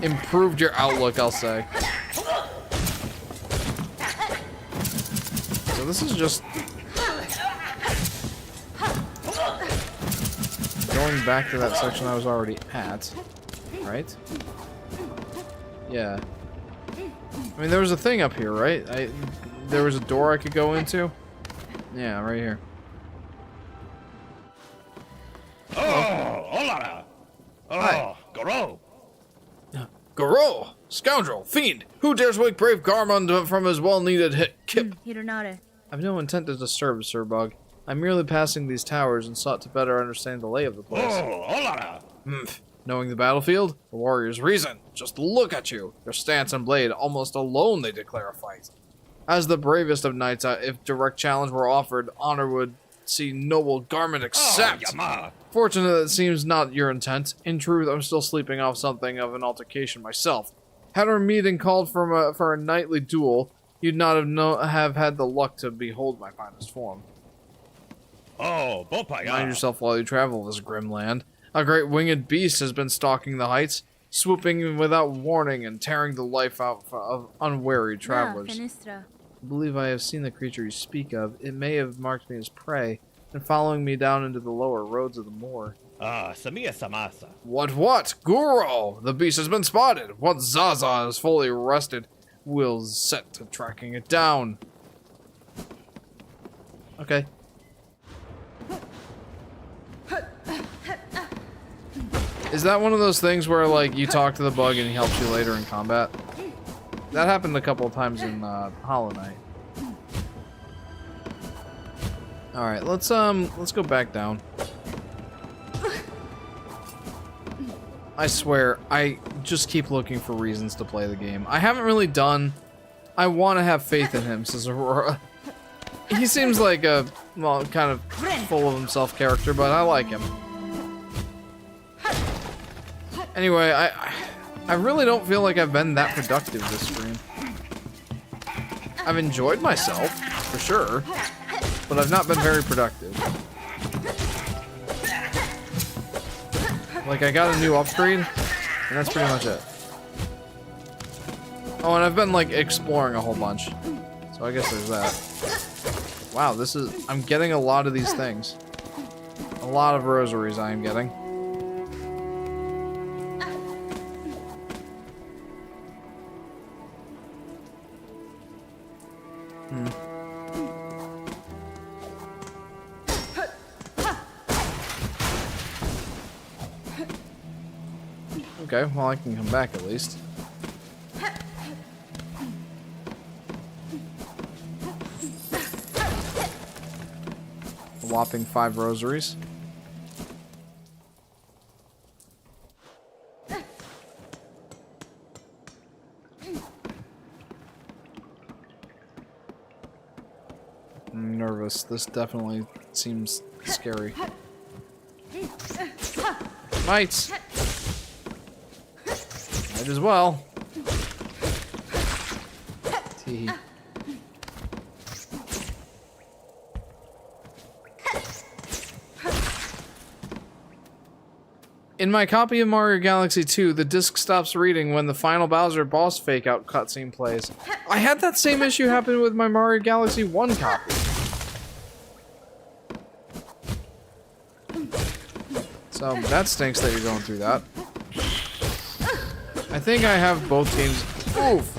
improved your outlook, I'll say. So this is just going back to that section I was already at, right? Yeah. I mean, there was a thing up here, right? There was a door I could go into? Yeah, right here. Oh, hola! Oh, Goro! Goro! Scoundrel! Fiend! Who dares wake brave Garmund from his well-needed kip? I've no intent to disturb, Sir Bug. I'm merely passing these towers and sought to better understand the lay of the place. Oh, hola! Knowing the battlefield, the warriors reason. Just look at you. Your stance and blade, almost alone they declare a fight. As the bravest of knights, if direct challenge were offered, honor would see noble Garmund accept. Oh, Fortunate that it seems not your intent. In truth, I'm still sleeping off something of an altercation myself. Had our meeting called for a knightly duel, you'd not have had the luck to behold my finest form. Oh, Bopaya! Mind yourself while you travel this grim land. A great winged beast has been stalking the heights, swooping without warning and tearing the life out of unwary travelers. I believe I have seen the creature you speak of. It may have marked me as prey, and following me down into the lower roads of the moor. Ah, Samia Samasa. What? Guro! The beast has been spotted! Once Zaza is fully rested, we'll set to tracking it down. Okay. Is that one of those things where, like, you talk to the bug and he helps you later in combat? That happened a couple of times in Hollow Knight. Alright, let's go back down. I swear, I just keep looking for reasons to play the game. I haven't really done... I want to have faith in him, says Aurora. He seems like a, well, kind of full of himself character, but I like him. Anyway, I really don't feel like I've been that productive this stream. I've enjoyed myself, for sure, but I've not been very productive. Like, I got a new upgrade, and that's pretty much it. Oh, and I've been, like, exploring a whole bunch. So I guess there's that. Wow, this is... I'm getting a lot of these things. A lot of rosaries I am getting. Okay, well I can come back at least. A whopping 5 rosaries. I'm nervous. This definitely seems scary. Mites! Might as well. Tee. In my copy of Mario Galaxy 2, the disc stops reading when the final Bowser boss fake-out cutscene plays. I had that same issue happen with my Mario Galaxy 1 copy. So, that stinks that you're going through that. I think I have both games... Oof!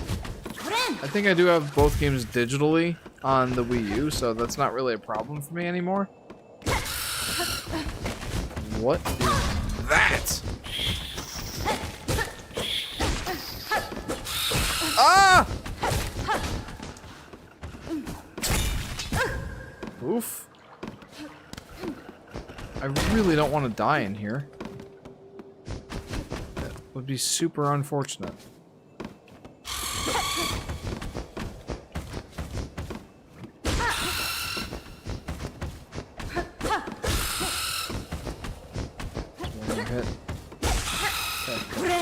I think I do have both games digitally on the Wii U, so that's not really a problem for me anymore. What is that? Ah! Oof. I really don't want to die in here. That would be super unfortunate. One more hit. Okay.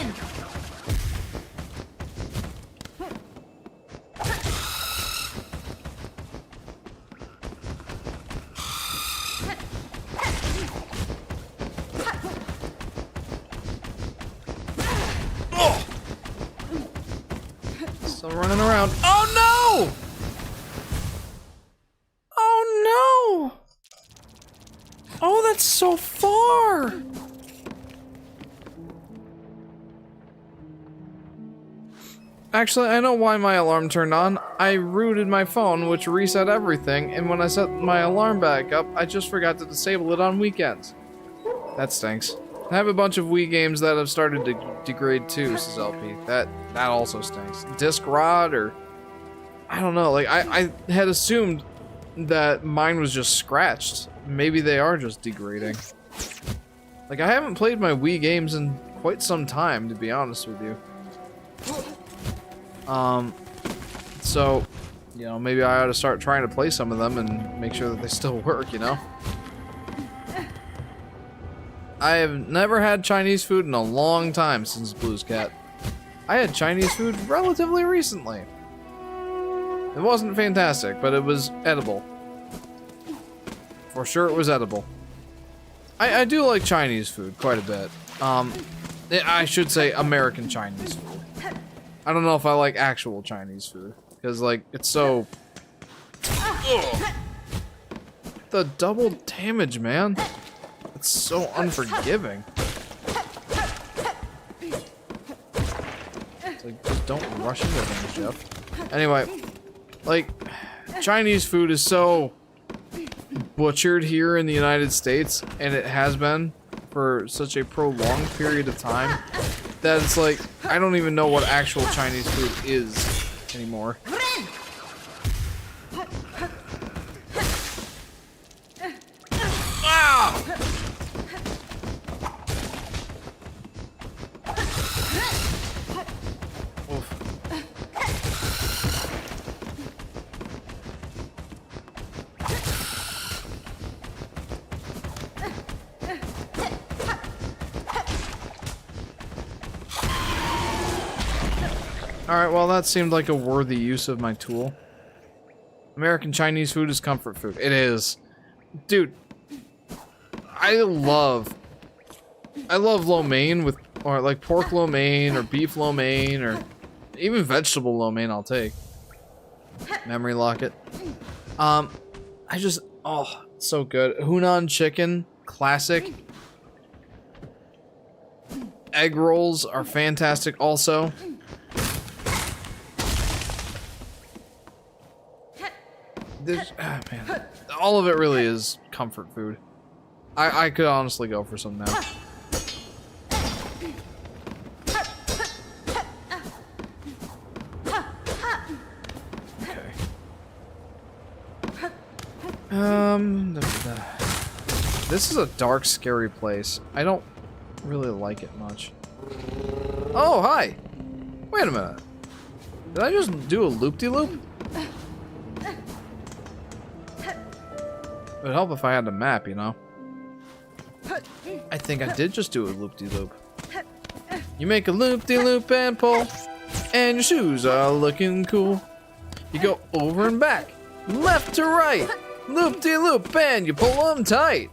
Still running around. Oh no! Oh no! Oh, that's so far! Actually, I know why my alarm turned on. I rooted my phone, which reset everything, and when I set my alarm back up, I just forgot to disable it on weekends. That stinks. I have a bunch of Wii games that have started to degrade too, says LP. That also stinks. Disc rot, or... I don't know, like, I had assumed that mine was just scratched. Maybe they are just degrading. Like, I haven't played my Wii games in quite some time, to be honest with you. So, you know, maybe I ought to start trying to play some of them and make sure that they still work, you know? I have never had Chinese food in a long time since Blue's Cat. I had Chinese food relatively recently. It wasn't fantastic, but it was edible. For sure it was edible. I do like Chinese food quite a bit. I should say American Chinese food. I don't know if I like actual Chinese food, because, like, it's so... Ugh. The double damage, man. It's so unforgiving. It's like, just don't rush into things, Jeff. Anyway, like, Chinese food is so butchered here in the United States, and it has been for such a prolonged period of time, that it's like, I don't even know what actual Chinese food is anymore. Ah! Oof. Alright, well that seemed like a worthy use of my tool. American Chinese food is comfort food. It is. Dude, I love lo mein with, or like pork lo mein, or beef lo mein, or even vegetable lo mein I'll take. Memory locket. I just, oh, so good. Hunan chicken, classic. Egg rolls are fantastic also. This, man, all of it really is comfort food. I could honestly go for some now. Okay. This is a dark, scary place. I don't really like it much. Oh, hi! Wait a minute. Did I just do a loop-de-loop? It would help if I had a map, you know? I think I did just do a loop-de-loop. You make a loop-de-loop and pull, and your shoes are looking cool. You go over and back, left to right, loop-de-loop, and you pull them tight.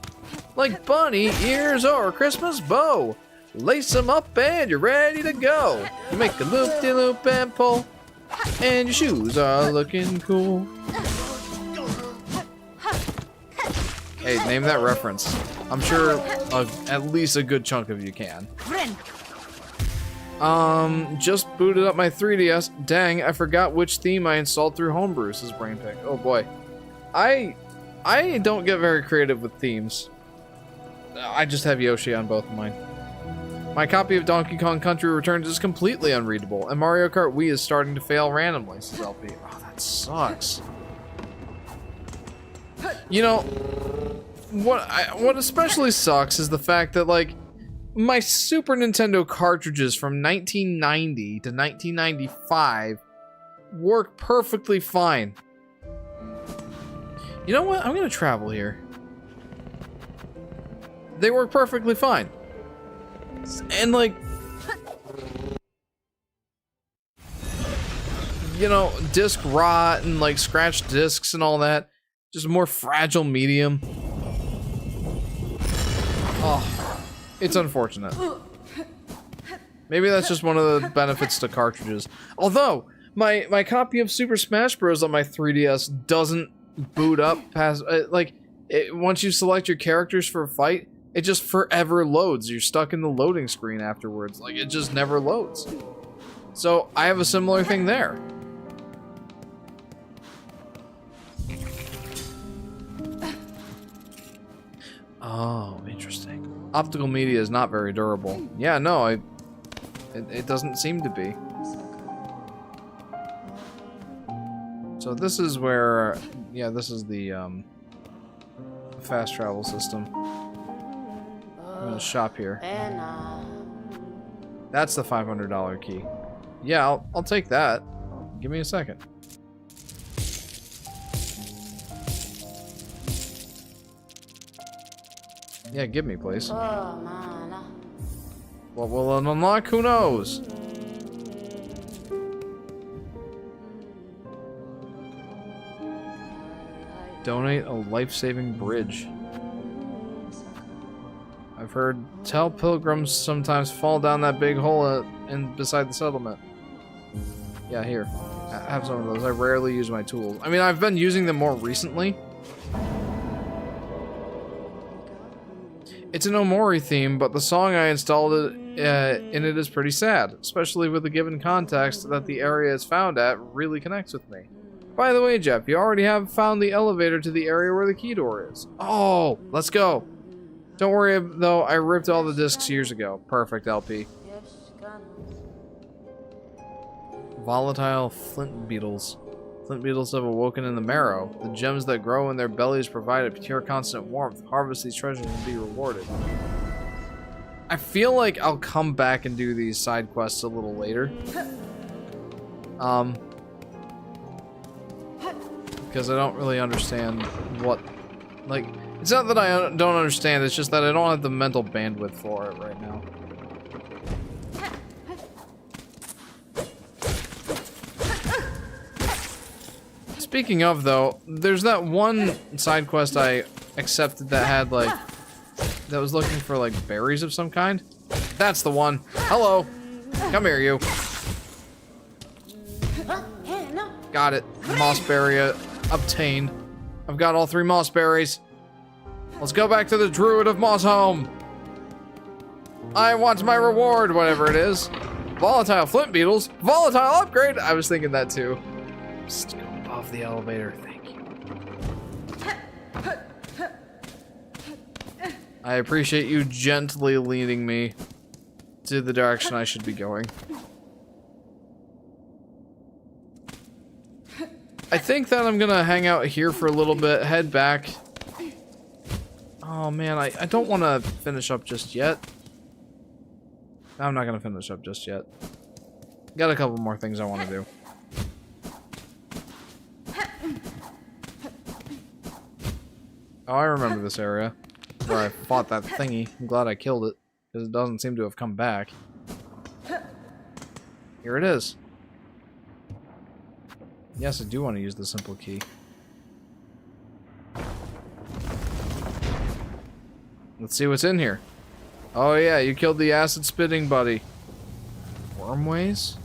Like bunny ears or a Christmas bow. Lace them up and you're ready to go. You make a loop-de-loop and pull, and your shoes are looking cool. Hey, name that reference. I'm sure at least a good chunk of you can. Just booted up my 3DS. Dang, I forgot which theme I installed through Homebrew, says Brainpick. Oh boy. I don't get very creative with themes. I just have Yoshi on both of mine. My copy of Donkey Kong Country Returns is completely unreadable, and Mario Kart Wii is starting to fail randomly, says LP. Oh, that sucks. You know, what especially sucks is the fact that, like, my Super Nintendo cartridges from 1990 to 1995 work perfectly fine. You know what? I'm gonna travel here. They work perfectly fine. And, like, you know, disc rot and, like, scratched discs and all that. Just a more fragile medium. Oh, it's unfortunate. Maybe that's just one of the benefits to cartridges. Although, my copy of Super Smash Bros. On my 3DS doesn't boot up past, once you select your characters for a fight, it just forever loads. You're stuck in the loading screen afterwards. Like, it just never loads. So, I have a similar thing there. Oh, interesting. Optical media is not very durable. Yeah, no, it doesn't seem to be. So this is where, yeah, this is the fast travel system. I'm gonna shop here. That's the $500 key. Yeah, I'll take that. Give me a second. Yeah, give me, please. What will it unlock? Who knows? Donate a life-saving bridge. I've heard tell pilgrims sometimes fall down that big hole in beside the settlement. Yeah, here. I have some of those. I rarely use my tools. I mean, I've been using them more recently. It's an Omori theme, but the song I installed in it is pretty sad, especially with the given context that the area it's found at really connects with me. By the way, Jeff, you already have found the elevator to the area where the key door is. Oh, let's go. Don't worry, though, I ripped all the discs years ago. Perfect, LP. Volatile flint beetles. Flint beetles have awoken in the marrow. The gems that grow in their bellies provide a pure, constant warmth. Harvest these treasures and be rewarded. I feel like I'll come back and do these side quests a little later. Because I don't really understand what... Like, it's not that I don't understand, it's just that I don't have the mental bandwidth for it right now. Speaking of, though, there's that one side quest I accepted that had, like, that was looking for, like, berries of some kind. That's the one. Hello. Come here, you. Got it. Moss berry obtained. I've got all 3 moss berries. Let's go back to the Druid of Moss Home. I want my reward, whatever it is. Volatile flint beetles. Volatile upgrade. I was thinking that, too. Just go above the elevator. Thank you. I appreciate you gently leading me to the direction I should be going. I think that I'm gonna hang out here for a little bit, head back. Oh man, I don't want to finish up just yet. I'm not gonna finish up just yet. Got a couple more things I want to do. Oh, I remember this area where I fought that thingy. I'm glad I killed it because it doesn't seem to have come back. Here it is. Yes, I do want to use the simple key. Let's see what's in here. Oh yeah, you killed the acid spitting buddy. Wormways?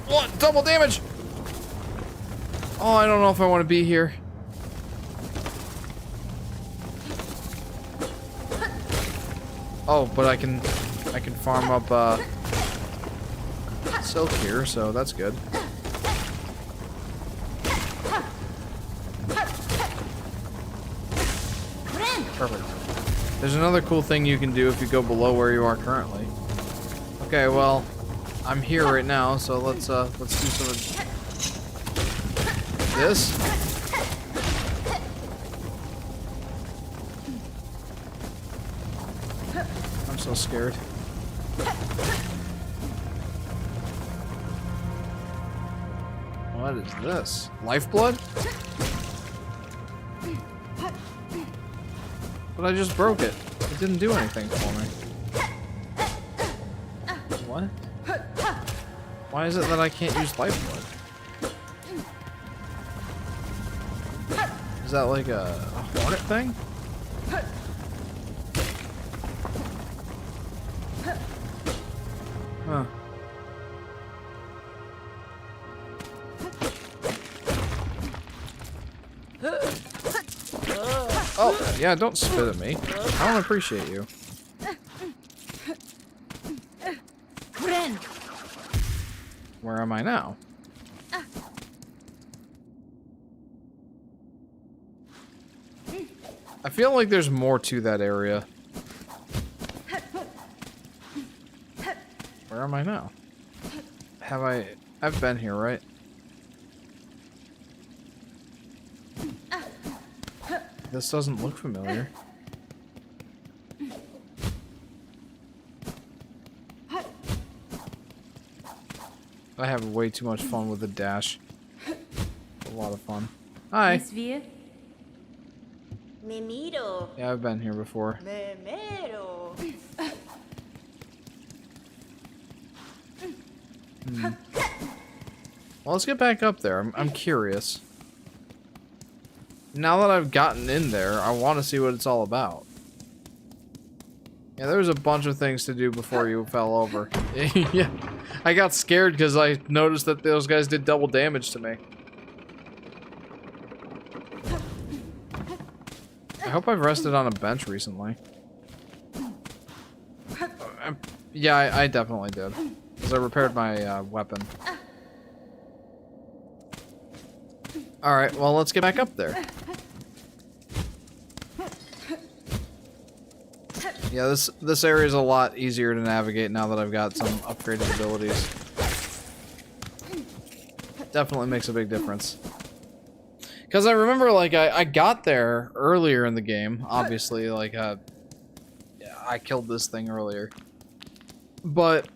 What? Double damage! Oh, I don't know if I want to be here. Oh, but I can farm up silk here, so that's good. Perfect. There's another cool thing you can do if you go below where you are currently. Okay, well, I'm here right now, so let's do some of this. I'm so scared. What is this? Lifeblood? But I just broke it. It didn't do anything for me. What? Why is it that I can't use lifeblood? Is that like a hornet thing? Huh. Oh, yeah, don't spit at me. I don't appreciate you. Where am I now? I feel like there's more to that area. Where am I now? I've been here, right? This doesn't look familiar. I have way too much fun with the dash. A lot of fun. Hi. Yeah, I've been here before. Well, let's get back up there. I'm curious. Now that I've gotten in there, I want to see what it's all about. Yeah, there was a bunch of things to do before you fell over. Yeah, I got scared because I noticed that those guys did double damage to me. I hope I've rested on a bench recently. Yeah, I definitely did. Because I repaired my weapon. Alright, well, let's get back up there. Yeah, this area is a lot easier to navigate now that I've got some upgraded abilities. Definitely makes a big difference. Because I remember, like, I got there earlier in the game, obviously, like, yeah, I killed this thing earlier. But,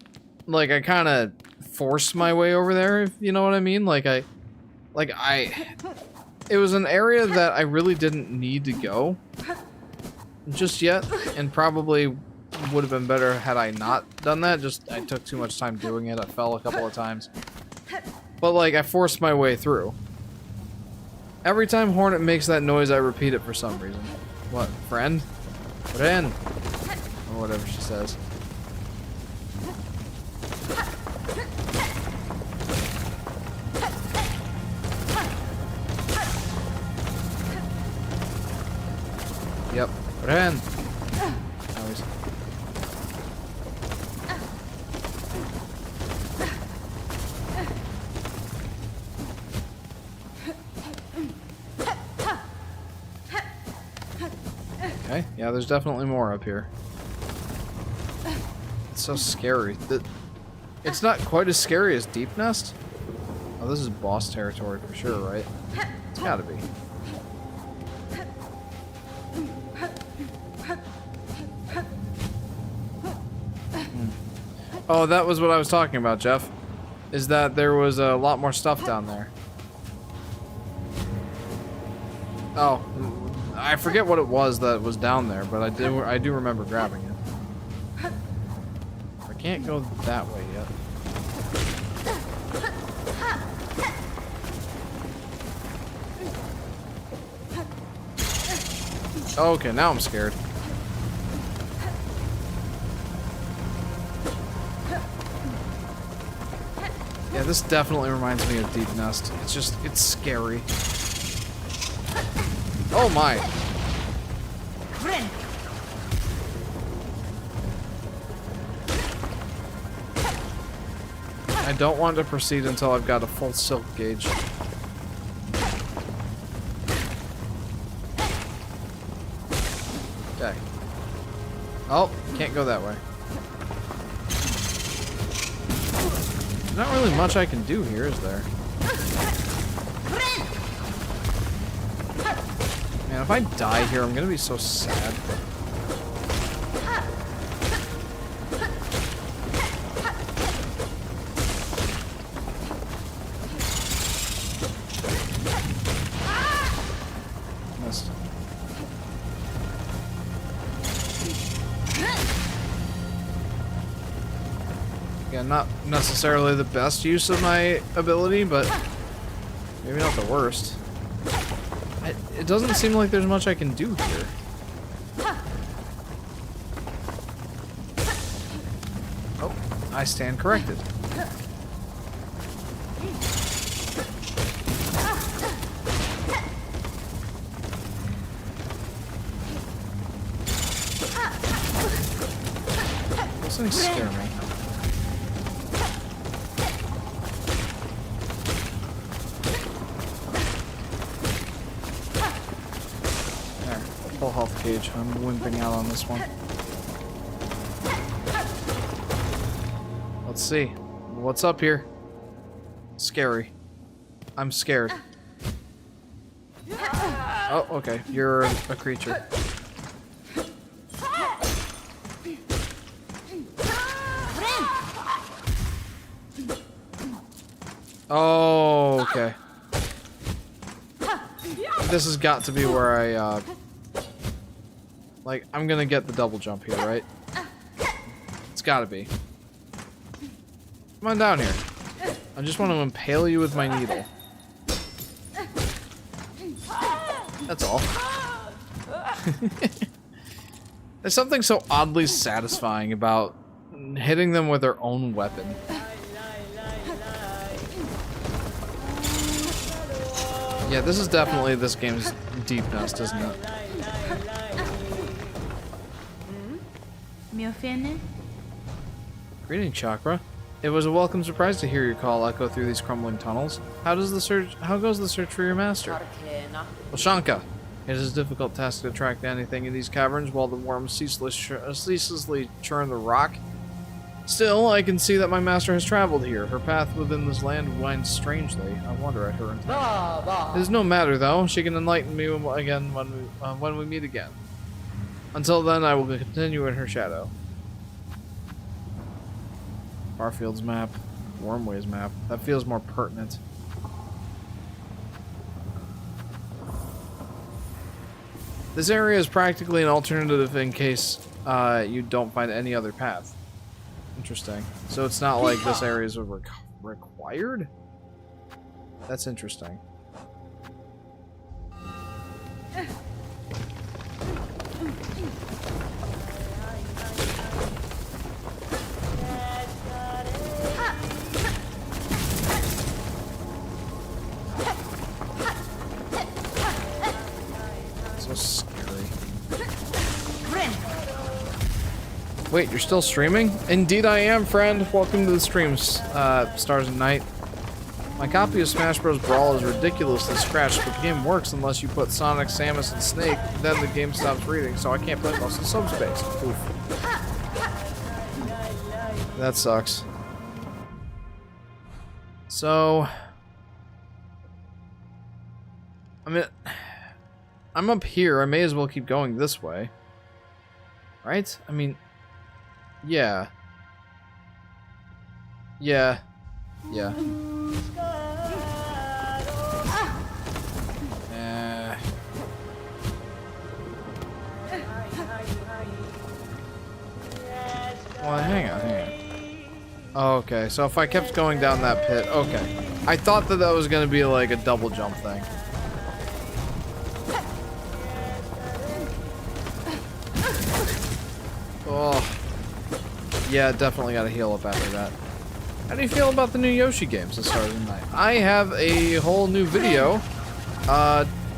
like, I kind of forced my way over there, if you know what I mean? It was an area that I really didn't need to go just yet, and probably would have been better had I not done that. Just, I took too much time doing it. I fell a couple of times. But, like, I forced my way through. Every time Hornet makes that noise, I repeat it for some reason. What, friend? Friend? Or whatever she says. Yep. Friend. Always. Okay, yeah, there's definitely more up here. It's so scary. It's not quite as scary as Deep Nest. Oh, this is boss territory for sure, right? It's gotta be. Oh, that was what I was talking about, Jeff. is that there was a lot more stuff down there. Oh, I forget what it was that was down there, but I do remember grabbing it. I can't go that way yet. Okay, now I'm scared. Yeah, this definitely reminds me of Deep Nest. It's scary. Oh my. I don't want to proceed until I've got a full silk gauge. Okay. Oh, can't go that way. There's not really much I can do here, is there? Man, if I die here, I'm gonna be so sad. Missed. Again, not necessarily the best use of my ability, but maybe not the worst. It doesn't seem like there's much I can do here. Oh, I stand corrected. Those things scare me. Full health gauge. I'm wimping out on this one. Let's see. What's up here? Scary. I'm scared. Oh, okay. You're a creature. Oh, okay. This has got to be where I, like, I'm gonna get the double jump here, right? It's gotta be. Come on down here. I just want to impale you with my needle. That's all. There's something so oddly satisfying about hitting them with their own weapon. Yeah, this is definitely this game's Deep Nest, isn't it? Greeting, Chakra. It was a welcome surprise to hear your call echo through these crumbling tunnels. How goes the search for your master? Well, Shanka, it is a difficult task to track anything in these caverns while the worms ceaselessly churn the rock. Still, I can see that my master has traveled here. Her path within this land winds strangely. I wonder at her intent. It is no matter, though. She can enlighten me again when we meet again. Until then, I will continue in her shadow. Farfield's map. Wormway's map. That feels more pertinent. This area is practically an alternative in case you don't find any other path. Interesting. So it's not like this area is required? That's interesting. So scary. Wait, you're still streaming? Indeed I am, friend. Welcome to the streams, Stars and Night. My copy of Smash Bros. Brawl is ridiculously scratched, but the game works unless you put Sonic, Samus, and Snake, then the game stops reading, so I can't play most of the subspace. Oof. That sucks. So... I mean... I'm up here, I may as well keep going this way. Right? I mean... Yeah. Yeah. Yeah. Well, hang on. Okay, so if I kept going down that pit, okay. I thought that was gonna be like a double jump thing. Oh. Yeah, definitely gotta heal up after that. How do you feel about the new Yoshi games that started tonight? I have a whole new video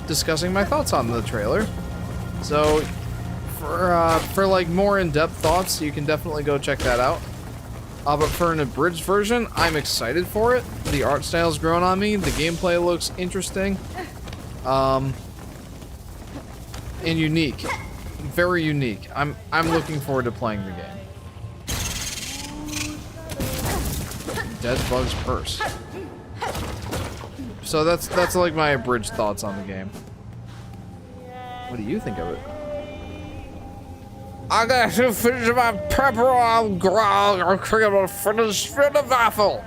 discussing my thoughts on the trailer. So for like more in-depth thoughts, you can definitely go check that out. But for an abridged version, I'm excited for it. The art style's grown on me. The gameplay looks interesting. And unique. Very unique. I'm looking forward to playing the game. Dead Bug's Purse. So that's like my abridged thoughts on the game. What do you think of it? I got to finish my pepper on ground or finish the waffle.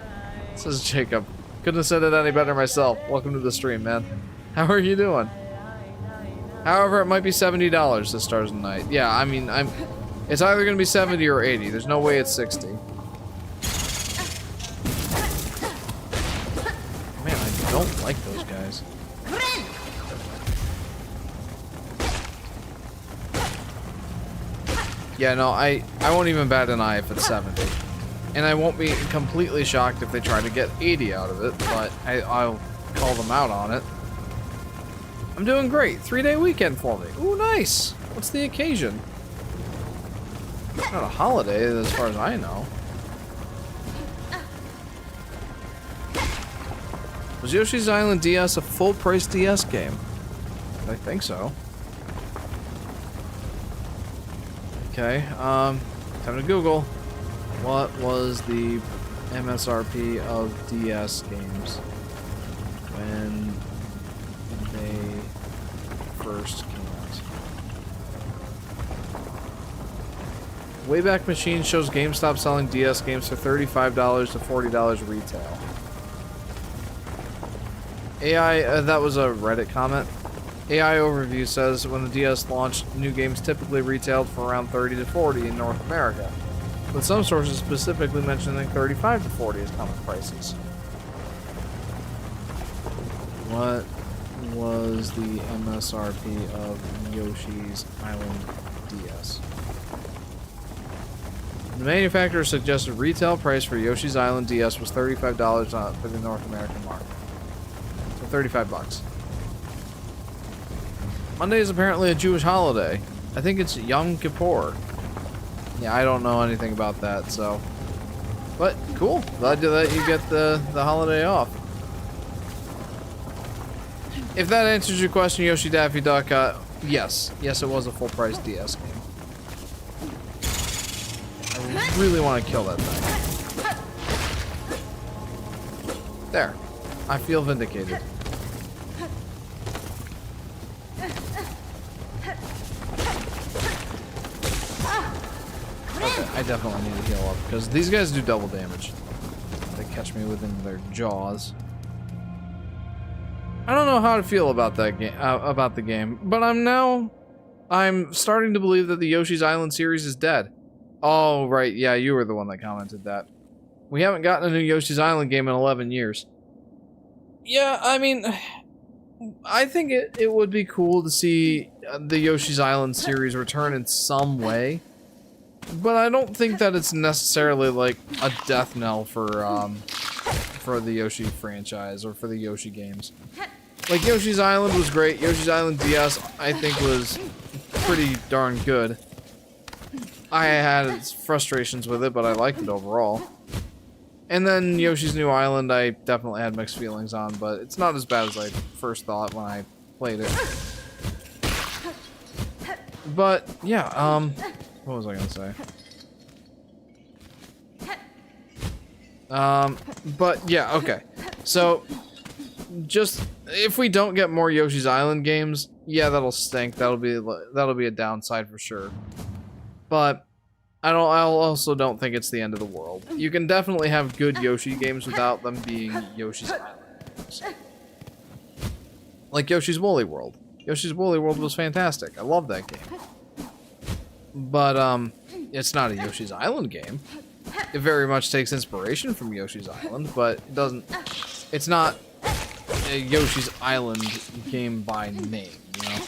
Says Jacob. Couldn't have said it any better myself. Welcome to the stream, man. How are you doing? However, it might be $70 this Stars and Night. Yeah, I mean, it's either gonna be 70 or 80. There's no way it's 60. Man, I don't like those guys. Yeah, no, I won't even bat an eye if it's 70. And I won't be completely shocked if they try to get 80 out of it, but I'll call them out on it. I'm doing great. 3-day weekend for me. Ooh, nice. What's the occasion? Not a holiday, as far as I know. Was Yoshi's Island DS a full-price DS game? I think so. Okay, time to Google. What was the MSRP of DS games when they first came out? Wayback Machine shows GameStop selling DS games for $35 to $40 retail. AI, that was a Reddit comment. AI Overview says when the DS launched, new games typically retailed for around $30 to $40 in North America, with some sources specifically mentioning $35 to $40 as common prices. What was the MSRP of Yoshi's Island DS? The manufacturer suggested retail price for Yoshi's Island DS was $35 for the North American market. So 35 bucks. Monday is apparently a Jewish holiday. I think it's Yom Kippur. Yeah, I don't know anything about that, so. But, cool. Glad that you get the holiday off. If that answers your question, Yoshi Daffy Duck, yes. Yes, it was a full-price DS game. I really want to kill that thing. There. I feel vindicated. Okay, I definitely need to heal up, because these guys do double damage. They catch me within their jaws. I don't know how to feel about that game, about the game, but I'm starting to believe that the Yoshi's Island series is dead. Oh, right, yeah, you were the one that commented that. We haven't gotten a new Yoshi's Island game in 11 years. Yeah, I mean, I think it would be cool to see the Yoshi's Island series return in some way. But I don't think that it's necessarily like a death knell for the Yoshi franchise or for the Yoshi games. Like Yoshi's Island was great. Yoshi's Island DS I think was pretty darn good. I had its frustrations with it, but I liked it overall. And then Yoshi's New Island I definitely had mixed feelings on, but it's not as bad as I first thought when I played it. But yeah, what was I gonna say? But yeah, okay. So, just if we don't get more Yoshi's Island games, yeah, that'll stink. That'll be a downside for sure. But I also don't think it's the end of the world. You can definitely have good Yoshi games without them being Yoshi's Island games. Like Yoshi's Woolly World. Yoshi's Woolly World was fantastic. I love that game. But, it's not a Yoshi's Island game. It very much takes inspiration from Yoshi's Island, but it doesn't... It's not a Yoshi's Island game by name, you know?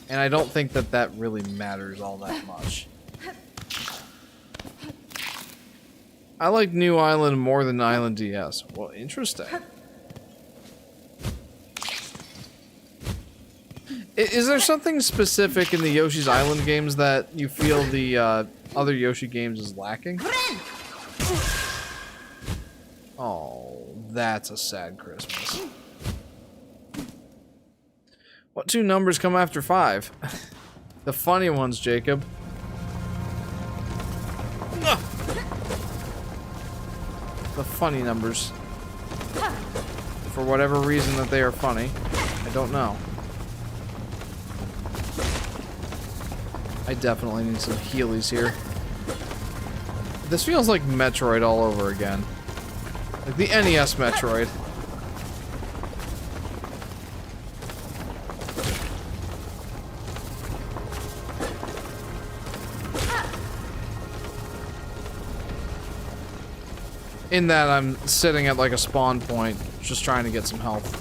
And I don't think that that really matters all that much. I like New Island more than Island DS. Well, interesting. Is there something specific in the Yoshi's Island games that you feel the other Yoshi games is lacking? Oh, that's a sad Christmas. What two numbers come after 5? The funny ones, Jacob. Ugh. The funny numbers. For whatever reason that they are funny. I don't know. I definitely need some Heelys here. This feels like Metroid all over again. Like the NES Metroid. In that I'm sitting at like a spawn point, just trying to get some health.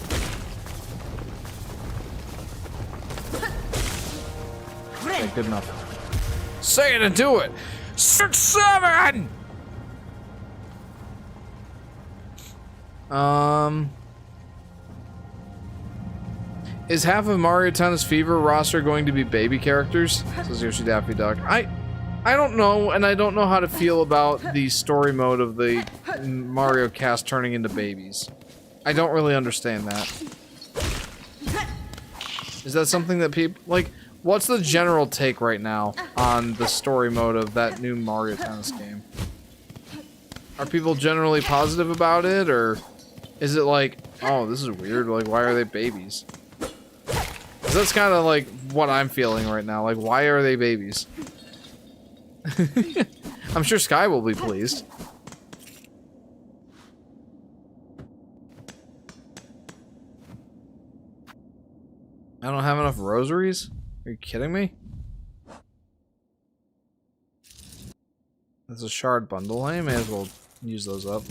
Okay, good enough. Say it and do it! 6-7! Is half of Mario Tennis Fever roster going to be baby characters? Says Yoshi Daffy Duck. I don't know, and I don't know how to feel about the story mode of the Mario cast turning into babies. I don't really understand that. Is that something that people... Like, what's the general take right now on the story mode of that new Mario Tennis game? Are people generally positive about it, or is it like, oh, this is weird, like, why are they babies? 'Cause that's kind of like what I'm feeling right now, like, why are they babies? I'm sure Sky will be pleased. I don't have enough rosaries? Are you kidding me? That's a shard bundle. I may as well use those up.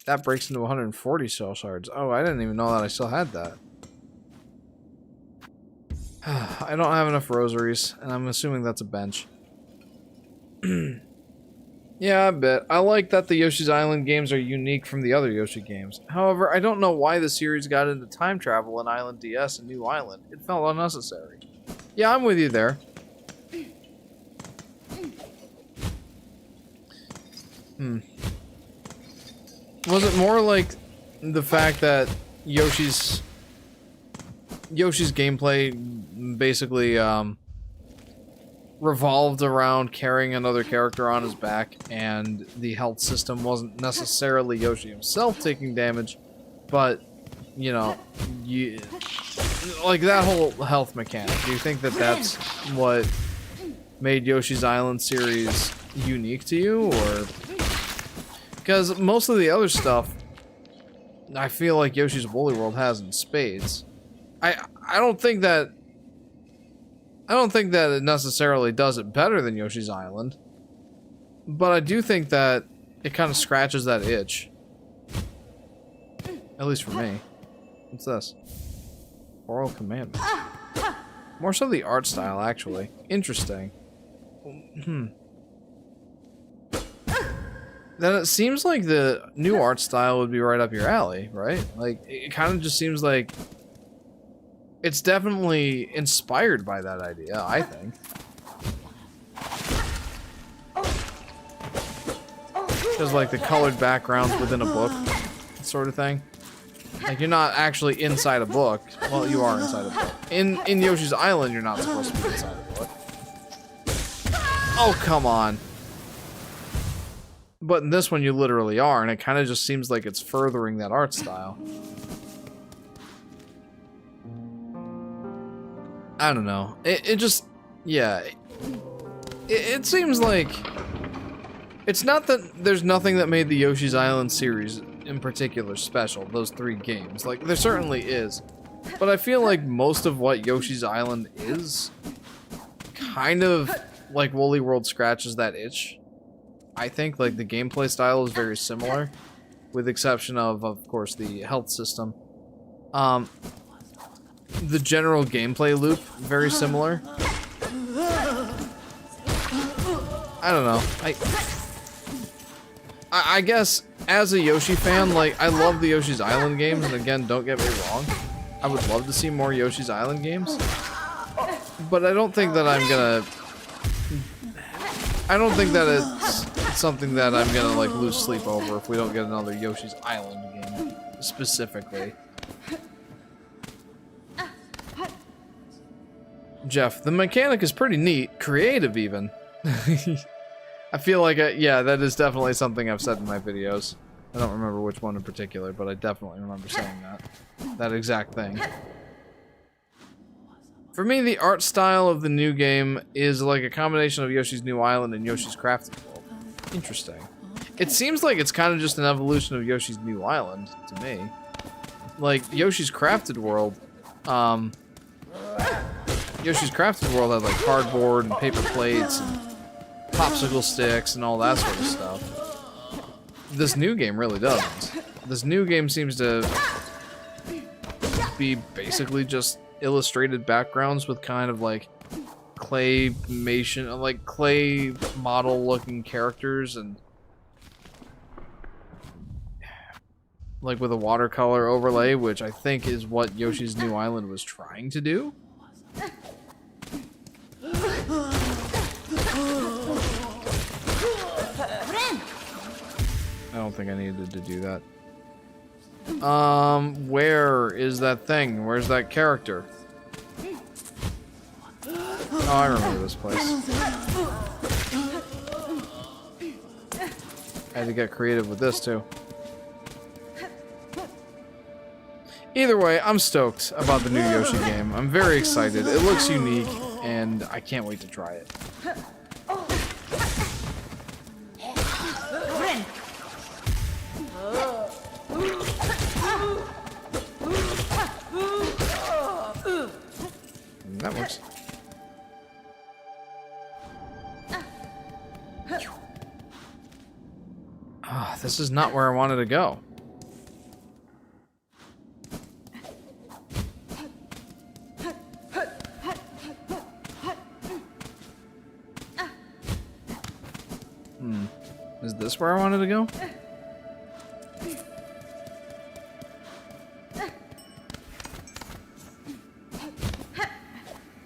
That breaks into 140 soul shards. Oh, I didn't even know that I still had that. I don't have enough rosaries, and I'm assuming that's a bench. Yeah, I bet. I like that the Yoshi's Island games are unique from the other Yoshi games. However, I don't know why the series got into time travel in Island DS and New Island. It felt unnecessary. Yeah, I'm with you there. Was it more like the fact that Yoshi's gameplay basically revolved around carrying another character on his back, and the health system wasn't necessarily Yoshi himself taking damage, but, you know, like that whole health mechanic. Do you think that that's what made Yoshi's Island series unique to you, or... Because most of the other stuff, I feel like Yoshi's Woolly World has in spades. I don't think that it necessarily does it better than Yoshi's Island, but I do think that it kind of scratches that itch. At least for me. What's this? Oral Commandments. More so the art style, actually. Interesting. Then it seems like the new art style would be right up your alley, right? Like, it kind of just seems like it's definitely inspired by that idea, I think. Just like the colored backgrounds within a book, sort of thing. Like, you're not actually inside a book. Well, you are inside a book. In Yoshi's Island, you're not supposed to be inside a book. Oh, come on. But in this one, you literally are, and it kind of just seems like it's furthering that art style. I don't know. It just... yeah, it seems like it's not that there's nothing that made the Yoshi's Island series in particular special, those 3 games. Like, there certainly is. But I feel like most of what Yoshi's Island is kind of like Woolly World scratches that itch. I think, like, the gameplay style is very similar, with exception of course, the health system. The general gameplay loop, very similar. I don't know. I guess, as a Yoshi fan, like, I love the Yoshi's Island games, and again, don't get me wrong, I would love to see more Yoshi's Island games, but I don't think that I'm gonna... I don't think that it's something that I'm gonna, like, lose sleep over if we don't get another Yoshi's Island game, specifically. Jeff, the mechanic is pretty neat, creative even. I feel like, yeah, that is definitely something I've said in my videos. I don't remember which one in particular, but I definitely remember saying that exact thing. For me, the art style of the new game is like a combination of Yoshi's New Island and Yoshi's Crafted World. Interesting. It seems like it's kind of just an evolution of Yoshi's New Island, to me. Like, Yoshi's Crafted World, Yoshi's Crafted World had like cardboard and paper plates and popsicle sticks and all that sort of stuff. This new game really doesn't. This new game seems to be basically just illustrated backgrounds with kind of like claymation, like clay model looking characters, and like with a watercolor overlay, which I think is what Yoshi's New Island was trying to do. I don't think I needed to do that. Where is that thing? Where's that character? Oh, I remember this place. I had to get creative with this, too. Either way, I'm stoked about the new Yoshi game. I'm very excited. It looks unique, and I can't wait to try it. That works. Ah, this is not where I wanted to go. Is this where I wanted to go?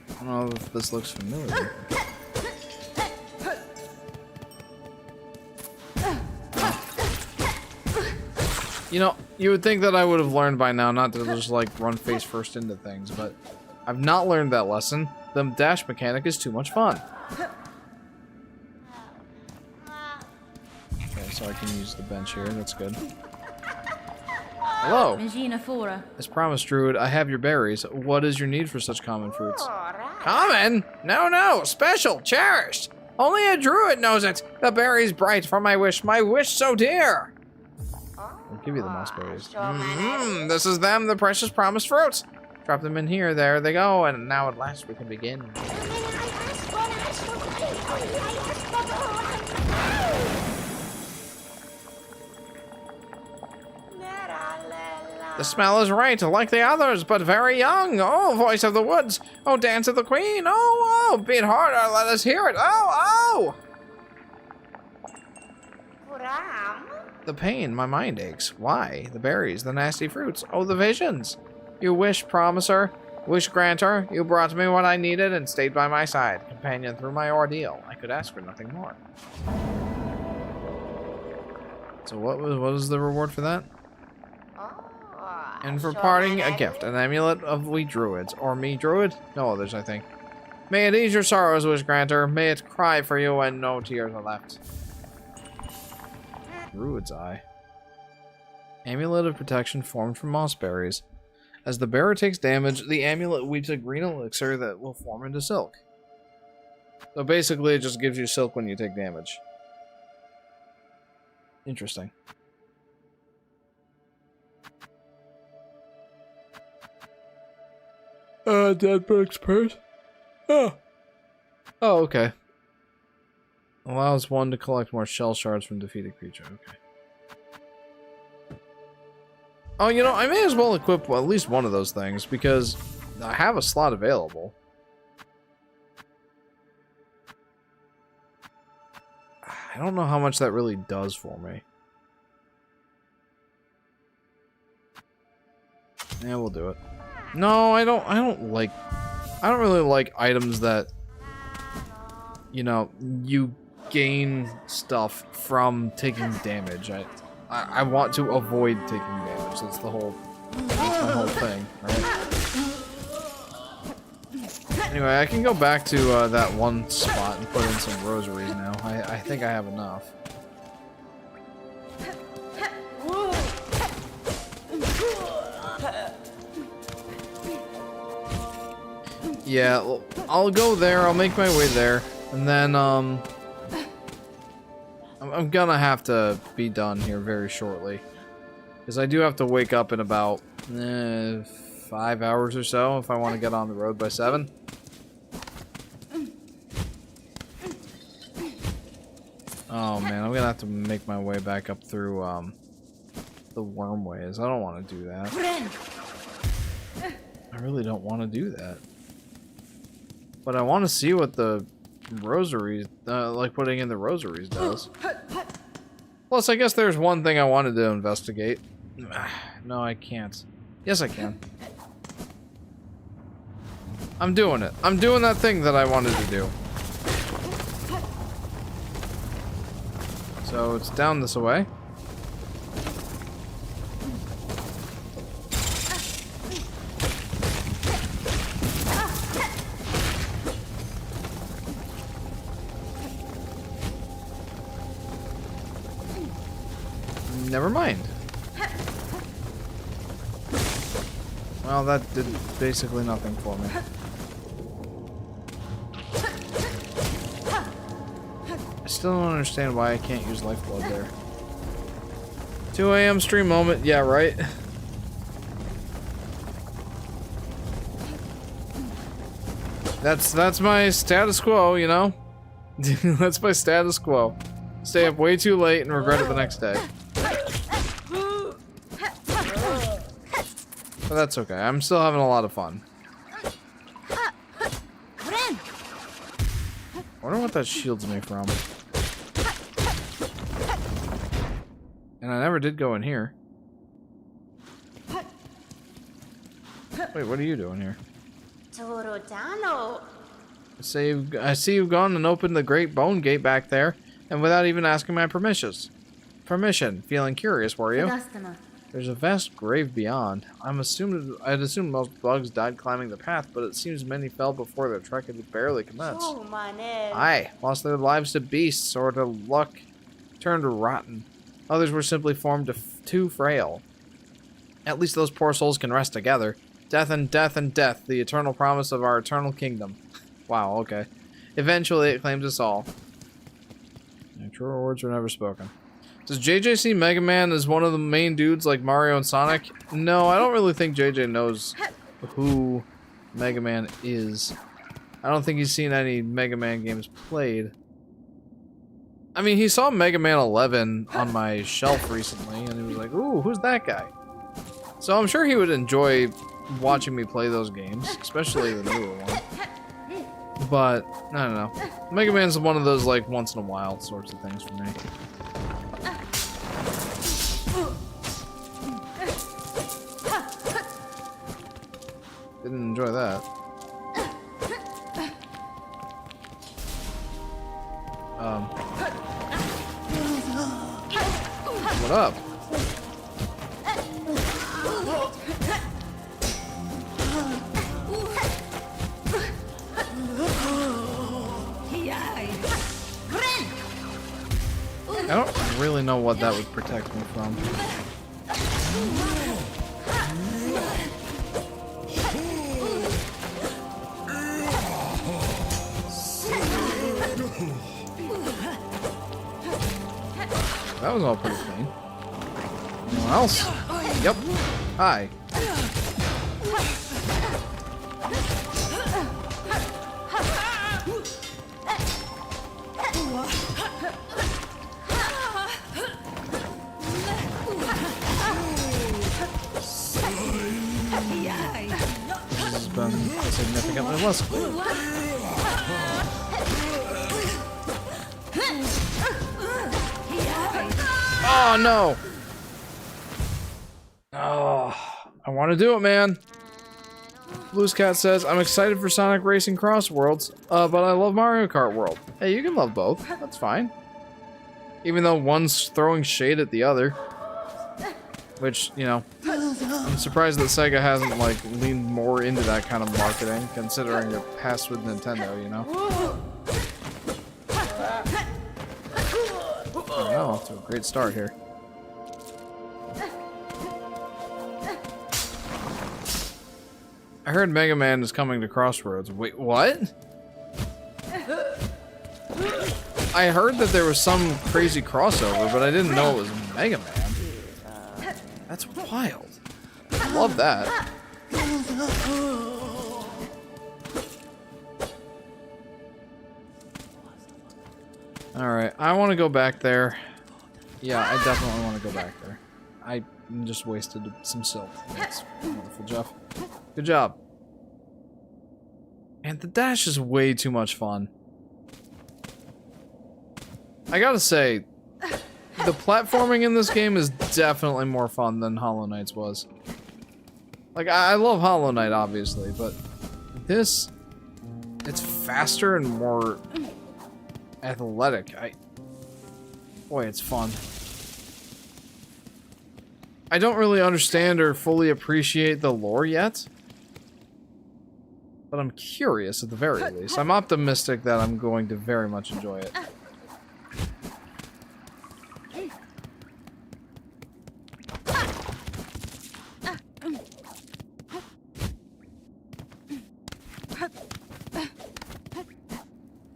I don't know if this looks familiar. You know, you would think that I would have learned by now not to just like run face first into things, but I've not learned that lesson. The dash mechanic is too much fun. Okay, so I can use the bench here, that's good. Hello. As promised, Druid, I have your berries. What is your need for such common fruits? Common? No, no, special, cherished. Only a druid knows it. The berries bright for my wish so dear. I'll give you the moss berries. This is them, the precious promised fruits. Drop them in here, there they go, and now at last we can begin. The smell is right, like the others, but very young. Oh, voice of the woods. Oh, dance of the queen. Oh, oh, beat harder, let us hear it. Oh, oh! The pain, my mind aches. Why? The berries, the nasty fruits. Oh, the visions. You wish promiser, wish granter. You brought me what I needed and stayed by my side, companion through my ordeal. I could ask for nothing more. So what was the reward for that? And for parting, a gift, an amulet of we druids. Or me druid? No others, I think. May it ease your sorrows, wish granter. May it cry for you when no tears are left. Druid's eye. Amulet of protection formed from moss berries. As the bearer takes damage, the amulet weaves a green elixir that will form into silk. So basically, it just gives you silk when you take damage. Interesting. Dead expert. Oh. Oh, okay. Allows one to collect more shell shards from defeated creature. Okay. Oh, you know, I may as well equip at least one of those things because I have a slot available. I don't know how much that really does for me. Yeah, we'll do it. No, I don't really like items that, you know, you gain stuff from taking damage. I want to avoid taking damage. That's my whole thing, right? Anyway, I can go back to that one spot and put in some rosaries now. I think I have enough. Yeah, I'll go there. I'll make my way there, and then I'm gonna have to be done here very shortly, because I do have to wake up in about 5 hours or so if I want to get on the road by 7. Oh man, I'm gonna have to make my way back up through the wormways. I don't want to do that. I really don't want to do that. But I want to see what the rosaries, like putting in the rosaries does. Plus, I guess there's one thing I wanted to investigate. No, I can't. Yes, I can. I'm doing it. I'm doing that thing that I wanted to do. So it's down this way. Never mind. Well, that did basically nothing for me. I still don't understand why I can't use lifeblood there. 2 a.m. stream moment. Yeah, right. That's my status quo, you know? That's my status quo. Stay up way too late and regret it the next day. But that's okay. I'm still having a lot of fun. I wonder what that shields me from. And I never did go in here. Wait, what are you doing here? I see you've gone and opened the Great Bone Gate back there, and without even asking my permission. Feeling curious, were you? There's a vast grave beyond. I'd assumed most bugs died climbing the path, but it seems many fell before their trek had barely commenced. Aye, lost their lives to beasts or to luck turned rotten. Others were simply formed too frail. At least those poor souls can rest together. Death and death and death, the eternal promise of our eternal kingdom. Wow, okay. Eventually it claims us all. Truer words were never spoken. Does JJ see Mega Man as one of the main dudes like Mario and Sonic? No, I don't really think JJ knows who Mega Man is. I don't think he's seen any Mega Man games played. I mean, he saw Mega Man 11 on my shelf recently, and he was like, ooh, who's that guy? So I'm sure he would enjoy watching me play those games, especially the newer one. But, I don't know. Mega Man's one of those, like, once in a while sorts of things for me. Didn't enjoy that. What up? I don't really know what that would protect me from. that was all pretty clean. Anyone else? Yep. Hi. This has been significantly less clear. Oh no! Oh, I want to do it, man. Blues Cat says, I'm excited for Sonic Racing Cross Worlds, but I love Mario Kart World. Hey, you can love both. That's fine. Even though one's throwing shade at the other. Which, you know, I'm surprised that Sega hasn't, like, leaned more into that kind of marketing, considering it passed with Nintendo, you know? Oh, off to a great start here. I heard Mega Man is coming to Crossroads. Wait, what? I heard that there was some crazy crossover, but I didn't know it was Mega Man. That's wild. I love that. Alright, I want to go back there. Yeah, I definitely want to go back there. I just wasted some silk. That's wonderful, Jeff. Good job. And the dash is way too much fun. I gotta say, the platforming in this game is definitely more fun than Hollow Knight's was. Like, I love Hollow Knight, obviously, but this, it's faster and more athletic. Boy, it's fun. I don't really understand or fully appreciate the lore yet, but I'm curious at the very least. I'm optimistic that I'm going to very much enjoy it.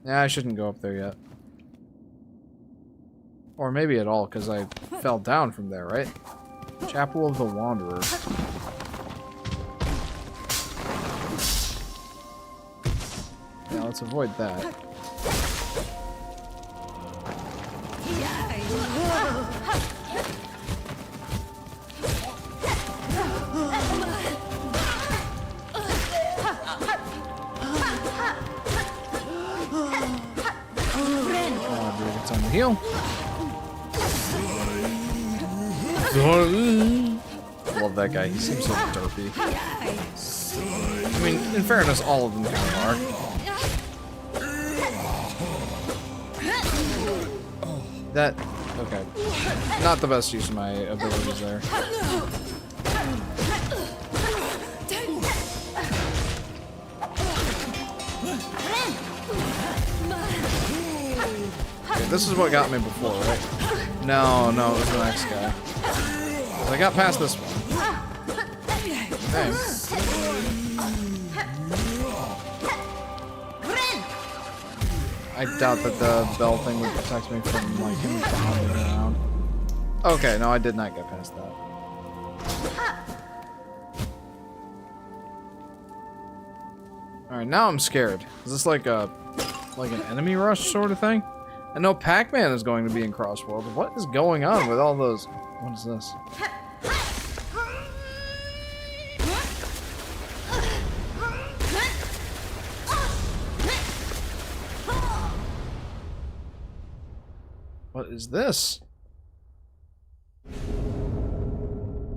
Yeah, I shouldn't go up there yet. Or maybe at all, because I fell down from there, right? Chapel of the Wanderer. Yeah, let's avoid that. Oh, dude, it's on the heal. Love that guy. He seems so derpy. I mean, in fairness, all of them kind of are. That... okay. Not the best use of my abilities there. Okay, this is what got me before, right? No, it was the next guy. I got past this one. Dang. I doubt that the bell thing would protect me from, like, him bombing around. Okay, no, I did not get past that. Alright, now I'm scared. Is this like an enemy rush sort of thing? I know Pac-Man is going to be in Crossworld. What is going on with all those... what is this? What is this?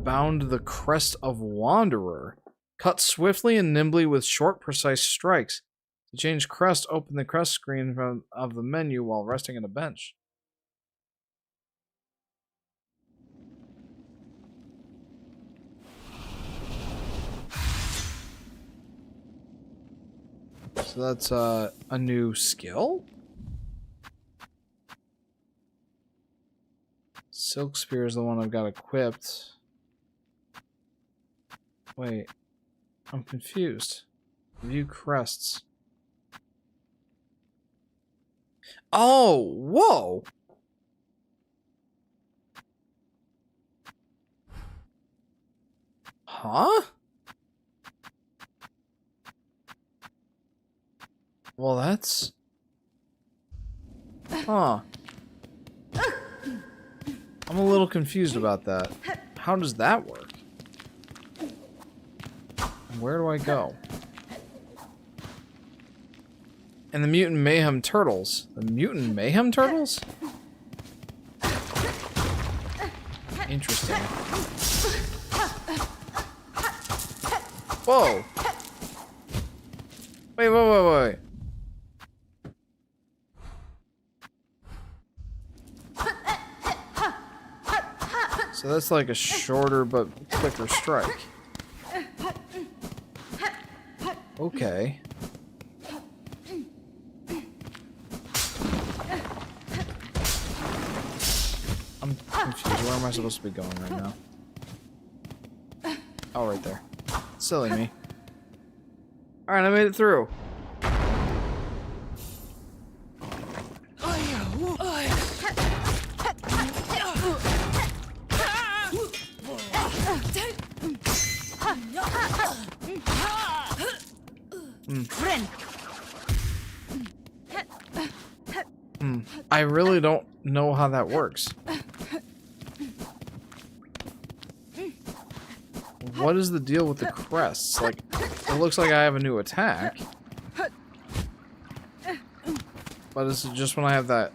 Bound the Crest of Wanderer. Cut swiftly and nimbly with short, precise strikes. To change crest, open the crest screen of the menu while resting on a bench. So that's a new skill? Silk Spear is the one I've got equipped. Wait, I'm confused. View crests. Oh, whoa! Huh? Well, that's... Huh. I'm a little confused about that. How does that work? Where do I go? And the Mutant Mayhem Turtles. The Mutant Mayhem Turtles? Interesting. Whoa! Wait. So that's like a shorter but quicker strike. Okay. I'm confused. Where am I supposed to be going right now? Oh, right there. Silly me. Alright, I made it through. I really don't know how that works. What is the deal with the crests? Like, it looks like I have a new attack. But is it just when I have that...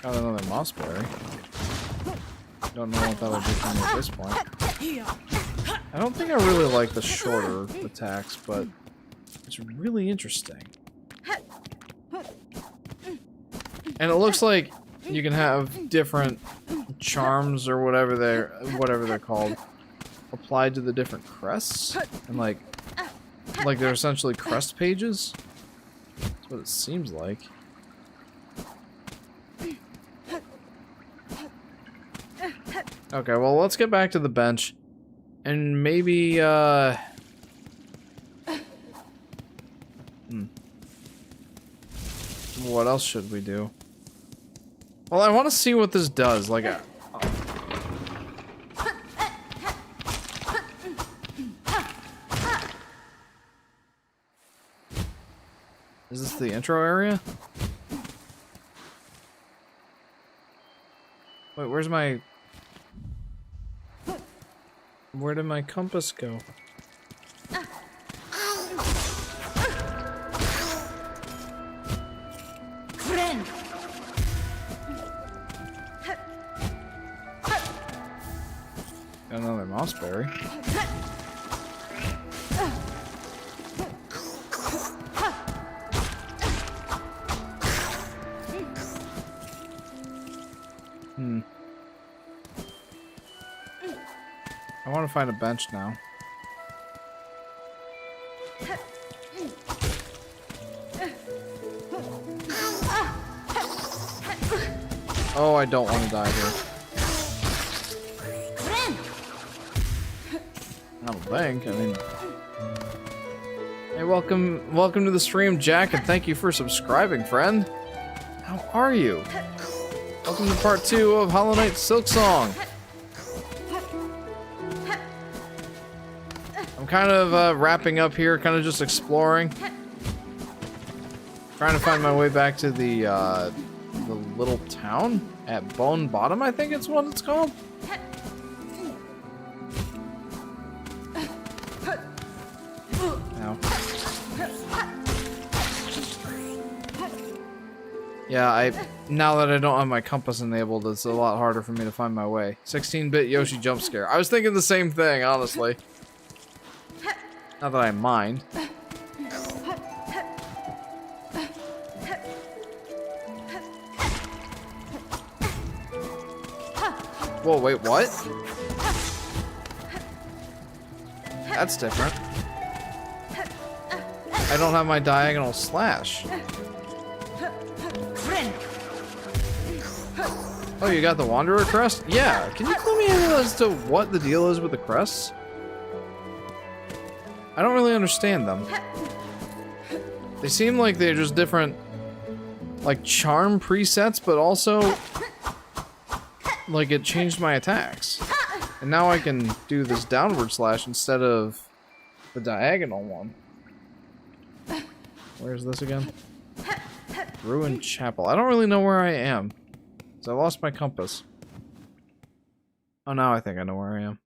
Got another mossberry. Don't know what that would do for me at this point. I don't think I really like the shorter attacks, but it's really interesting. And it looks like you can have different charms or whatever they're called applied to the different crests, and like they're essentially crest pages. That's what it seems like. Okay, well, let's get back to the bench. And maybe, what else should we do? Well, I want to see what this does. Like, is this the intro area? Wait, where's my... Where did my compass go? Got another mossberry. I want to find a bench now. Oh, I don't want to die here. I don't think. I mean, hey, welcome to the stream, Jack, and thank you for subscribing, friend. How are you? Welcome to part 2 of Hollow Knight Silksong. I'm kind of wrapping up here, kind of just exploring. Trying to find my way back to the little town at Bone Bottom, I think it's what it's called. Ow. Yeah, now that I don't have my compass enabled, it's a lot harder for me to find my way. 16-bit Yoshi jump scare. I was thinking the same thing, honestly. Not that I mind. Whoa, wait, what? That's different. I don't have my diagonal slash. Oh, you got the Wanderer crest? Yeah, can you clue me in as to what the deal is with the crests? I don't really understand them. They seem like they're just different like charm presets, but also like it changed my attacks. And now I can do this downward slash instead of the diagonal one. Where's this again? Ruined Chapel. I don't really know where I am. So I lost my compass. Oh, now I think I know where I am.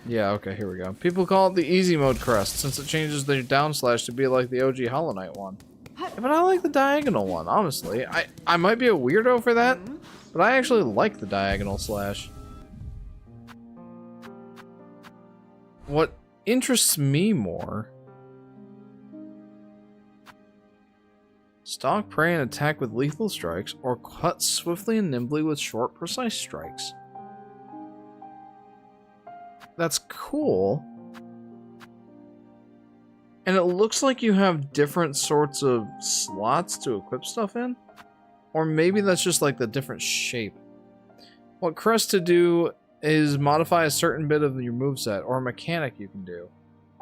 Yeah, okay, here we go. People call it the easy mode crest, since it changes the down slash to be like the OG Hollow Knight one. Yeah, but I like the diagonal one, honestly. I might be a weirdo for that, but I actually like the diagonal slash. What interests me more... Stalk prey and attack with lethal strikes, or cut swiftly and nimbly with short, precise strikes. That's cool. And it looks like you have different sorts of slots to equip stuff in. Or maybe that's just like the different shape. What crest to do is modify a certain bit of your moveset, or a mechanic you can do.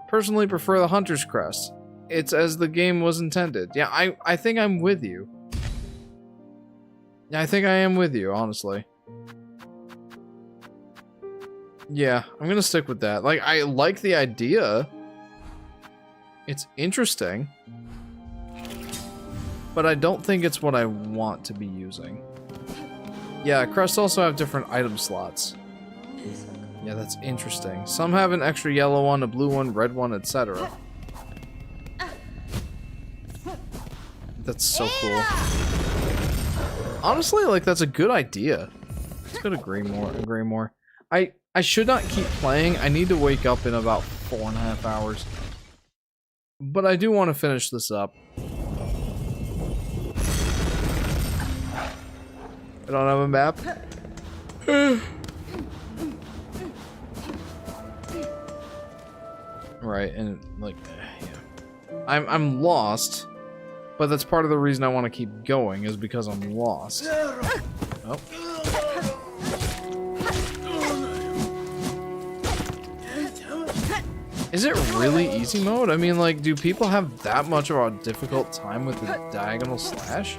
Personally prefer the Hunter's Crest. It's as the game was intended. Yeah, I think I'm with you. Yeah, I think I am with you, honestly. Yeah, I'm gonna stick with that. Like, I like the idea. It's interesting. But I don't think it's what I want to be using. Yeah, crests also have different item slots. Yeah, that's interesting. Some have an extra yellow one, a blue one, red one, etc. That's so cool. Honestly, like, that's a good idea. Let's go to Greymore. I should not keep playing. I need to wake up in about 4.5 hours. But I do want to finish this up. I don't have a map. Right, and like, yeah. I'm lost. But that's part of the reason I want to keep going, is because I'm lost. Oh. Is it really easy mode? I mean, like, do people have that much of a difficult time with the diagonal slash?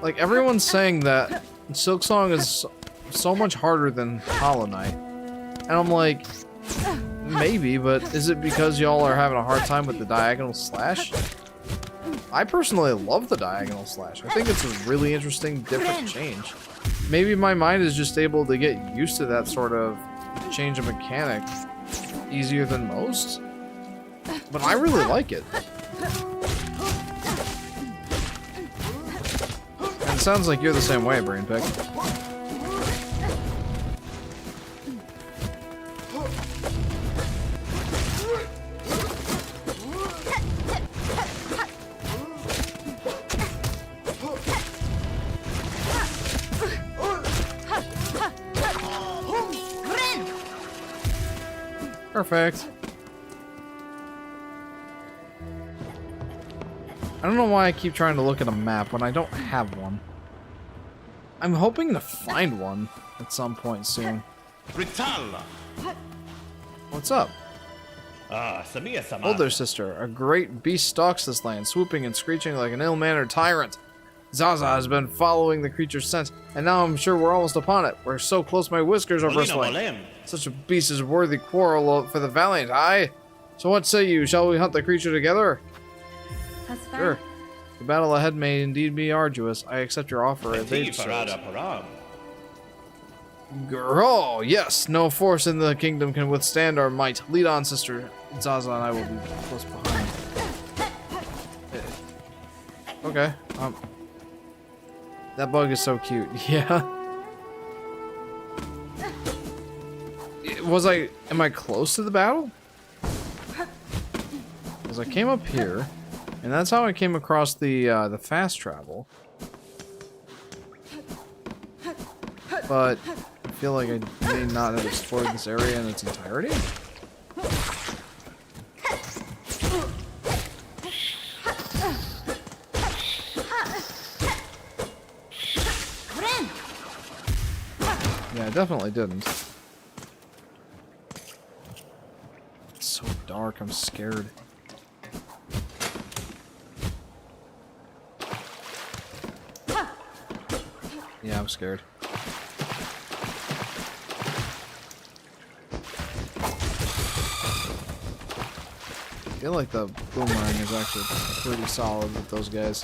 Like, everyone's saying that Silksong is so much harder than Hollow Knight. And I'm like, maybe, but is it because y'all are having a hard time with the diagonal slash? I personally love the diagonal slash. I think it's a really interesting, different change. Maybe my mind is just able to get used to that sort of change of mechanic easier than most. But I really like it. And it sounds like you're the same way, Brainpick. Perfect. I don't know why I keep trying to look at a map when I don't have one. I'm hoping to find one at some point soon. What's up? Older sister, a great beast stalks this land, swooping and screeching like an ill-mannered tyrant. Zaza has been following the creature's scent, and now I'm sure we're almost upon it. We're so close my whiskers are bristling. Such a beast is worthy quarrel for the valiant, aye? So what say you? Shall we hunt the creature together? That's fine. Sure. The battle ahead may indeed be arduous. I accept your offer as aid service. Girl, yes, no force in the kingdom can withstand our might. Lead on, sister. Zaza and I will be close behind. Okay, that bug is so cute. Yeah. Am I close to the battle? Because I came up here, and that's how I came across the fast travel. But I feel like I may not have explored this area in its entirety. Yeah, I definitely didn't. It's so dark, I'm scared. Yeah, I'm scared. I feel like the boomerang is actually pretty solid with those guys.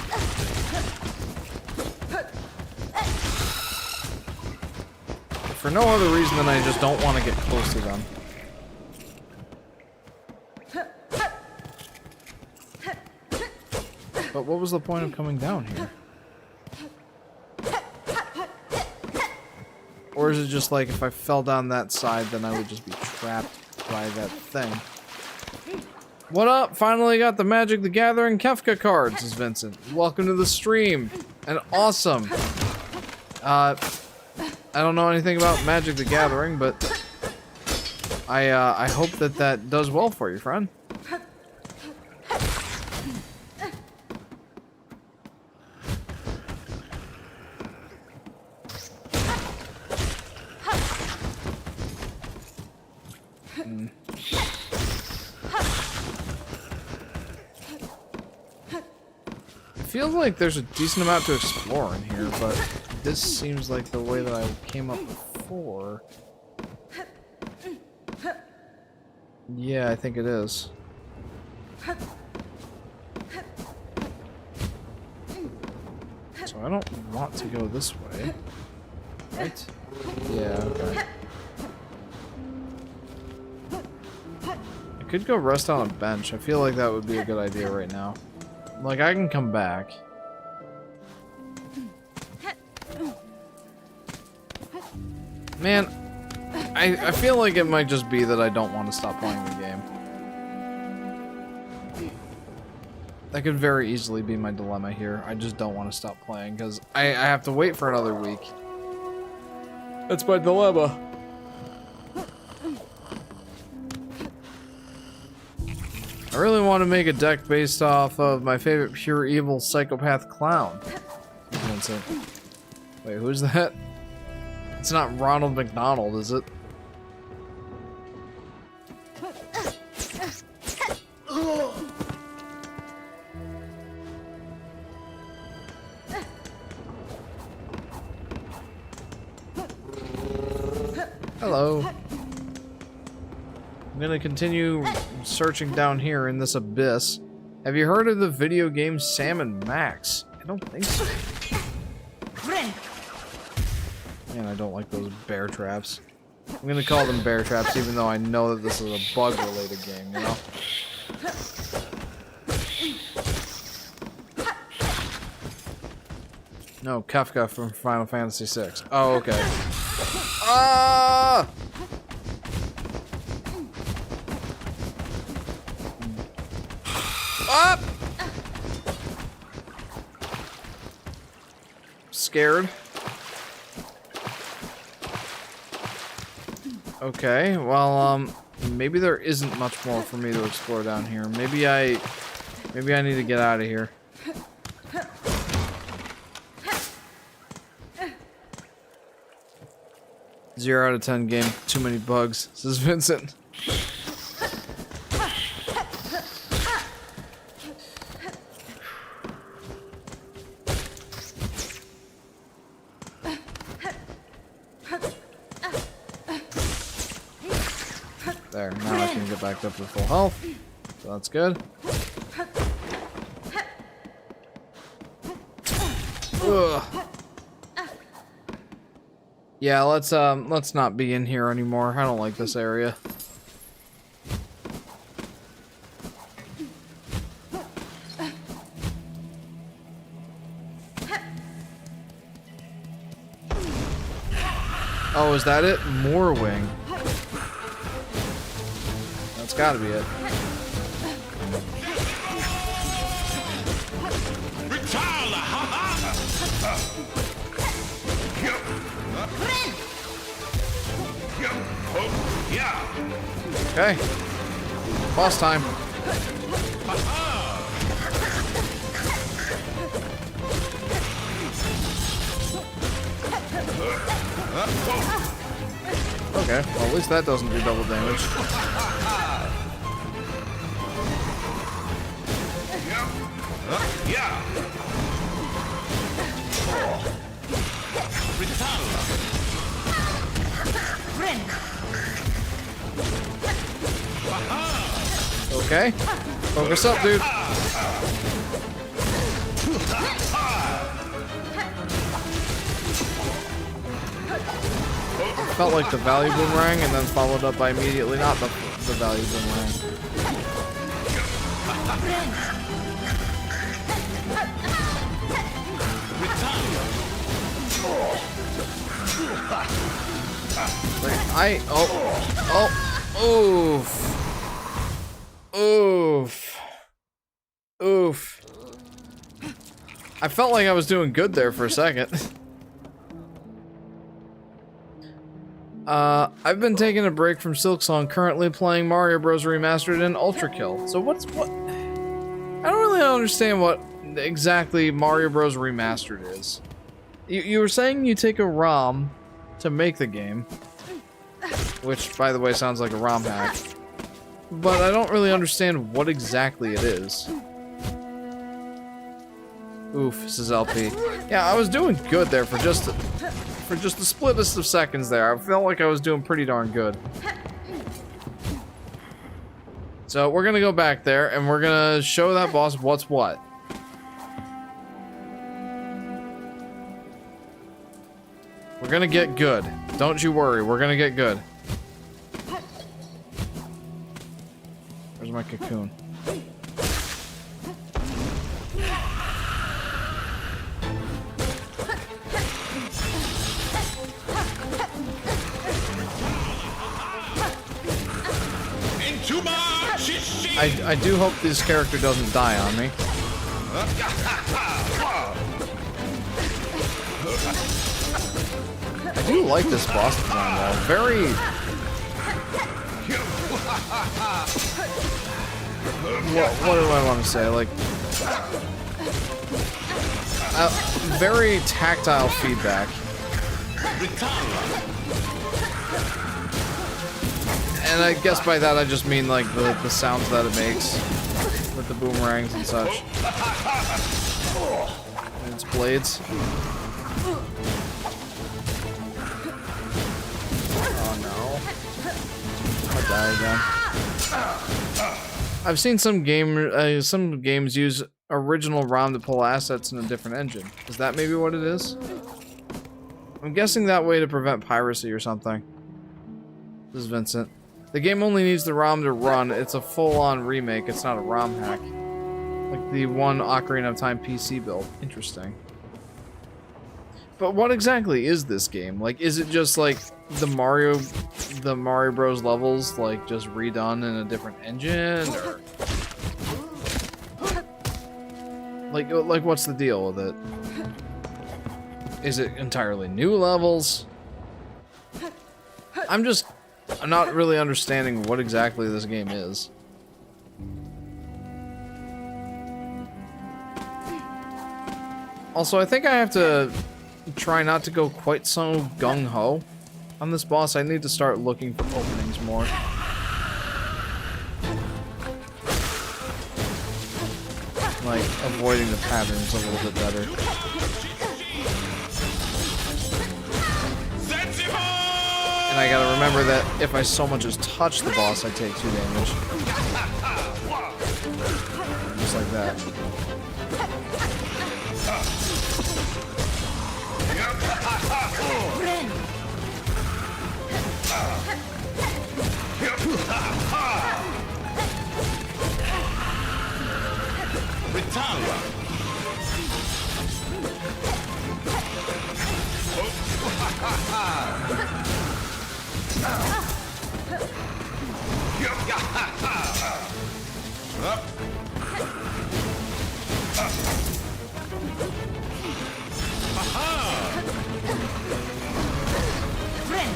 For no other reason than I just don't want to get close to them. But what was the point of coming down here? Or is it just like if I fell down that side, then I would just be trapped by that thing? What up? Finally got the Magic the Gathering Kefka cards, says Vincent. Welcome to the stream. And awesome. I don't know anything about Magic the Gathering, but I hope that that does well for you, friend. Feels like there's a decent amount to explore in here, but this seems like the way that I came up before. Yeah, I think it is. So I don't want to go this way. Right? Yeah, okay. I could go rest on a bench. I feel like that would be a good idea right now. Like, I can come back. Man, I feel like it might just be that I don't want to stop playing the game. That could very easily be my dilemma here. I just don't want to stop playing, because I have to wait for another week. That's my dilemma. I really want to make a deck based off of my favorite pure evil psychopath clown. Vincent. Wait, who's that? It's not Ronald McDonald, is it? Hello. I'm gonna continue searching down here in this abyss. Have you heard of the video game Sam and Max? I don't think so. Man, I don't like those bear traps. I'm gonna call them bear traps even though I know that this is a bug-related game, you know? No, Kefka from Final Fantasy VI. Oh, okay. Ah! Up! Scared. Okay, well, maybe there isn't much more for me to explore down here. Maybe I need to get out of here. 0 out of 10 game. Too many bugs, says Vincent. There, now I can get back up to full health. So that's good. Ugh. Yeah, let's not be in here anymore. I don't like this area. Oh, is that it? More wing. That's gotta be it. Okay. Boss time. Okay, well at least that doesn't do double damage. Okay. Focus up, dude. It felt like the value boomerang and then followed up by immediately not the value boomerang. Like, oof. Oof. I felt like I was doing good there for a second. I've been taking a break from Silksong, currently playing Mario Bros. Remastered and Ultra Kill. So what? I don't really understand what exactly Mario Bros. Remastered is. You were saying you take a ROM to make the game, which, by the way, sounds like a ROM hack. But I don't really understand what exactly it is. Oof, says LP. Yeah, I was doing good there for just the splittest of seconds there. I felt like I was doing pretty darn good. So we're gonna go back there and we're gonna show that boss what's what. We're gonna get good. Don't you worry, we're gonna get good. Where's my cocoon? I do hope this character doesn't die on me. I do like this boss design though. Very... What do I want to say? Like... very tactile feedback. And I guess by that I just mean like the sounds that it makes with the boomerangs and such. And its blades. Oh no. I'll die again. I've seen some games use original ROM to pull assets in a different engine. Is that maybe what it is? I'm guessing that way to prevent piracy or something. This is Vincent. The game only needs the ROM to run. It's a full-on remake. It's not a ROM hack. Like the one Ocarina of Time PC build. Interesting. But what exactly is this game? Like, is it just like the Mario Bros. Levels, like, just redone in a different engine, or... Like, what's the deal with it? Is it entirely new levels? I'm not really understanding what exactly this game is. Also, I think I have to try not to go quite so gung-ho on this boss. I need to start looking for openings more. Like, avoiding the patterns a little bit better. And I gotta remember that if I so much as touch the boss, I take 2 damage. Just like that.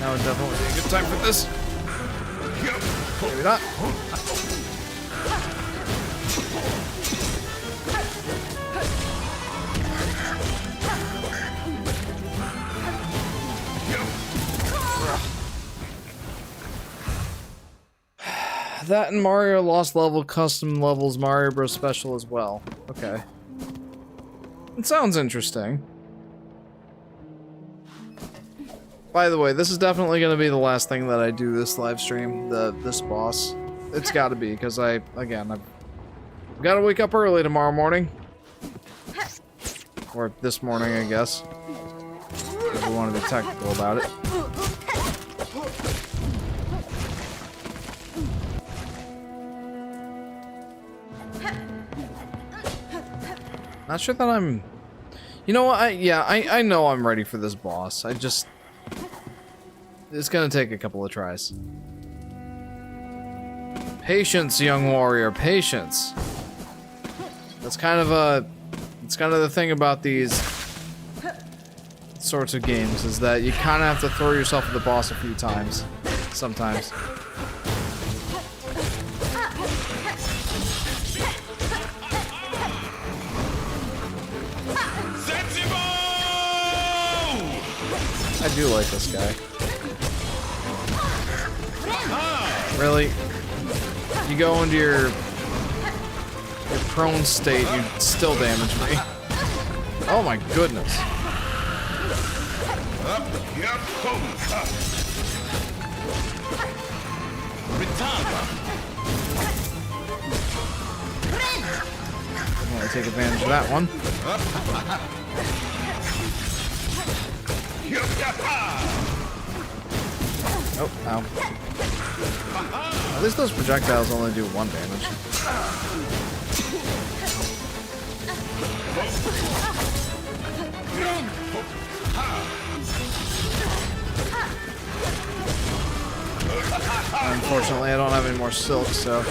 Now would definitely be a good time for this. Maybe not. That and Mario Lost Level custom levels Mario Bros. Special as well. Okay. It sounds interesting. By the way, this is definitely going to be the last thing that I do this live stream, this boss. It's got to be, because I've got to wake up early tomorrow morning. Or this morning, I guess. If we want to be technical about it. Not sure that I'm... You know what? I know I'm ready for this boss. It's gonna take a couple of tries. Patience, young warrior, patience. That's kind of the thing about these sorts of games, is that you kind of have to throw yourself at the boss a few times. Sometimes. I do like this guy. Really? You go into your prone state, you still damage me. Oh my goodness. I'm gonna take advantage of that one. Oh, ow. At least those projectiles only do 1 damage. Unfortunately, I don't have any more silk, so...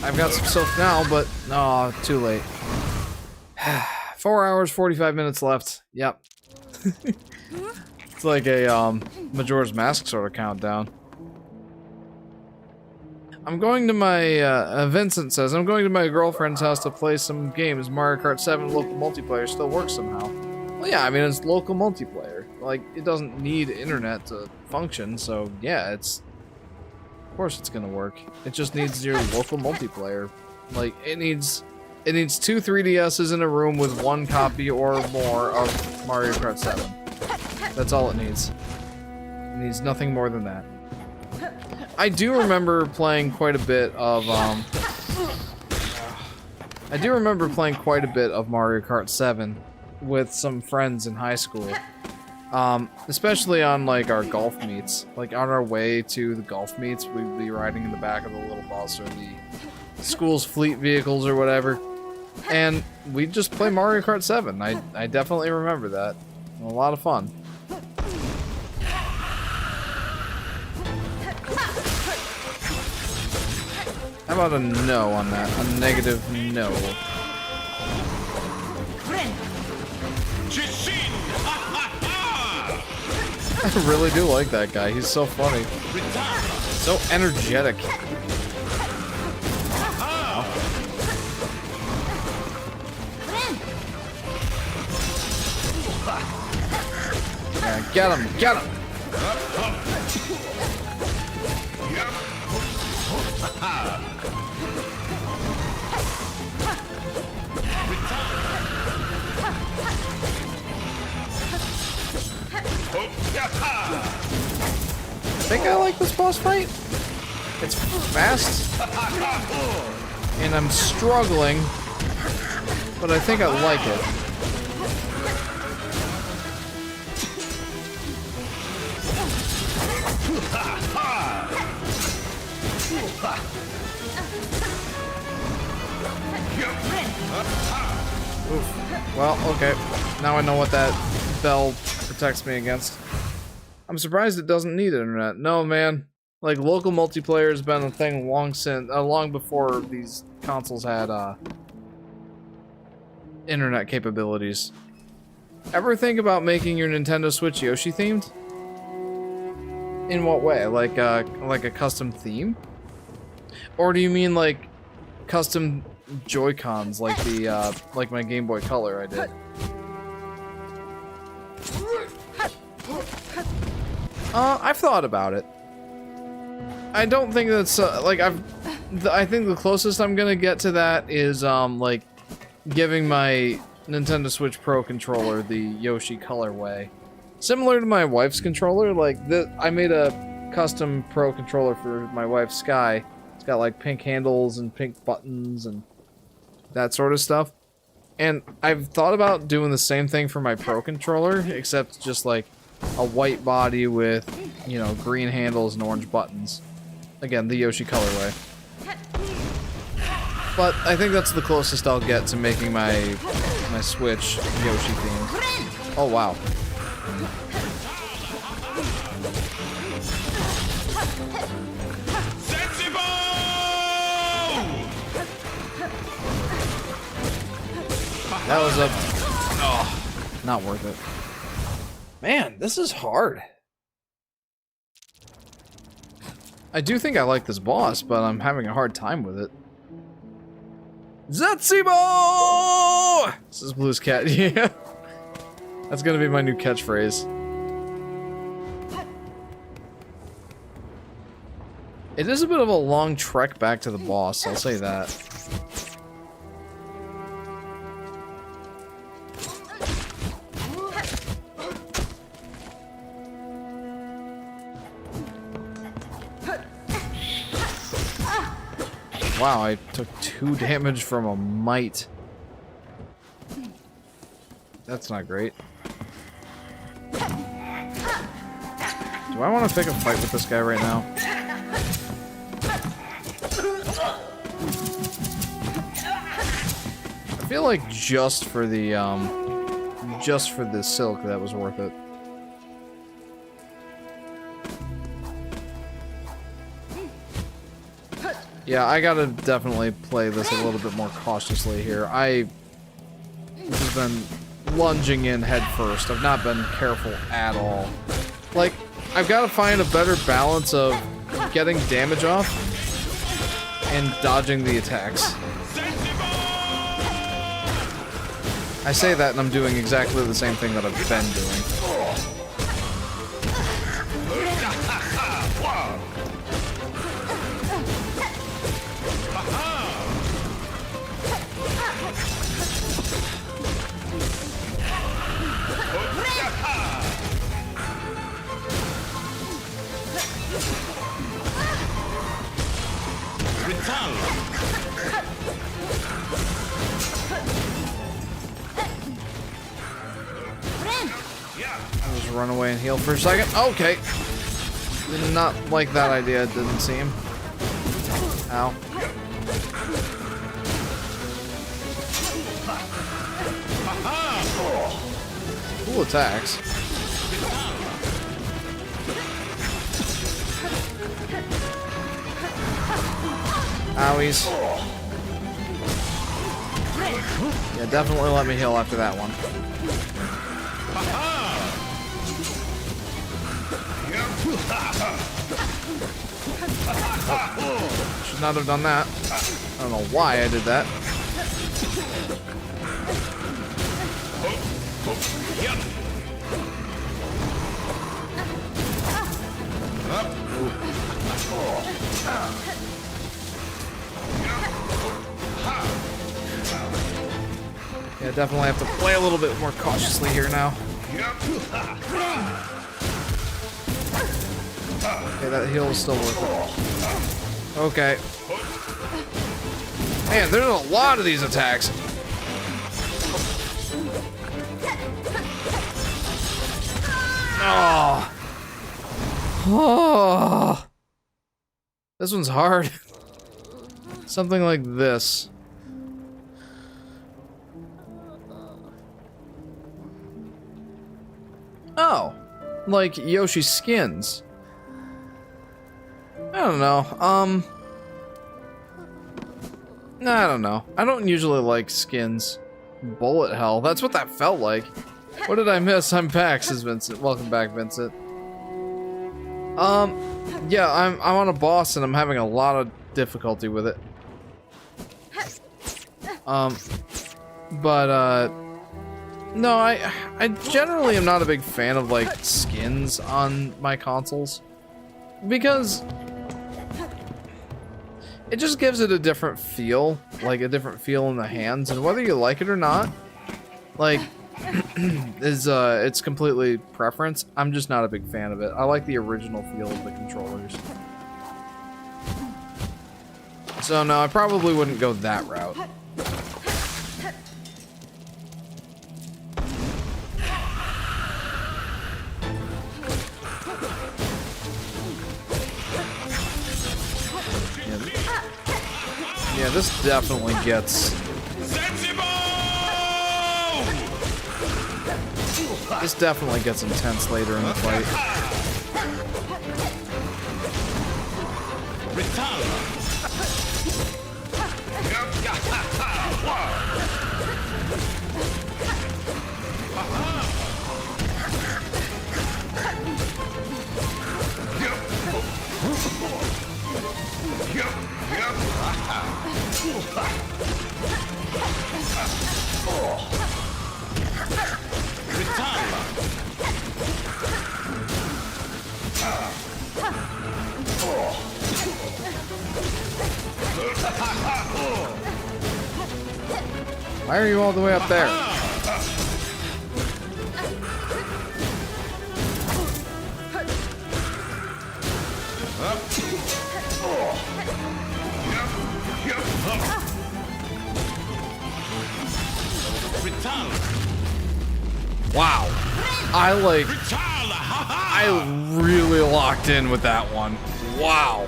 I've got some silk now, but no, too late. 4 hours, 45 minutes left. Yep. It's like a Majora's Mask sort of countdown. I'm going to my Vincent says I'm going to my girlfriend's house to play some games. Mario Kart 7 local multiplayer still works somehow. Well, yeah, I mean it's local multiplayer. Like it doesn't need internet to function, so yeah, it's. Of course it's gonna work. It just needs your local multiplayer. Like, it needs 2 3DSs in a room with 1 copy or more of Mario Kart 7. That's all it needs. It needs nothing more than that. I do remember playing quite a bit of, Mario Kart 7 with some friends in high school. Especially on, like, our golf meets. Like, on our way to the golf meets, we'd be riding in the back of the little bus or the school's fleet vehicles or whatever. And we'd just play Mario Kart 7. I definitely remember that. A lot of fun. How about a no on that? A negative no. I really do like that guy. He's so funny. So energetic. Yeah, get him! Get him! I think I like this boss fight. It's fast, and I'm struggling, but I think I like it. Oof. Well, okay. Now I know what that bell protects me against. I'm surprised it doesn't need internet. No, man. Like, local multiplayer has been a thing long before these consoles had, internet capabilities. Ever think about making your Nintendo Switch Yoshi themed? In what way? Like a custom theme? Or do you mean like custom Joy-Cons like the like my Game Boy Color I did? I've thought about it. I don't think that's, like, I think the closest I'm gonna get to that is, like, giving my Nintendo Switch Pro controller the Yoshi colorway. Similar to my wife's controller, like, I made a custom Pro controller for my wife's Sky. It's got, like, pink handles and pink buttons and that sort of stuff. And I've thought about doing the same thing for my Pro controller, except just, like, a white body with, you know, green handles and orange buttons. Again, the Yoshi colorway. But I think that's the closest I'll get to making my Switch Yoshi themed. Oh wow. That was not worth it. Man, this is hard. I do think I like this boss, but I'm having a hard time with it. Zetsebo! This is Blue's cat, yeah. That's gonna be my new catchphrase. It is a bit of a long trek back to the boss, I'll say that. Wow, I took 2 damage from a mite. That's not great. Do I want to pick a fight with this guy right now? I feel like just for the silk that was worth it. Yeah, I gotta definitely play this a little bit more cautiously here. I have been lunging in head first. I've not been careful at all. Like, I've got to find a better balance of getting damage off and dodging the attacks. I say that and I'm doing exactly the same thing that I've been doing. I'll just run away and heal for a second. Okay. Did not like that idea, it didn't seem. Ow. Cool attacks. Owies. Yeah, definitely let me heal after that one. Oh, should not have done that. I don't know why I did that. Yeah, definitely have to play a little bit more cautiously here now. Okay, that heal is still worth it. Okay. Man, there's a lot of these attacks. Oh. Oh. This one's hard. Something like this. Oh. Like Yoshi's skins. I don't know. I don't know. I don't usually like skins. Bullet hell. That's what that felt like. What did I miss? I'm back, says Vincent. Welcome back, Vincent. Yeah, I'm on a boss and I'm having a lot of difficulty with it. No, I generally am not a big fan of like skins on my consoles because it just gives it a different feel, like a different feel in the hands, and whether you like it or not, like it's completely preference. I'm just not a big fan of it. I like the original feel of the controllers. So no, I probably wouldn't go that route. Yeah, this definitely gets... This definitely gets intense later in the fight. Why are you all the way up there? Wow. I really locked in with that one. Wow.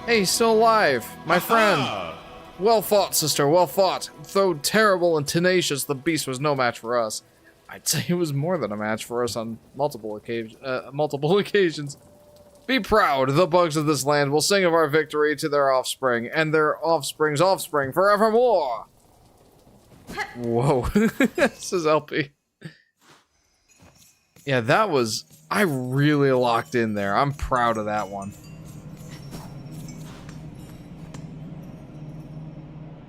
Hey, he's still alive. My friend. Well fought, sister, well fought. Though terrible and tenacious, the beast was no match for us. I'd say it was more than a match for us on multiple occasions. Be proud, the bugs of this land will sing of our victory to their offspring, and their offspring's offspring forevermore. Whoa, this is LP. Yeah, that was... I really locked in there. I'm proud of that one.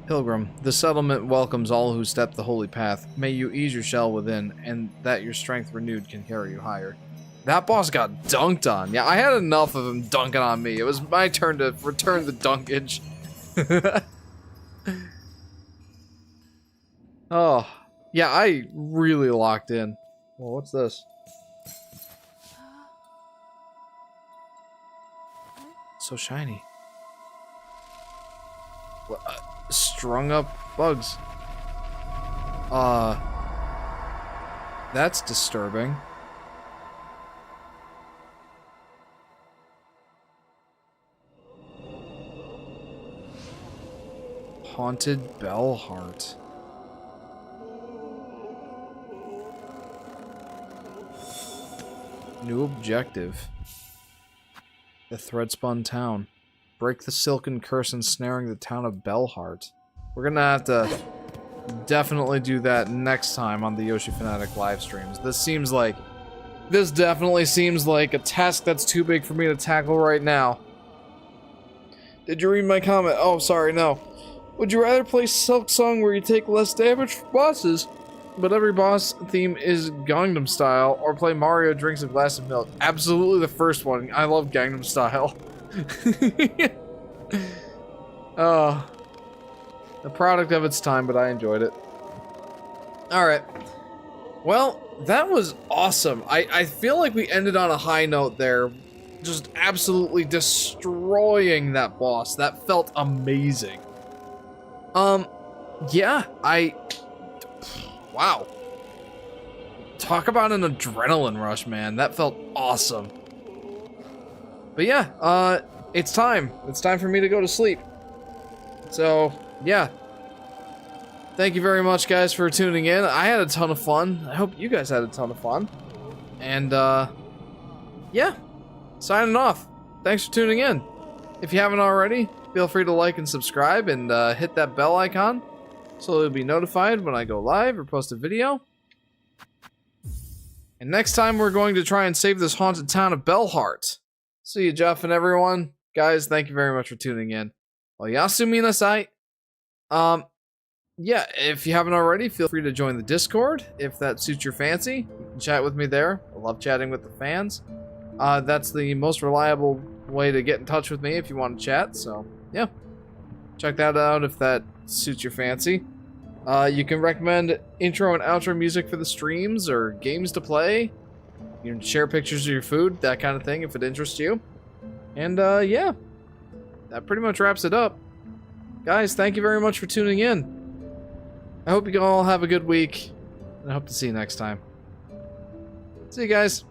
Pilgrim, the settlement welcomes all who step the holy path. May you ease your shell within, and that your strength renewed can carry you higher. That boss got dunked on. Yeah, I had enough of him dunking on me. It was my turn to return the dunkage. Oh, yeah, I really locked in. Well, what's this? So shiny. What? Strung up bugs. That's disturbing. Haunted Bellheart. New objective. The Threadspun Town. Break the silken curse ensnaring the town of Bellheart. We're gonna have to definitely do that next time on the Yoshi Fanatic live streams. This definitely seems like a task that's too big for me to tackle right now. Did you read my comment? Oh, sorry, no. Would you rather play Silksong where you take less damage for bosses, but every boss theme is Gangnam Style, or play Mario drinks a glass of milk? Absolutely the first one. I love Gangnam Style. The product of its time, but I enjoyed it. Alright. Well, that was awesome. I feel like we ended on a high note there. Just absolutely destroying that boss. That felt amazing. Yeah, wow. Talk about an adrenaline rush, man. That felt awesome. But yeah, it's time. It's time for me to go to sleep. So, yeah. Thank you very much, guys, for tuning in. I had a ton of fun. I hope you guys had a ton of fun. And, yeah. Signing off. Thanks for tuning in. If you haven't already, feel free to like and subscribe and hit that bell icon so you'll be notified when I go live or post a video. And next time we're going to try and save this haunted town of Bellheart. See you, Jeff and everyone. Guys, thank you very much for tuning in. Well, Yasu Minasai. yeah, if you haven't already, feel free to join the Discord if that suits your fancy. You can chat with me there. I love chatting with the fans. That's the most reliable way to get in touch with me if you want to chat. So, yeah. Check that out if that suits your fancy. You can recommend intro and outro music for the streams or games to play. You can share pictures of your food, that kind of thing, if it interests you. And, yeah. That pretty much wraps it up. Guys, thank you very much for tuning in. I hope you all have a good week, and I hope to see you next time. See you guys.